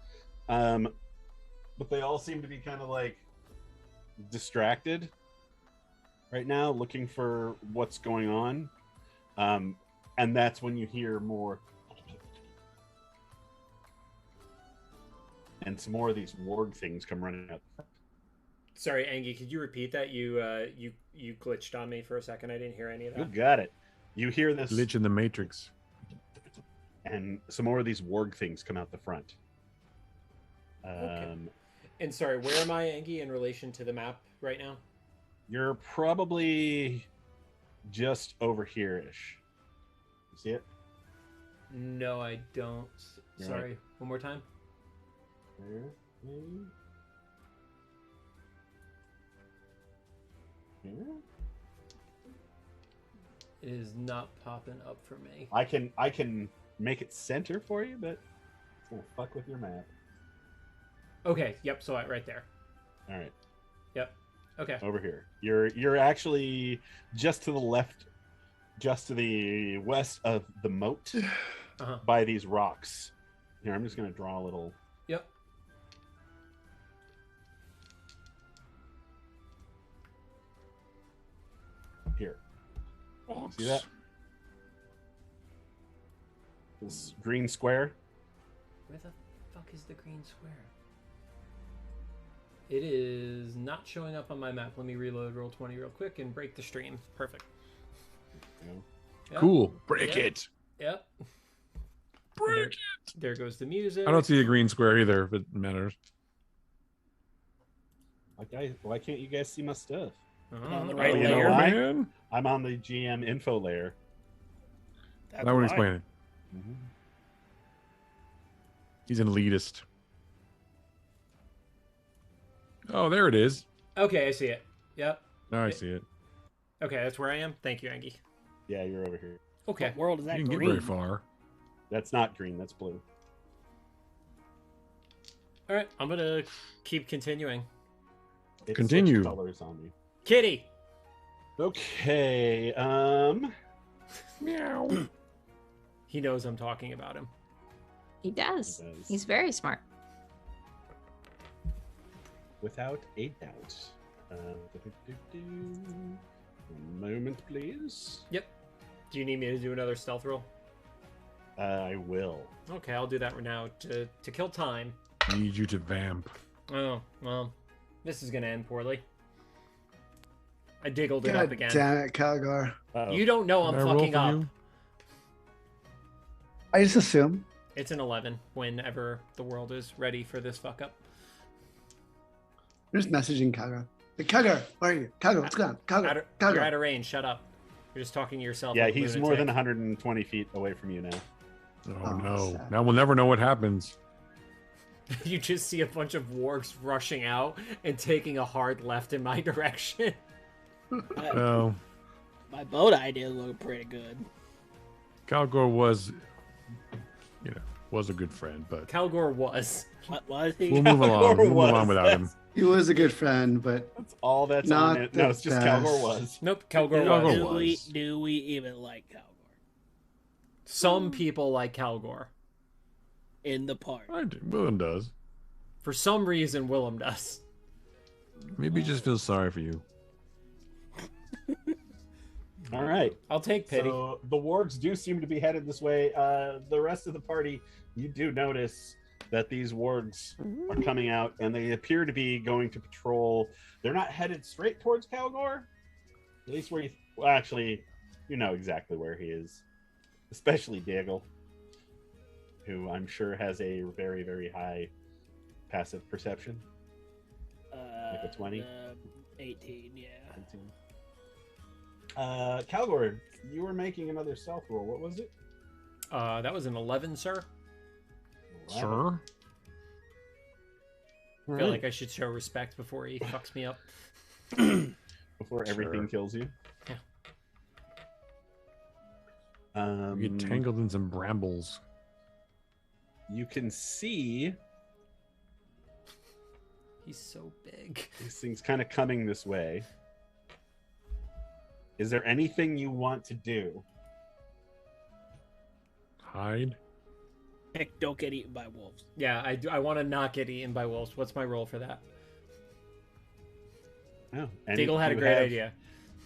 but they all seem to be kind of like distracted right now, looking for what's going on. And that's when you hear more, and some more of these warg things come running out. Sorry, Angie, could you repeat that? You glitched on me for a second. I didn't hear any of You that. got it. You hear this Glitch in the Matrix. and some more of these warg things come out the front. Okay. And sorry, where am I, Angie, in relation to the map right now? You're probably just over here-ish. You see it? No, I don't. You're Sorry, right. one more time. There, maybe? Here? It is not popping up for me. I can make it center for you, but it's gonna fuck with your map. Okay. Yep. So right there. All right. Yep. Okay. Over here. You're actually just to the left, just to the west of the moat, by these rocks. Here, I'm just gonna draw a little. Yep. Here. See that? This green square. Where the fuck is the green square? It is not showing up on my map. Let me reload Roll20 real quick and break the stream. Perfect. Yep. Cool. Break Yep. it. Yep. Break it. There goes the music. I don't see a green square either, if it matters. Why can't you guys see my stuff? On the Oh, right you know layer. why? Man. I'm on the GM info layer. That's That would why. explain it. He's an elitist. Oh, there it is. Okay, I see it. Yep. Now I see it. Okay, that's where I am. Thank you, Angie. Yeah, you're over here. Okay. What world is that You can get green? very far. That's not green. That's blue. All right, I'm gonna keep continuing. It Continue. switched colors on me. Kitty. Okay. Meow. He knows I'm talking about him. He does. He does. He's very smart. Without a doubt. One moment, please. Yep. Do you need me to do another stealth roll? I will. Okay, I'll do that right now to kill time. Need you to vamp. Oh, well, this is gonna end poorly. I diggled it God up again. damn it, Calgore. Uh-oh. You don't know I'm Can I roll fucking for up. you? I just assume. It's an 11 whenever the world is ready for this fuck up. I'm just messaging Calgore. Hey, Calgore, where are you? Calgore, what's going on? Calgore, You're Calgore. out of range. Shut up. You're just talking to yourself. Yeah, like a he's more than lunatic. 120 feet away from you now. Oh, Oh, no. sad. Now we'll never know what happens. You just see a bunch of wargs rushing out and taking a hard left in my direction. Oh. My boat idea is looking pretty good. Calgore was, was a good friend, but Calgore was. What was he? we'll move along. We'll move was. on without him. He was a good friend, but That's all that's Not on it. the No, it's just best. Calgore was. Nope, Calgore Calgore was. was. Do we even like Calgore Some people like Calgore. in the park? I do. Willem does. For some reason, Willem does. Maybe he just feels sorry for you. All right. I'll take pity. So the wargs do seem to be headed this way. The rest of the party, you do notice that these wargs are coming out, and they appear to be going to patrol. They're not headed straight towards Calgore. At least where you... Well, actually, you know exactly where he is. Especially Daigle, who I'm sure has a very, very high passive perception. Like a 20? 18, yeah. Calgore, you were making another stealth roll. What was it? That was an 11, sir. Sir? I feel like I should show respect before he fucks me up. Before everything Sure. kills you. Yeah. You get tangled in some brambles. You can see He's so big. these things kind of coming this way. Is there anything you want to do? Hide? Heck, don't get eaten by wolves. Yeah, I want to not get eaten by wolves. What's my roll for that? No. Deagle had a great idea.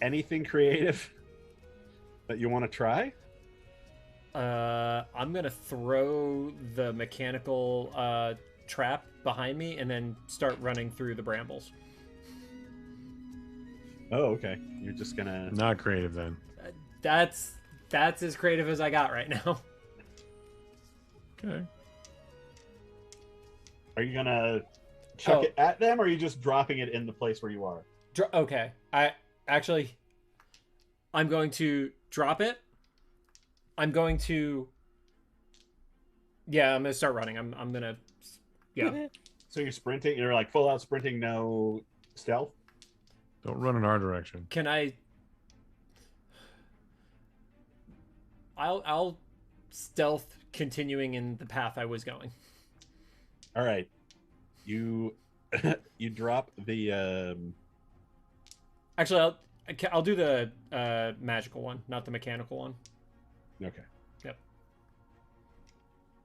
Anything creative that you want to try? I'm gonna throw the mechanical trap behind me and then start running through the brambles. Oh, okay. You're just gonna... Not creative then. That's as creative as I got right now. Okay. Are you gonna chuck Oh. it at them, or are you just dropping it in the place where you are? Okay, I'm going to drop it. I'm going to start running. I'm gonna So you're sprinting. You're like full out sprinting, no stealth. Don't run in our direction. Can I? I'll stealth continuing in the path I was going. All right. You you drop the Actually, I'll do the magical one, not the mechanical one. Okay. Yep.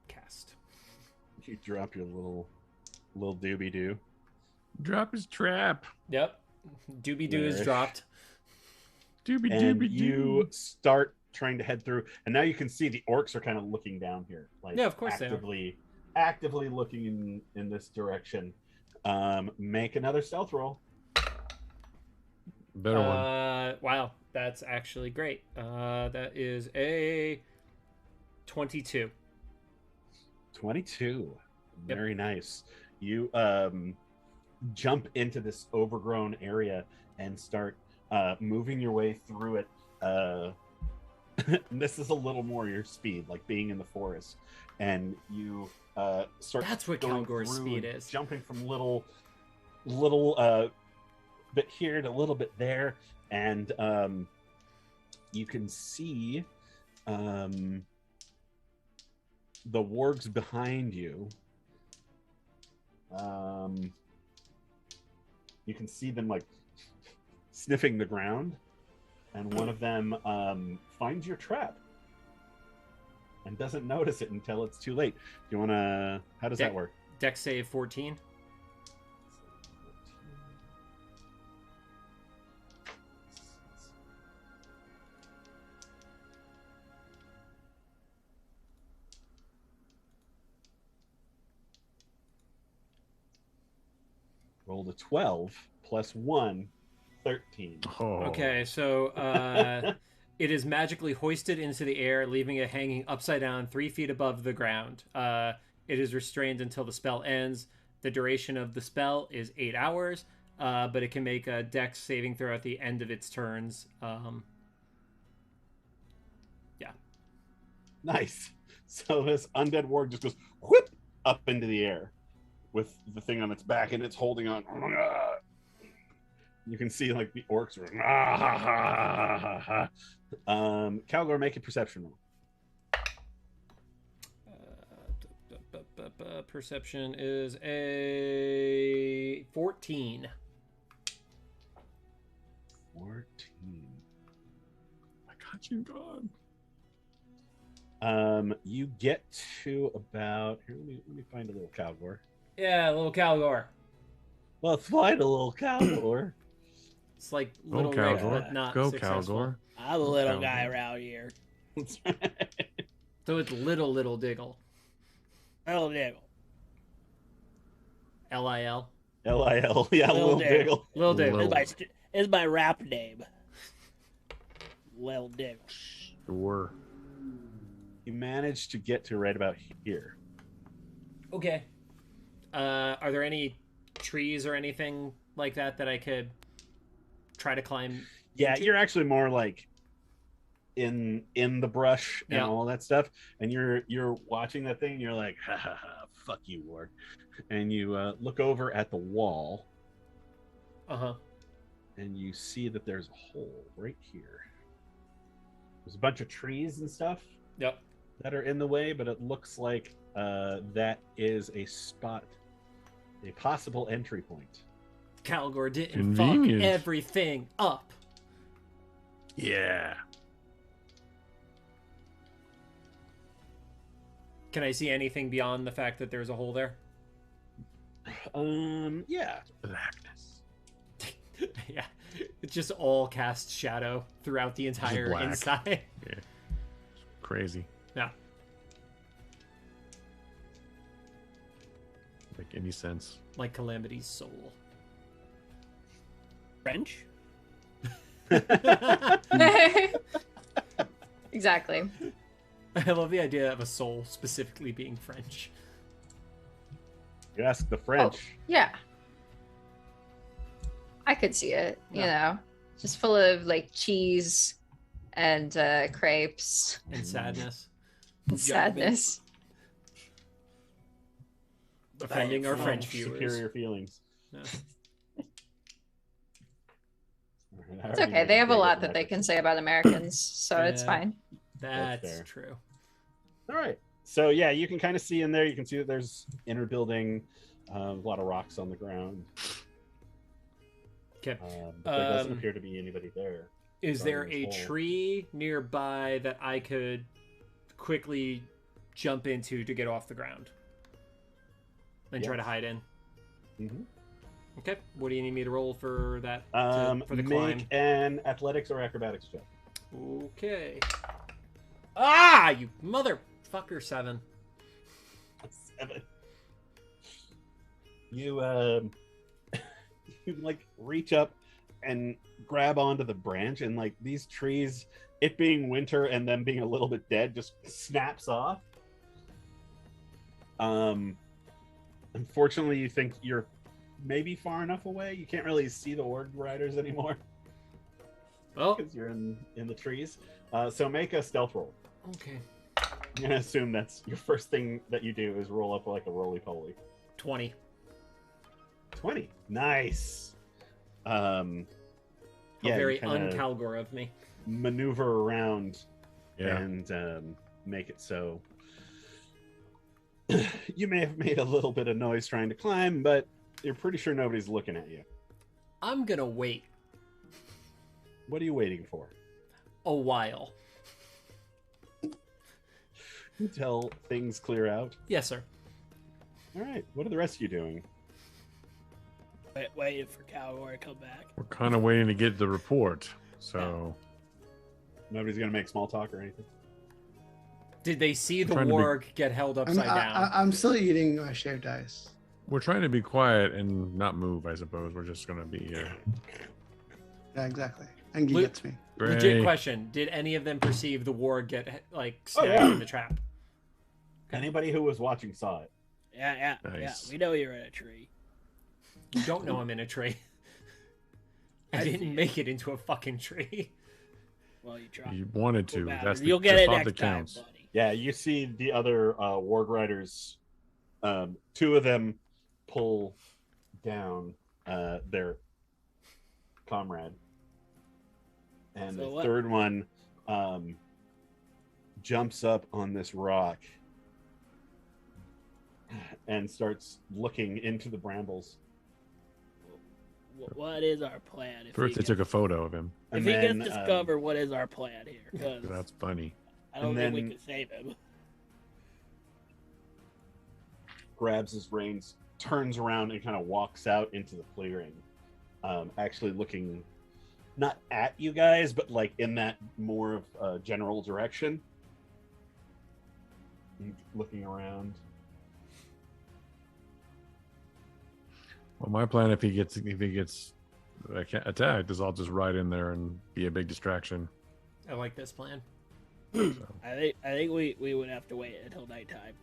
Cast. You drop your little doobie doo. Drop his trap. Yep. Doobie doo is dropped. Doobie And doobie you doo. start trying to head through, and now you can see the orcs are kind of looking down here, like Yeah, of course they are. actively looking in this direction. Make another stealth roll. Better one. Wow, that's actually great. That is a 22. 22. Yep. Very nice. You jump into this overgrown area and start moving your way through it. This is a little more your speed, like being in the forest, and you start. That's what going Calgore's through speed and is. Jumping from little bit here to a little bit there, and you can see the wargs behind you. You can see them like sniffing the ground, and one of them finds your trap and doesn't notice it until it's too late. Do you want to? How does that work? Dex save 14. Rolled a 12 plus 1, 13. Oh. Okay, so it is magically hoisted into the air, leaving it hanging upside down 3 feet above the ground. It is restrained until the spell ends. The duration of the spell is 8 hours, but it can make a dex saving throw at the end of its turns. Yeah. Nice. So this undead warg just goes whoop up into the air with the thing on its back, and it's holding on. You can see like the orcs are. Calgore, make a perception roll. Perception is a 14. 14. I got you, God. You get to about here. Let me find a little Calgore. Yeah, little Calgore. Let's find a little Calgore. It's like Go little Rick, Calgore. but not Go successful. Calgore. I'm the little guy around here. So it's little Diggle. Little Diggle. L-I-L. L-I-L. Yeah, Lil Diggle. Lil Diggle. It's my rap name. Lil Diggle. Sure. You managed to get to right about here. Okay. Are there any trees or anything like that that I could try to climb? Yeah, into? you're actually more like in the brush and Yeah. all that stuff, and you're watching that thing, and you're like, ha ha ha, fuck you, warg. And you look over at the wall, and you see that there's a hole right here. There's a bunch of trees and stuff. Yep. That are in the way, but it looks like that is a spot, a possible entry point. Calgore didn't Convenient. fuck everything up. Yeah. Can I see anything beyond the fact that there's a hole there? Yeah. Blackness. Yeah. It's just all cast shadow throughout the entire black. inside. Yeah. Crazy. Yeah. Make any sense. Like Calamity's soul. French? Exactly. I love the idea of a soul specifically being French. You ask the French. Oh, yeah. I could see it, you know. Just full of like cheese and crepes. And sadness. And sadness. Offending our French Superior viewers. feelings. Yeah. It's okay. They have a lot that they can say about Americans, so it's Yeah. fine. That's fair. true. All right. So yeah, you can kind of see in there. You can see that there's inner building, a lot of rocks on the ground. Okay. But there doesn't appear to be anybody there. Is there Guarding a this hole. tree nearby that I could quickly jump into to get off the ground? And try to Yes. hide in? Mhm. Okay. What do you need me to roll for that? For the Make climb? an athletics or acrobatics check. Okay. Ah, you motherfucker, 7. 7. You you like reach up and grab onto the branch, and like these trees, it being winter and them being a little bit dead, just snaps off. Unfortunately, you think you're maybe far enough away. You can't really see the Warg Riders anymore Oh, because you're in the trees. So make a stealth roll. okay. I'm gonna assume that's your first thing that you do is roll up like a roly-poly. 20. 20. Nice. How Yeah, very you kinda un-Calgore of me. maneuver around Yeah. and make it so you may have made a little bit of noise trying to climb, but you're pretty sure nobody's looking at you. I'm gonna wait What are you waiting for? a while. Until things clear out. Yes, sir. All right. What are the rest of you doing? Waiting for Calgore to come back. We're kind of waiting to get the report. So Nobody's gonna make small talk or anything. Did they see the trying to be- warg get held upside down? I'm still eating my shaved ice. we're trying to be quiet and not move, I suppose. We're just going to be here. Yeah, exactly. And he Lu- gets me. Legit Great. question. Did any of them perceive the warg get, like, Oh, snapped yeah. in the trap? Anybody who was watching saw it. Yeah. Nice. We know you're in a tree. You don't know I'm in a tree. I didn't make it into a fucking tree. Well, you tried. You wanted to. Well, That's the, you'll get the it thought next that time, counts. buddy. Yeah, you see the other Warg Riders. 2 of them pull down their comrade, and So the what? third one jumps up on this rock and starts looking into the brambles. What is our plan? If First, he they took a photo of him. If And he then, gets discovered, what is our plan here? 'Cause That's funny. I don't and think we then- can save him. Grabs his reins, turns around, and kind of walks out into the clearing, actually looking not at you guys, but like in that more of a general direction. Looking around. Well, my plan, if he gets attacked, is I'll just ride in there and be a big distraction. I like this plan. I think we would have to wait until nighttime,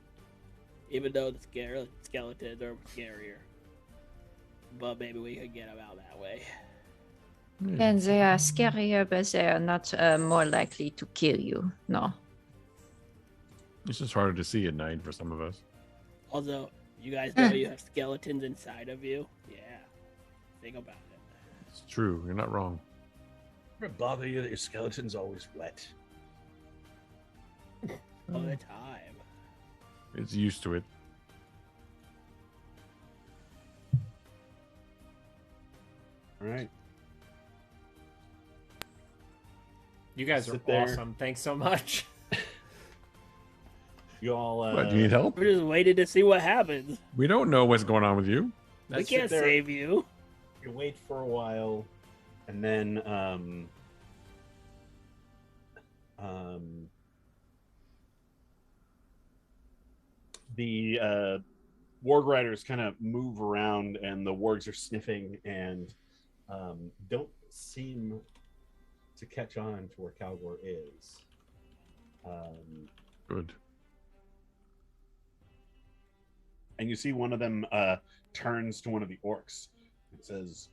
even though the skeletons are scarier. But maybe we could get them out that way. And they are scarier, but they are not more likely to kill you. No. It's just harder to see at night for some of us. Also, you guys know you have skeletons inside of you. Yeah, think about it. It's true. You're not wrong. Does it bother you that your skeleton's always wet? All the time. It's used to it. All right. You guys are Sit there. awesome. Thanks so much. You all. What, do you need help? We're just waiting to see what happens. We don't know what's going on with you. We can't there. save you. You wait for a while, and then the warg riders kind of move around, and the wargs are sniffing and don't seem to catch on to where Calgore is. Good. And you see one of them turns to one of the orcs and says,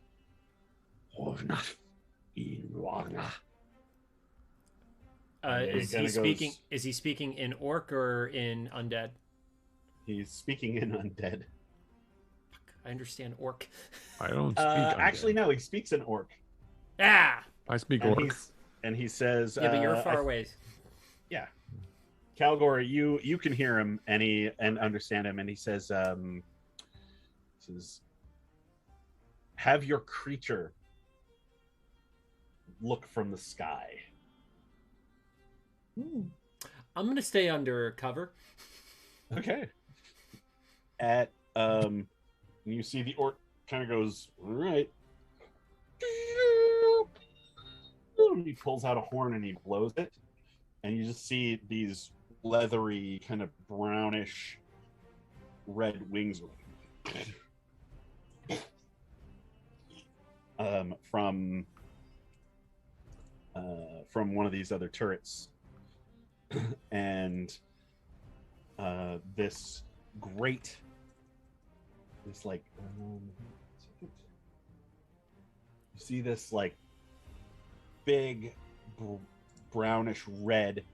And Is kinda he speaking? goes- Is he speaking in orc or in undead? He's speaking in undead. I understand orc. I don't speak. Actually, undead. no, he speaks in orc. Ah! I speak and orc. he says, Yeah, but you're far away. Yeah, Calgore, you can hear him and understand him, and he says, "Have your creature look from the sky." I'm gonna stay under cover. Okay. You see the orc kind of goes, all right. He pulls out a horn and he blows it, and you just see these leathery, kind of brownish red wings from one of these other turrets. And this like you see this like big brownish red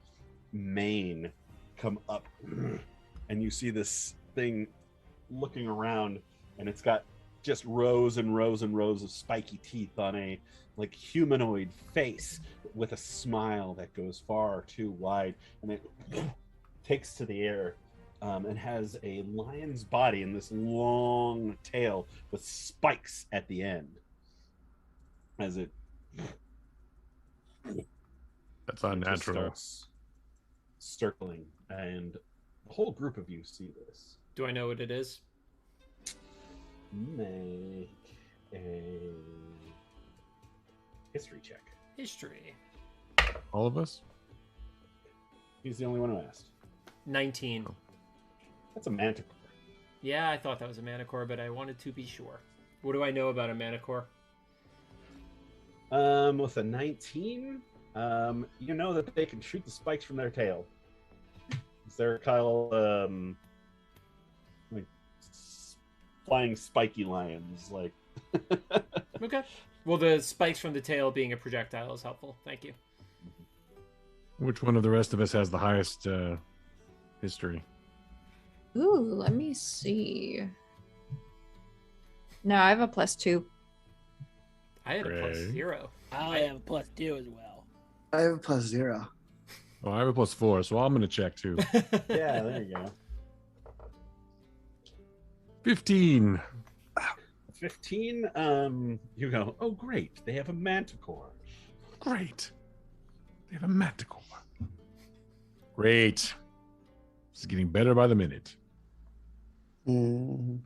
mane come up, and you see this thing looking around, and it's got just rows and rows and rows of spiky teeth on a like humanoid face with a smile that goes far too wide, and it takes to the air, and has a lion's body and this long tail with spikes at the end as it That's unnatural. starts circling, and the whole group of you see this. Do I know what it is? Make a history check. History. All of us? He's the only one who asked. 19. That's a manticore. Yeah, I thought that was a manicore, but I wanted to be sure. What do I know about a manicore? With a 19, you know that they can shoot the spikes from their tail. They're kind of like flying spiky lions, like. Okay. Well, the spikes from the tail being a projectile is helpful. Thank you. Which one of the rest of us has the highest history? Ooh, let me see. No, I have a +2. I had a Great. +0. I have a +2 as well. I have a +0. Oh, I have a +4, so I'm going to check too. Yeah, there you go. 15. 15. You go, oh great, they have a manticore. Great. They have a manticore. Great. This is getting better by the minute. Hmm.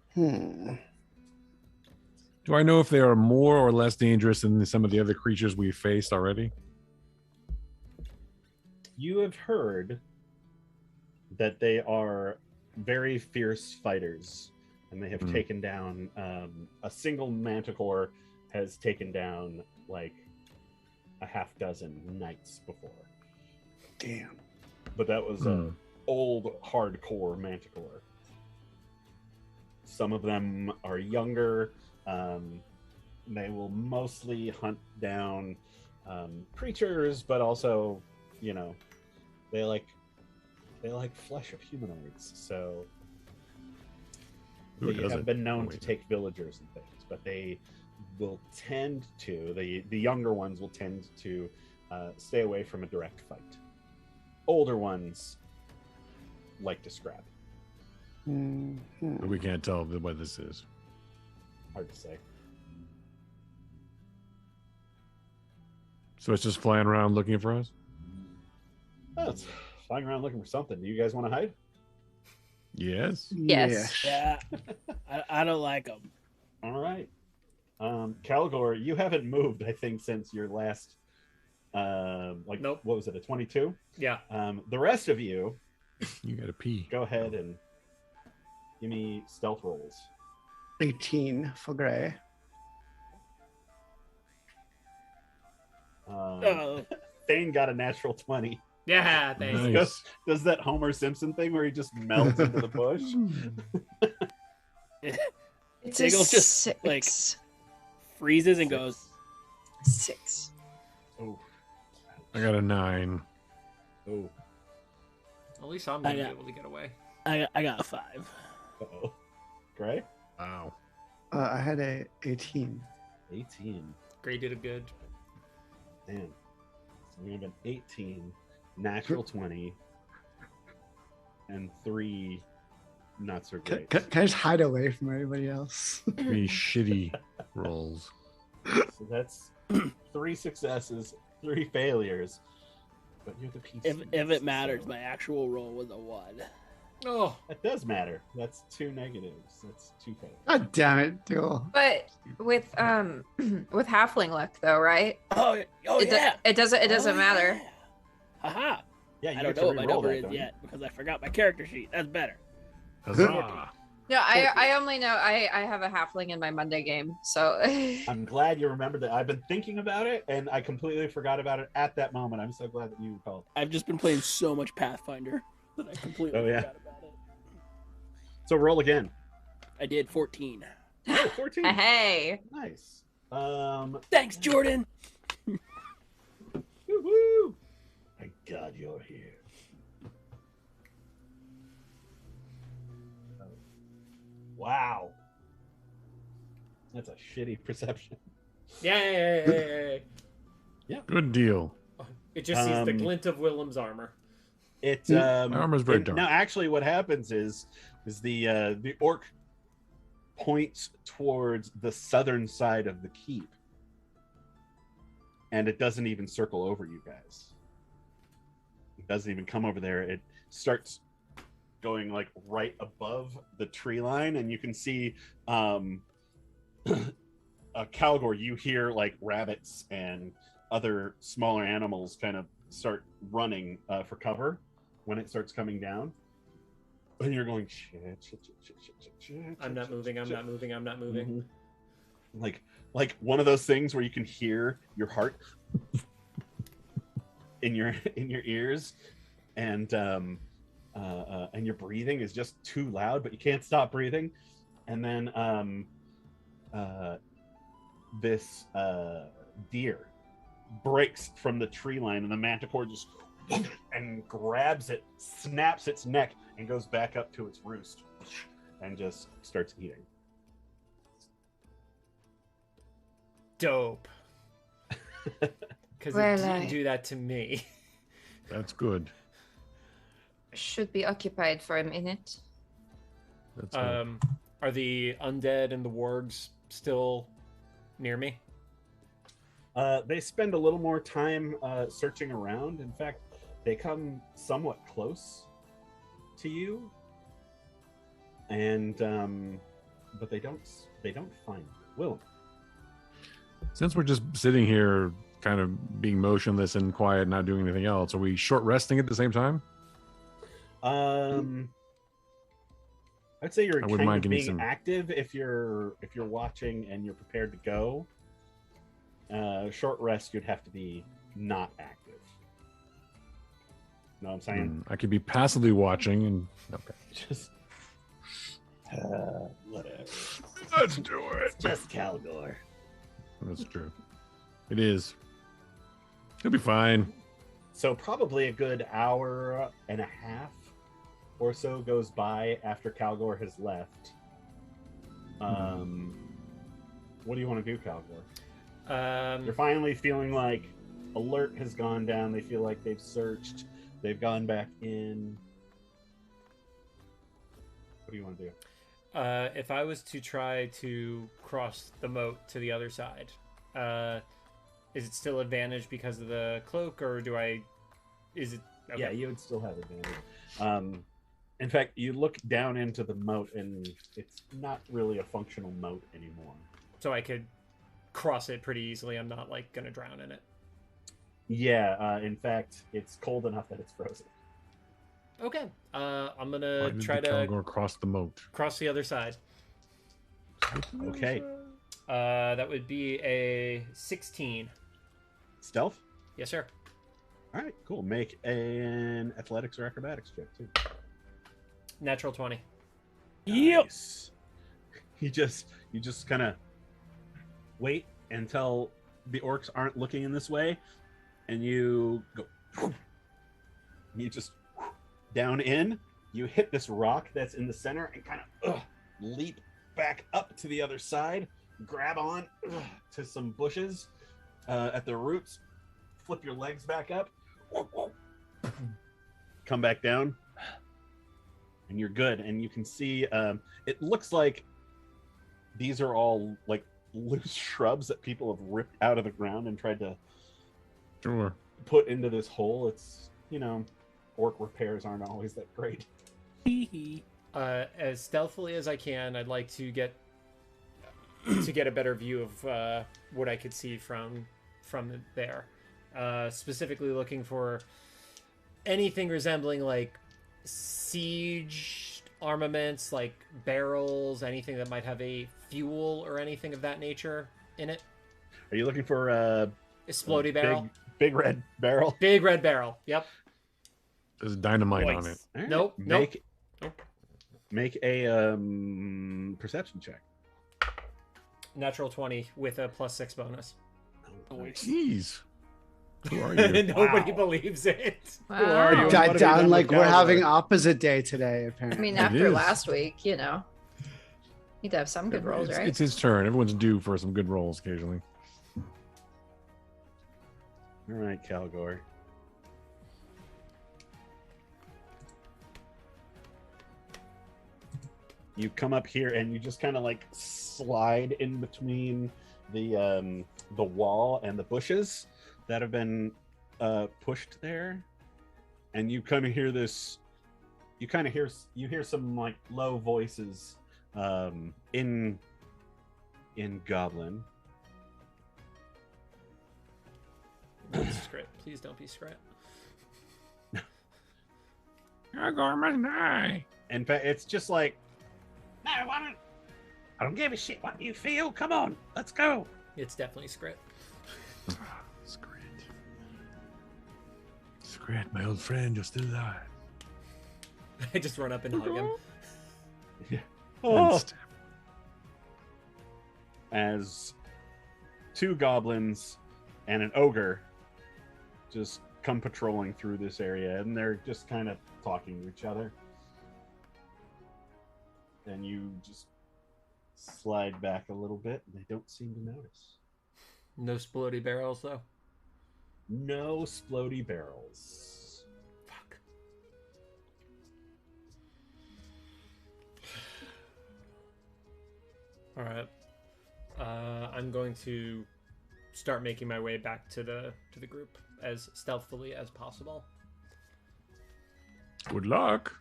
Do I know if they are more or less dangerous than some of the other creatures we've faced already? You have heard that they are very fierce fighters, and they have taken down a single manticore has taken down like a half dozen knights before. Damn. But that was an old hardcore manticore. Some of them are younger. They will mostly hunt down creatures, but also, you know, they like flesh of humanoids. So Who they doesn't? have been known to take villagers and things, but they will tend to the younger ones will tend to stay away from a direct fight. Older ones like to scrap. But we can't tell what this is. Hard to say. So it's just flying around looking for us? Oh, it's flying around looking for something. Do you guys want to hide? Yes. Yes. Yeah, I don't like them. All right. Calgore, you haven't moved, I think, since your last Nope. What was it, a 22? Yeah. The rest of you, You gotta pee. go ahead and give me stealth rolls. 18 for Gray. Thane got a natural 20. Yeah, thanks. Nice. Does that Homer Simpson thing where he just melts into the bush? It's Diggle's a just, 6. like, freezes and goes, 6. Oh. I got a 9. Oh. At least I'm going to be got- able to get away. I got a 5. Uh-oh. Gray? Wow. I had a 18. 18. Gray did a good. Damn. So we have an 18, natural 20, and 3 not so great. Can I just hide away from everybody else? 3 shitty rolls. So that's 3 successes, 3 failures. But you're the PC. If it matters, my actual roll was a 1. Oh, That does matter. That's 2 negatives. That's 2 failures. God damn it, Duel. But with with halfling luck though, right? Oh yeah. It doesn't matter. Haha. Yeah, you I get don't know to what my re-roll number that, is don't you? yet because I forgot my character sheet. That's better. Huzzah. No, I only know I have a halfling in my Monday game, so I'm glad you remembered that. I've been thinking about it, and I completely forgot about it at that moment. I'm so glad that you recalled. I've just been playing so much Pathfinder that I completely Oh, yeah. forgot about it. So roll again. I did 14. Oh, 14. hey. Nice. Thanks, Jordan. Woo-hoo. Thank God you're here. Wow. That's a shitty perception. yay! Good deal. It just sees the glint of Willem's armor. It My armor's very dark. now actually what happens is the orc points towards the southern side of the keep. And it doesn't even circle over you guys. It doesn't even come over there. It starts going like right above the tree line, and you can see Calgore, you hear like rabbits and other smaller animals kind of start running for cover when it starts coming down. And you're going, shit. I'm not moving. Mhm. Like one of those things where you can hear your heart in your ears, and your breathing is just too loud, but you can't stop breathing. And then this deer breaks from the tree line, and the manticore just and grabs it, snaps its neck, and goes back up to its roost and just starts eating. Dope. Because Well, it didn't I- do that to me. That's good. Should be occupied for a minute. That's good. Are the undead and the wargs still near me? They spend a little more time searching around. In fact, they come somewhat close to you, and but they don't find you. Willem. Since we're just sitting here, kind of being motionless and quiet, not doing anything else, are we short resting at the same time? I'd say you're I wouldn't kind mind of getting being some- active if you're watching and you're prepared to go. Short rest, you'd have to be not active. Know what I'm saying? I could be passively watching and okay. Just whatever. Let's do it. It's just Calgore. That's true. It is. It'll be fine. So probably a good hour and a half or so goes by after Calgore has left. What do you want to do, Calgore? You're finally feeling like alert has gone down. They feel like they've searched. They've gone back in. What do you want to do? If I was to try to cross the moat to the other side, is it still advantage because of the cloak, or do I? Is it? Okay. Yeah, you would still have advantage. In fact, you look down into the moat, and it's not really a functional moat anymore. So I could cross it pretty easily. I'm not like gonna drown in it. Yeah, in fact, it's cold enough that it's frozen. Okay. I'm Why gonna did try the to Calgore cross the moat. cross the other side. Okay. That would be a 16. Stealth? Yes, sir. All right, cool. Make an athletics or acrobatics check, too. Natural 20. Yep. Nice. You just kind of wait until the orcs aren't looking in this way, and you go. You just down in. You hit this rock that's in the center and kind of leap back up to the other side. Grab on to some bushes at the roots, flip your legs back up, come back down, and you're good. And you can see it looks like these are all like loose shrubs that people have ripped out of the ground and tried to put into this hole. It's, you know, orc repairs aren't always that great. As stealthily as I can, I'd like to get a better view of what I could see from there. Specifically looking for anything resembling like siege armaments, like barrels, anything that might have a fuel or anything of that nature in it. Are you looking for a explodey barrel? Big red barrel? Big red barrel. Yep. There's dynamite on it. Right. Nope. Make a perception check. Natural 20 with a +6 bonus. Jeez. Who are you? Nobody believes it. Wow. Who are you? Died down like we're having opposite day today, I apparently. mean, It after is. last week, you know, you'd have some good rolls, right? It's his turn. Everyone's due for some good rolls occasionally. All right, Calgore. You come up here and you just kind of like slide in between the wall and the bushes that have been pushed there, and you kind of hear this. You hear some like low voices in Goblin. Skrit. Please don't be Skrit. Calgore must die. In fact, it's just like, no, I don't give a shit what you feel. Come on, let's go. It's definitely Skrit. Skrit, my old friend, you're still alive. I just run up and hug him. Yeah. Oh. As two goblins and an ogre just come patrolling through this area, and they're just kind of talking to each other. And you just slide back a little bit, and they don't seem to notice. No explodey barrels, though. No explodey barrels. Fuck. All right. I'm going to start making my way back to the group as stealthily as possible. Good luck.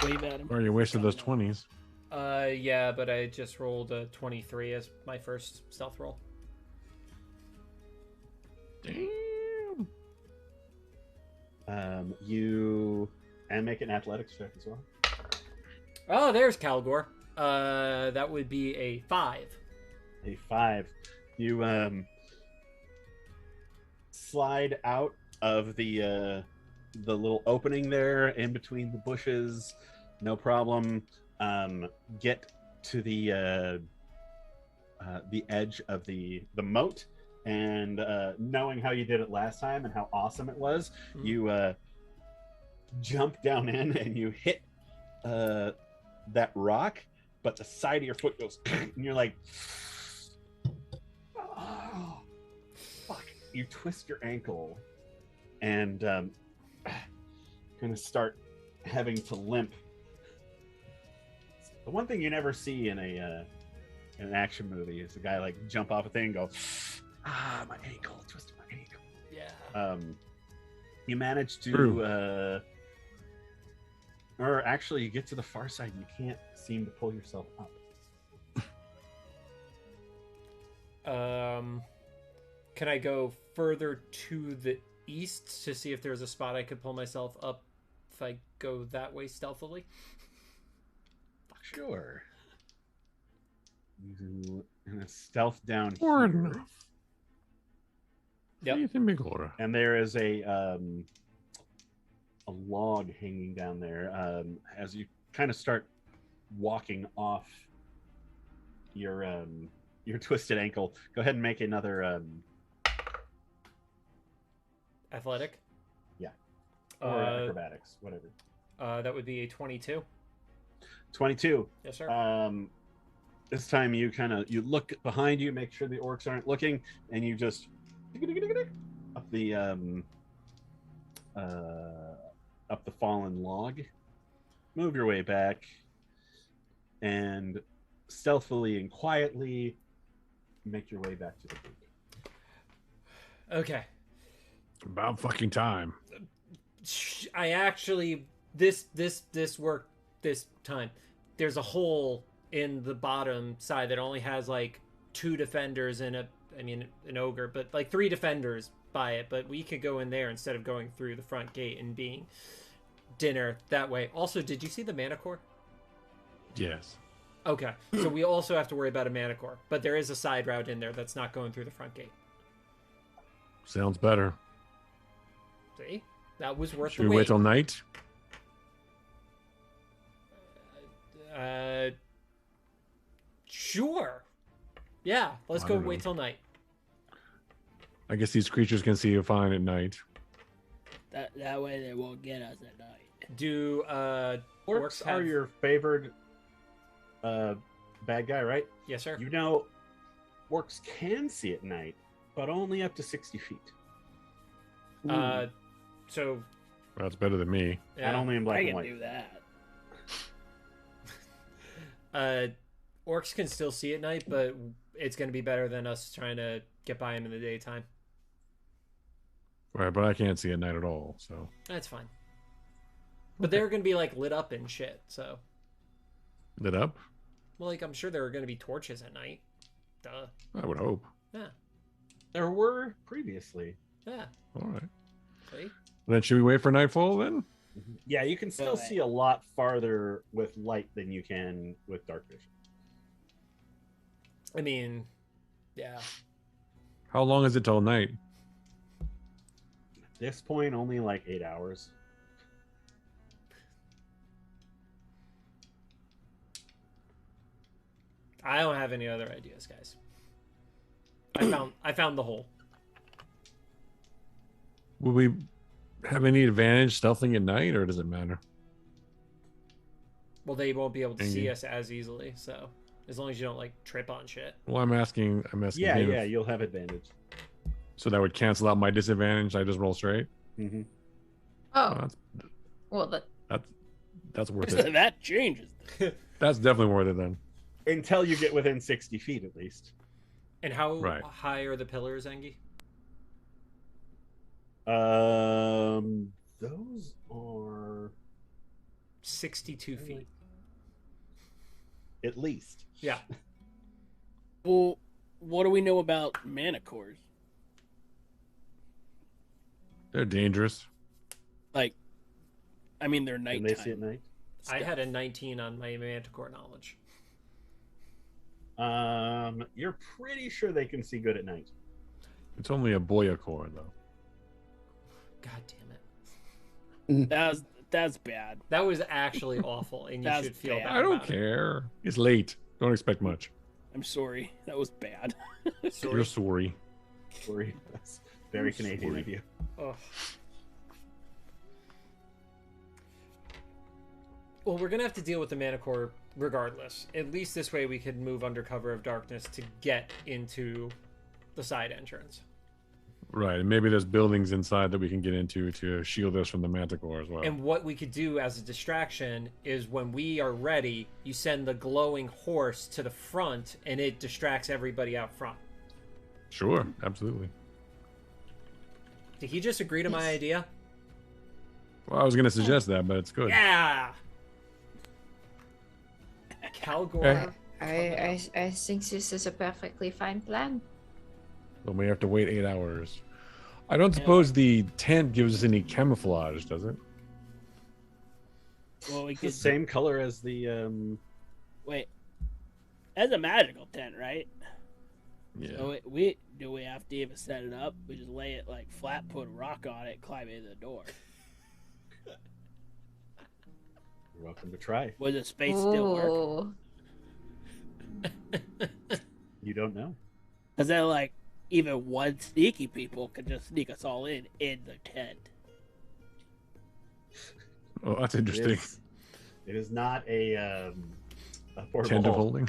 Wave at him. Or you wasted those 20s. Yeah, but I just rolled a 23 as my first stealth roll. Damn. You and make an athletics check as well. Oh, there's Calgore. That would be a 5. A 5. You slide out of the little opening there in between the bushes, no problem. Get to the edge of the moat, and knowing how you did it last time and how awesome it was, you jump down in and you hit that rock, but the side of your foot goes and you're like, oh, fuck. You twist your ankle and kind of start having to limp. The one thing you never see in an action movie is a guy like jump off a thing and go, my ankle, twisted my ankle. Yeah. You manage to or actually you get to the far side and you can't seem to pull yourself up. Can I go further to the east to see if there's a spot I could pull myself up if I go that way stealthily? Sure. You and a stealth down Or here. enough. Yep. And there is a log hanging down there. As you kind of start walking off your twisted ankle, go ahead and make another Athletic? Yeah. Or acrobatics, whatever. That would be a 22. 22. Yes, sir. This time you you look behind you, make sure the orcs aren't looking, and you just up the fallen log, move your way back, and stealthily and quietly make your way back to the group. Okay. About fucking time. I actually this worked this time. There's a hole in the bottom side that only has like 2 defenders and an ogre, but like 3 defenders by it. But we could go in there instead of going through the front gate and being dinner that way. Also, did you see the mana core? Yes. Okay, so we also have to worry about a mana core, but there is a side route in there that's not going through the front gate. Sounds better. See, that was worth Should the we wait. wait till night? Sure. Yeah, let's I go don't wait know. till night. I guess these creatures can see you fine at night. That way they won't get us at night. Do Orcs are your favored bad guy, right? Yes, sir. You know, orcs can see at night, but only up to 60 feet. So That's better than me. yeah. And only in black I and can white. do that. Orcs can still see at night, but it's going to be better than us trying to get by them in the daytime. Right, but I can't see at night at all, so. That's fine. But they're going to be like lit up and shit. So, Lit up? well, like I'm sure there are going to be torches at night. Duh. I would hope. Yeah. There were previously. Yeah. All right. See? Then should we wait for nightfall then? Yeah, you can still see a lot farther with light than you can with dark vision. I mean, yeah. How long is it till night? At this point, only like 8 hours. I don't have any other ideas, guys. I found the hole. Will we have any advantage stealthing at night, or does it matter? Well, they won't be able to see Thank you. us as easily, so as long as you don't like trip on shit. Well, I'm asking Yeah, him. yeah, you'll have advantage. So that would cancel out my disadvantage. I just roll straight. Mm-hmm. Oh, That's well, that's worth it. That changes. That's definitely worth it then. Until you get within 60 feet, at least. And how Right. high are the pillars, Engi? Those are 62 feet. at least. Yeah. Well, what do we know about mana cores? They're dangerous. Like, I mean, they're Can nighttime. they see at night? I had a 19 on my Manticore knowledge. You're pretty sure they can see good at night. It's only a boya core though. God damn it. That's bad. That was actually awful, and you That's should feel bad. bad. I don't about it. care. It's late. Don't expect much. I'm sorry. That was bad. You're sorry. Sorry, that's very I'm Canadian sorry. of you. Ugh. Well, we're gonna have to deal with the Manticore regardless. At least this way we could move under cover of darkness to get into the side entrance. Right, and maybe there's buildings inside that we can get into to shield us from the manticore as well. And what we could do as a distraction is when we are ready, you send the glowing horse to the front and it distracts everybody out front. Sure, absolutely. Did he just agree to my idea? Well, I was going to suggest that, but it's good. Yeah! Calgore. I think this is a perfectly fine plan. Then we have to wait 8 hours. I don't suppose the tent gives us any camouflage, does it? Well, we It's the could same color as the wait. That's a magical tent, right? Yeah. So we have to even set it up? We just lay it like flat, put a rock on it, climb into the door. You're welcome to try. Would the space still work? Ooh. You don't know. Because then, like, even one sneaky people could just sneak us all in the tent. Oh, that's interesting. It is not a portable Tent of hole. holding.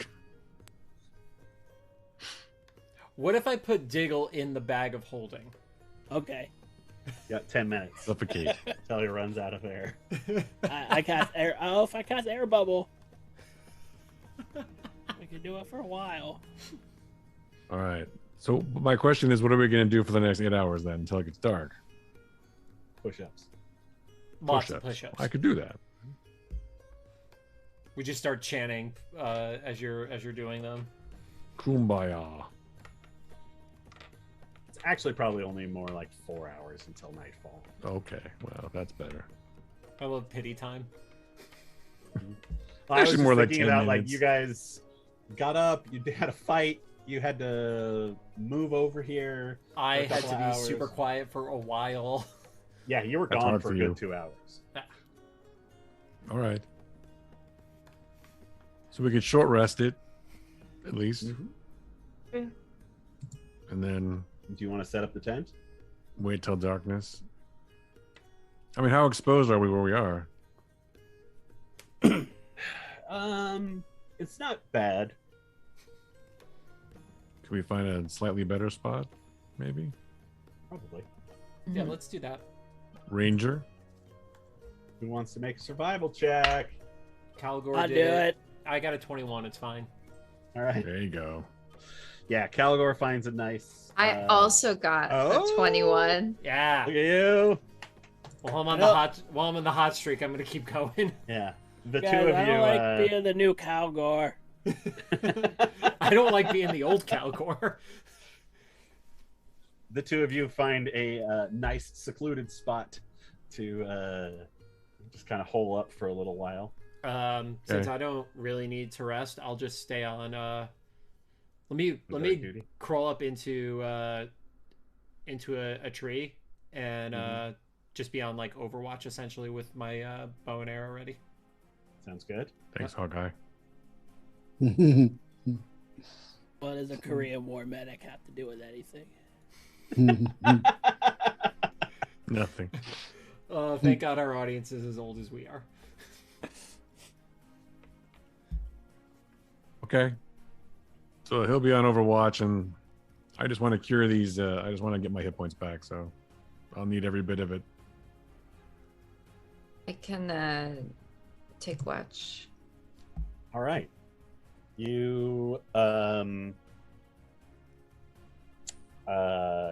What if I put Diggle in the bag of holding? Okay. You got 10 minutes Suffocate. until he runs out of air. I cast air. Oh, if I cast air bubble, I can do it for a while. All right. So my question is, what are we going to do for the next 8 hours then until it gets dark? Push-ups. Lots of push-ups. I could do that. We just start chanting as you're doing them. Kumbaya. It's actually probably only more like 4 hours until nightfall. Okay, well, that's better. I love pity time. I was Actually, just more like thinking 10 about like minutes. you guys got up, you had a fight, you had to move over here. I for a had to couple be hours. super quiet for a while. Yeah, you were That's gone hard for for a you. good 2 hours. All right. So we could short rest it, at least. Mm-hmm. And then Do you want to set up the tent? wait till darkness. I mean, how exposed are we where we are? It's not bad. Can we find a slightly better spot? Maybe? Probably. Yeah, let's do that. Ranger? Who wants to make a survival check? Calgore I'll did do it. I got a 21. It's fine. All right. There you go. Yeah, Calgore finds a nice. I also got a 21. Yeah. Look at you. While I'm on the hot streak, I'm gonna keep going. Yeah. The Guys, two of I you. don't like being the new Calgore. I don't like being the old Calgore. The two of you find a nice secluded spot to just kind of hole up for a little while. Since I don't really need to rest, I'll just stay on. Let me duty. crawl up into a tree and just be on like Overwatch essentially with my bow and arrow ready. Sounds good. Thanks, Hawkeye. What does a Korean War medic have to do with anything? Nothing. Thank God our audience is as old as we are. Okay. So he'll be on Overwatch, and I just want to cure these. I just want to get my hit points back, so I'll need every bit of it. I can take watch. All right. You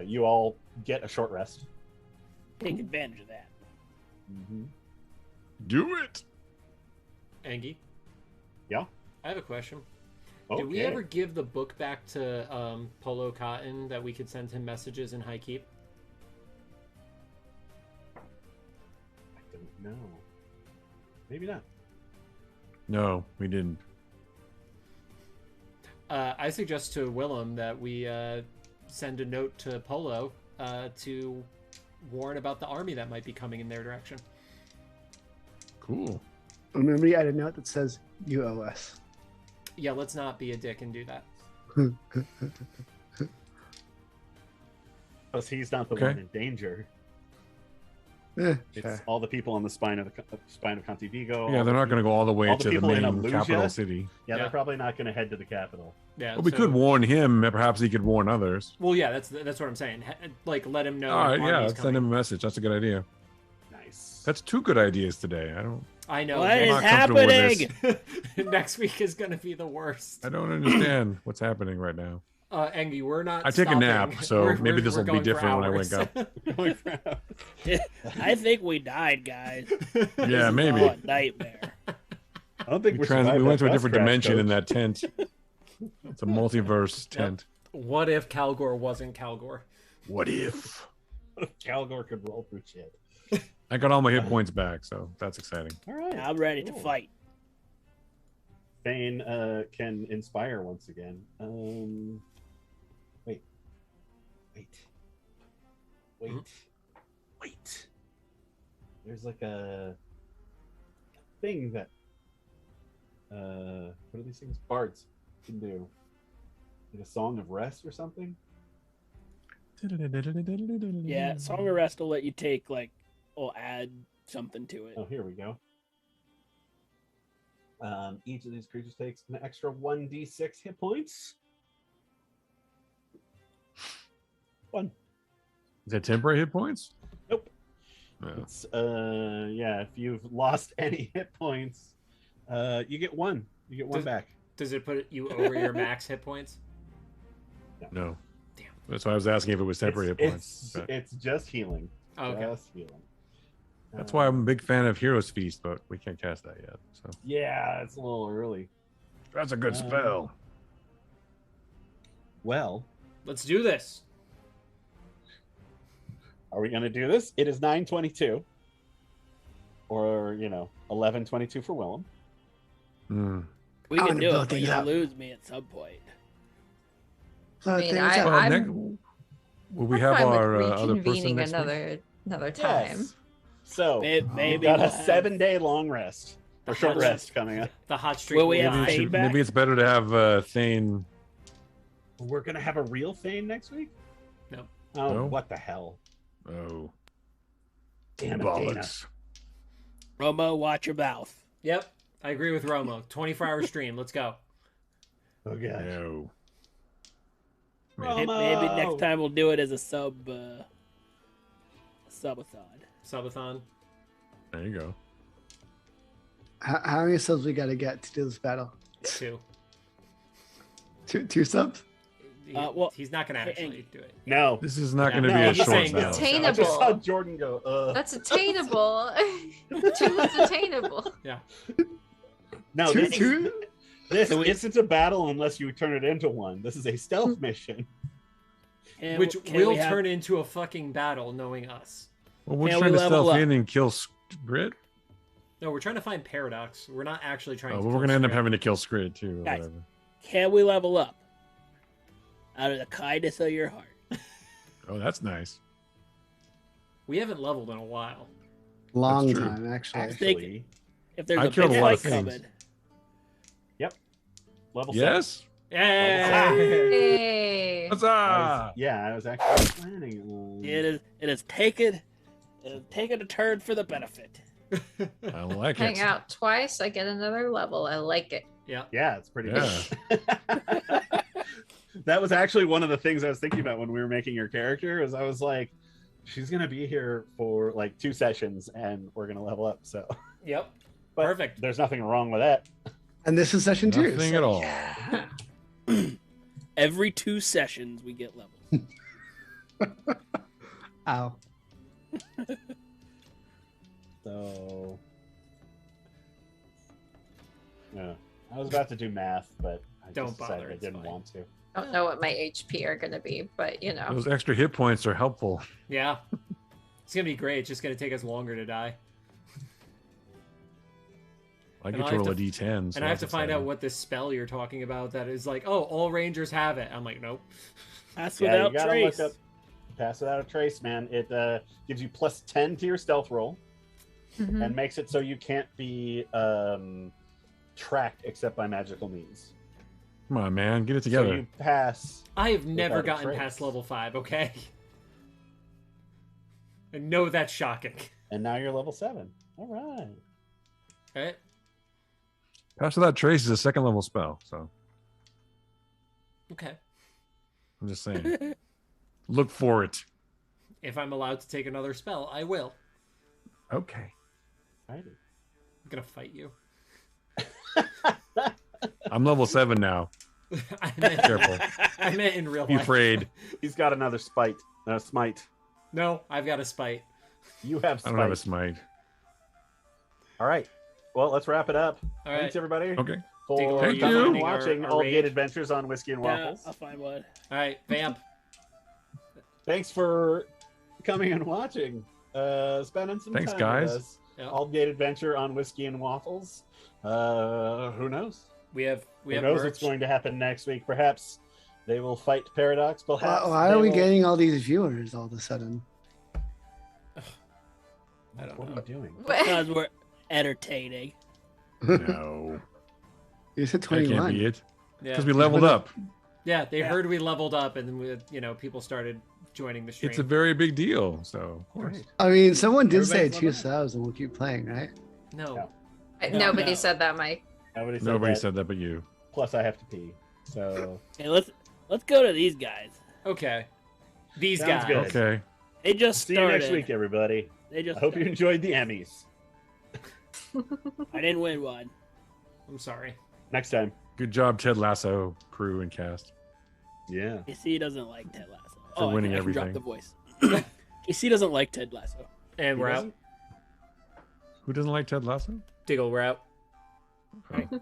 you all get a short rest. Take advantage of that. Mm-hmm. Do it. Angie? Yeah? I have a question. Okay. Did we ever give the book back to Polo Cotton that we could send him messages in High Keep? I don't know. Maybe not. No, we didn't. I suggest to Willem that we send a note to Polo to warn about the army that might be coming in their direction. Cool. Remember, you add a note that says "You owe us." Yeah, let's not be a dick and do that. Because he's not the Okay. one in danger. Eh, It's sure. all the people on the spine of Conti Vigo. Yeah, they're not going to go all the way all the to the people in main Aluja. capital city. Yeah, Yeah. they're probably not going to head to the capital. Yeah, But we could warn him. Perhaps he could warn others. Well, yeah, that's what I'm saying. Like, let him know. All right, an yeah, army's let's send coming. him a message. That's a good idea. Nice. That's two good ideas today. I know. What I'm is not comfortable with happening? this. Next week is going to be the worst. I don't understand what's happening right now. Angie, we're not. I take a stopping. nap, so maybe this will be going for different when I wake hours. up. Going for I think we died, guys. Yeah, Oh, maybe. a nightmare. I don't think We went to a different dimension in that tent. It's a multiverse tent. What if Calgore wasn't Calgore? What if? Calgore could roll through shit. I got all my hit points back, so that's exciting. All right. I'm ready to Cool. fight. Fane can inspire once again. Wait. There's like a thing that what are these things? Bards can do. Like a song of rest or something? Yeah, Song of Rest will let you take, will add something to it. Oh, here we go. Each of these creatures takes an extra 1d6 hit points. 1. Is that temporary hit points? Nope. No. It's yeah, if you've lost any hit points, you get 1. You get 1 back. Does it put you over your max hit points? No. Damn. That's why I was asking if it was temporary hit points. but It's just healing. Oh, okay. Just healing. That's why I'm a big fan of Hero's Feast, but we can't cast that yet. So Yeah, it's a little early. that's a good spell. Well, Let's do this. are we going to do this? It is 9:22, or 11:22 for Willem. We can do blow it, but things you'll up. lose me at some point. Blow I mean, things up. I'm Will we I'm have fine with our other person reconvening next week? another time. Yes. So Maybe we've got we'll a have- 7-day long rest or short hot rest coming up. The hot streak. Will we will have die. Thane Maybe, back? maybe it's better to have Thane. We're gonna have a real Thane next week. No. Oh, No? what the hell! Oh, Damn it, Dana. bollocks. Romo, watch your mouth. Yep, I agree with Romo. 24-hour stream. Let's go. Oh god. No. Maybe Romo! next time we'll do it as a subathon. Subathon. There you go. How many subs we got to get to do this battle? 2. Two subs? Well, He's not going to actually do it. No. This is not going to No, be a he's short saying battle. it's I just saw Attainable. Jordan go. That's attainable. 2 is attainable. Yeah. No, Two- this, two? this So we- isn't a battle unless you turn it into one. This is a stealth mission. Which can will we have- turn into a fucking battle, knowing us. Well, we're Can trying we to level stealth up? in and kill Skrit. No, we're trying to find Paradox. We're not actually trying Oh, to well, kill we're going to end up Skrit. having to kill Skrit too. Or Guys. whatever. Can we level up? Out of the kindness of your heart. Oh, that's nice. We haven't leveled in a while. Long That's true. time, actually. Actually, If there's I a big killed a lot of fight things. coming, level Yes. Hey. Huzzah! I was actually planning on. it is taken a turn for the benefit. I like Hang it. out twice, I get another level. I like it. Yeah. Yeah, it's pretty Yeah. good. That was actually one of the things I was thinking about when we were making your character. Is I was like, she's gonna be here for like 2 sessions, and we're gonna level up. So, Yep. but Perfect. There's nothing wrong with that. And this is session 2. Nothing so- at all. Every 2 sessions we get levels. Ow. So, yeah, I was about to do math, but I Don't just decided bother, I it's didn't fine. want to. I don't know what my HP are going to be, but you know. Those extra hit points are helpful. Yeah. It's going to be great. It's just going to take us longer to die. I And get I to have roll a to- D10. So And I have to that's find out exciting. what this spell you're talking about that is like, oh, all rangers have it. I'm like, nope. That's Yeah, without you gotta trace. look up. Pass without a trace, man. It gives you plus 10 to your stealth roll Mhm. and makes it so you can't be tracked except by magical means. Come on, man, get it So together. you pass. I have never Without a gotten trace. past level 5, okay? I know that's shocking. And now you're level 7. All right. Okay. Pass without trace is a 2nd level spell, so Okay. I'm just saying. Look for it. If I'm allowed to take another spell, I will. Okay. I'm gonna fight you. I'm level 7 now. I meant, Careful. I meant in real Be life. afraid. He's got another smite. No, I've got a spite. You have I spite. don't have a smite. All right. Well, let's wrap it up. All Thanks, right. everybody. Okay. For Take a look Thank at you. coming and finding our- watching our Aldgate raid. Adventures on Whiskey and Yeah, Waffles. I'll find one. All right, vamp. Thanks for coming and watching. Spending some Thanks, time guys. with us. Yeah. Aldgate Adventure on Whiskey and Waffles. Who knows? We have Who merch. knows what's going to happen next week? Perhaps they will fight Paradox. Perhaps Why they are we will- getting all these viewers all of a sudden? I don't What know. are you doing? Because we're entertaining. No. You said That can't 21. be it. Yeah. Because we leveled up. Yeah, they Yeah. heard we leveled up, and then people started joining the stream. It's a very big deal. So, of course. Right. I mean, someone did say Everybody's 2 level. subs and we'll keep playing, right? No. No. Nobody no. said that, Mike. Nobody said Nobody that. said that but you. Plus, I have to pee. So Hey, let's go to these guys. Okay. These Sounds guys. good. Okay. They just See started. you next week, everybody. They just I hope you enjoyed the Emmys. I didn't win one. I'm sorry. Next time. Good job, Ted Lasso crew and cast. Yeah. JC doesn't like Ted Lasso. For winning I can drop everything. the voice. JC doesn't like Ted Lasso. And we're out. doesn't? Who doesn't like Ted Lasso? Diggle, we're out. Oh.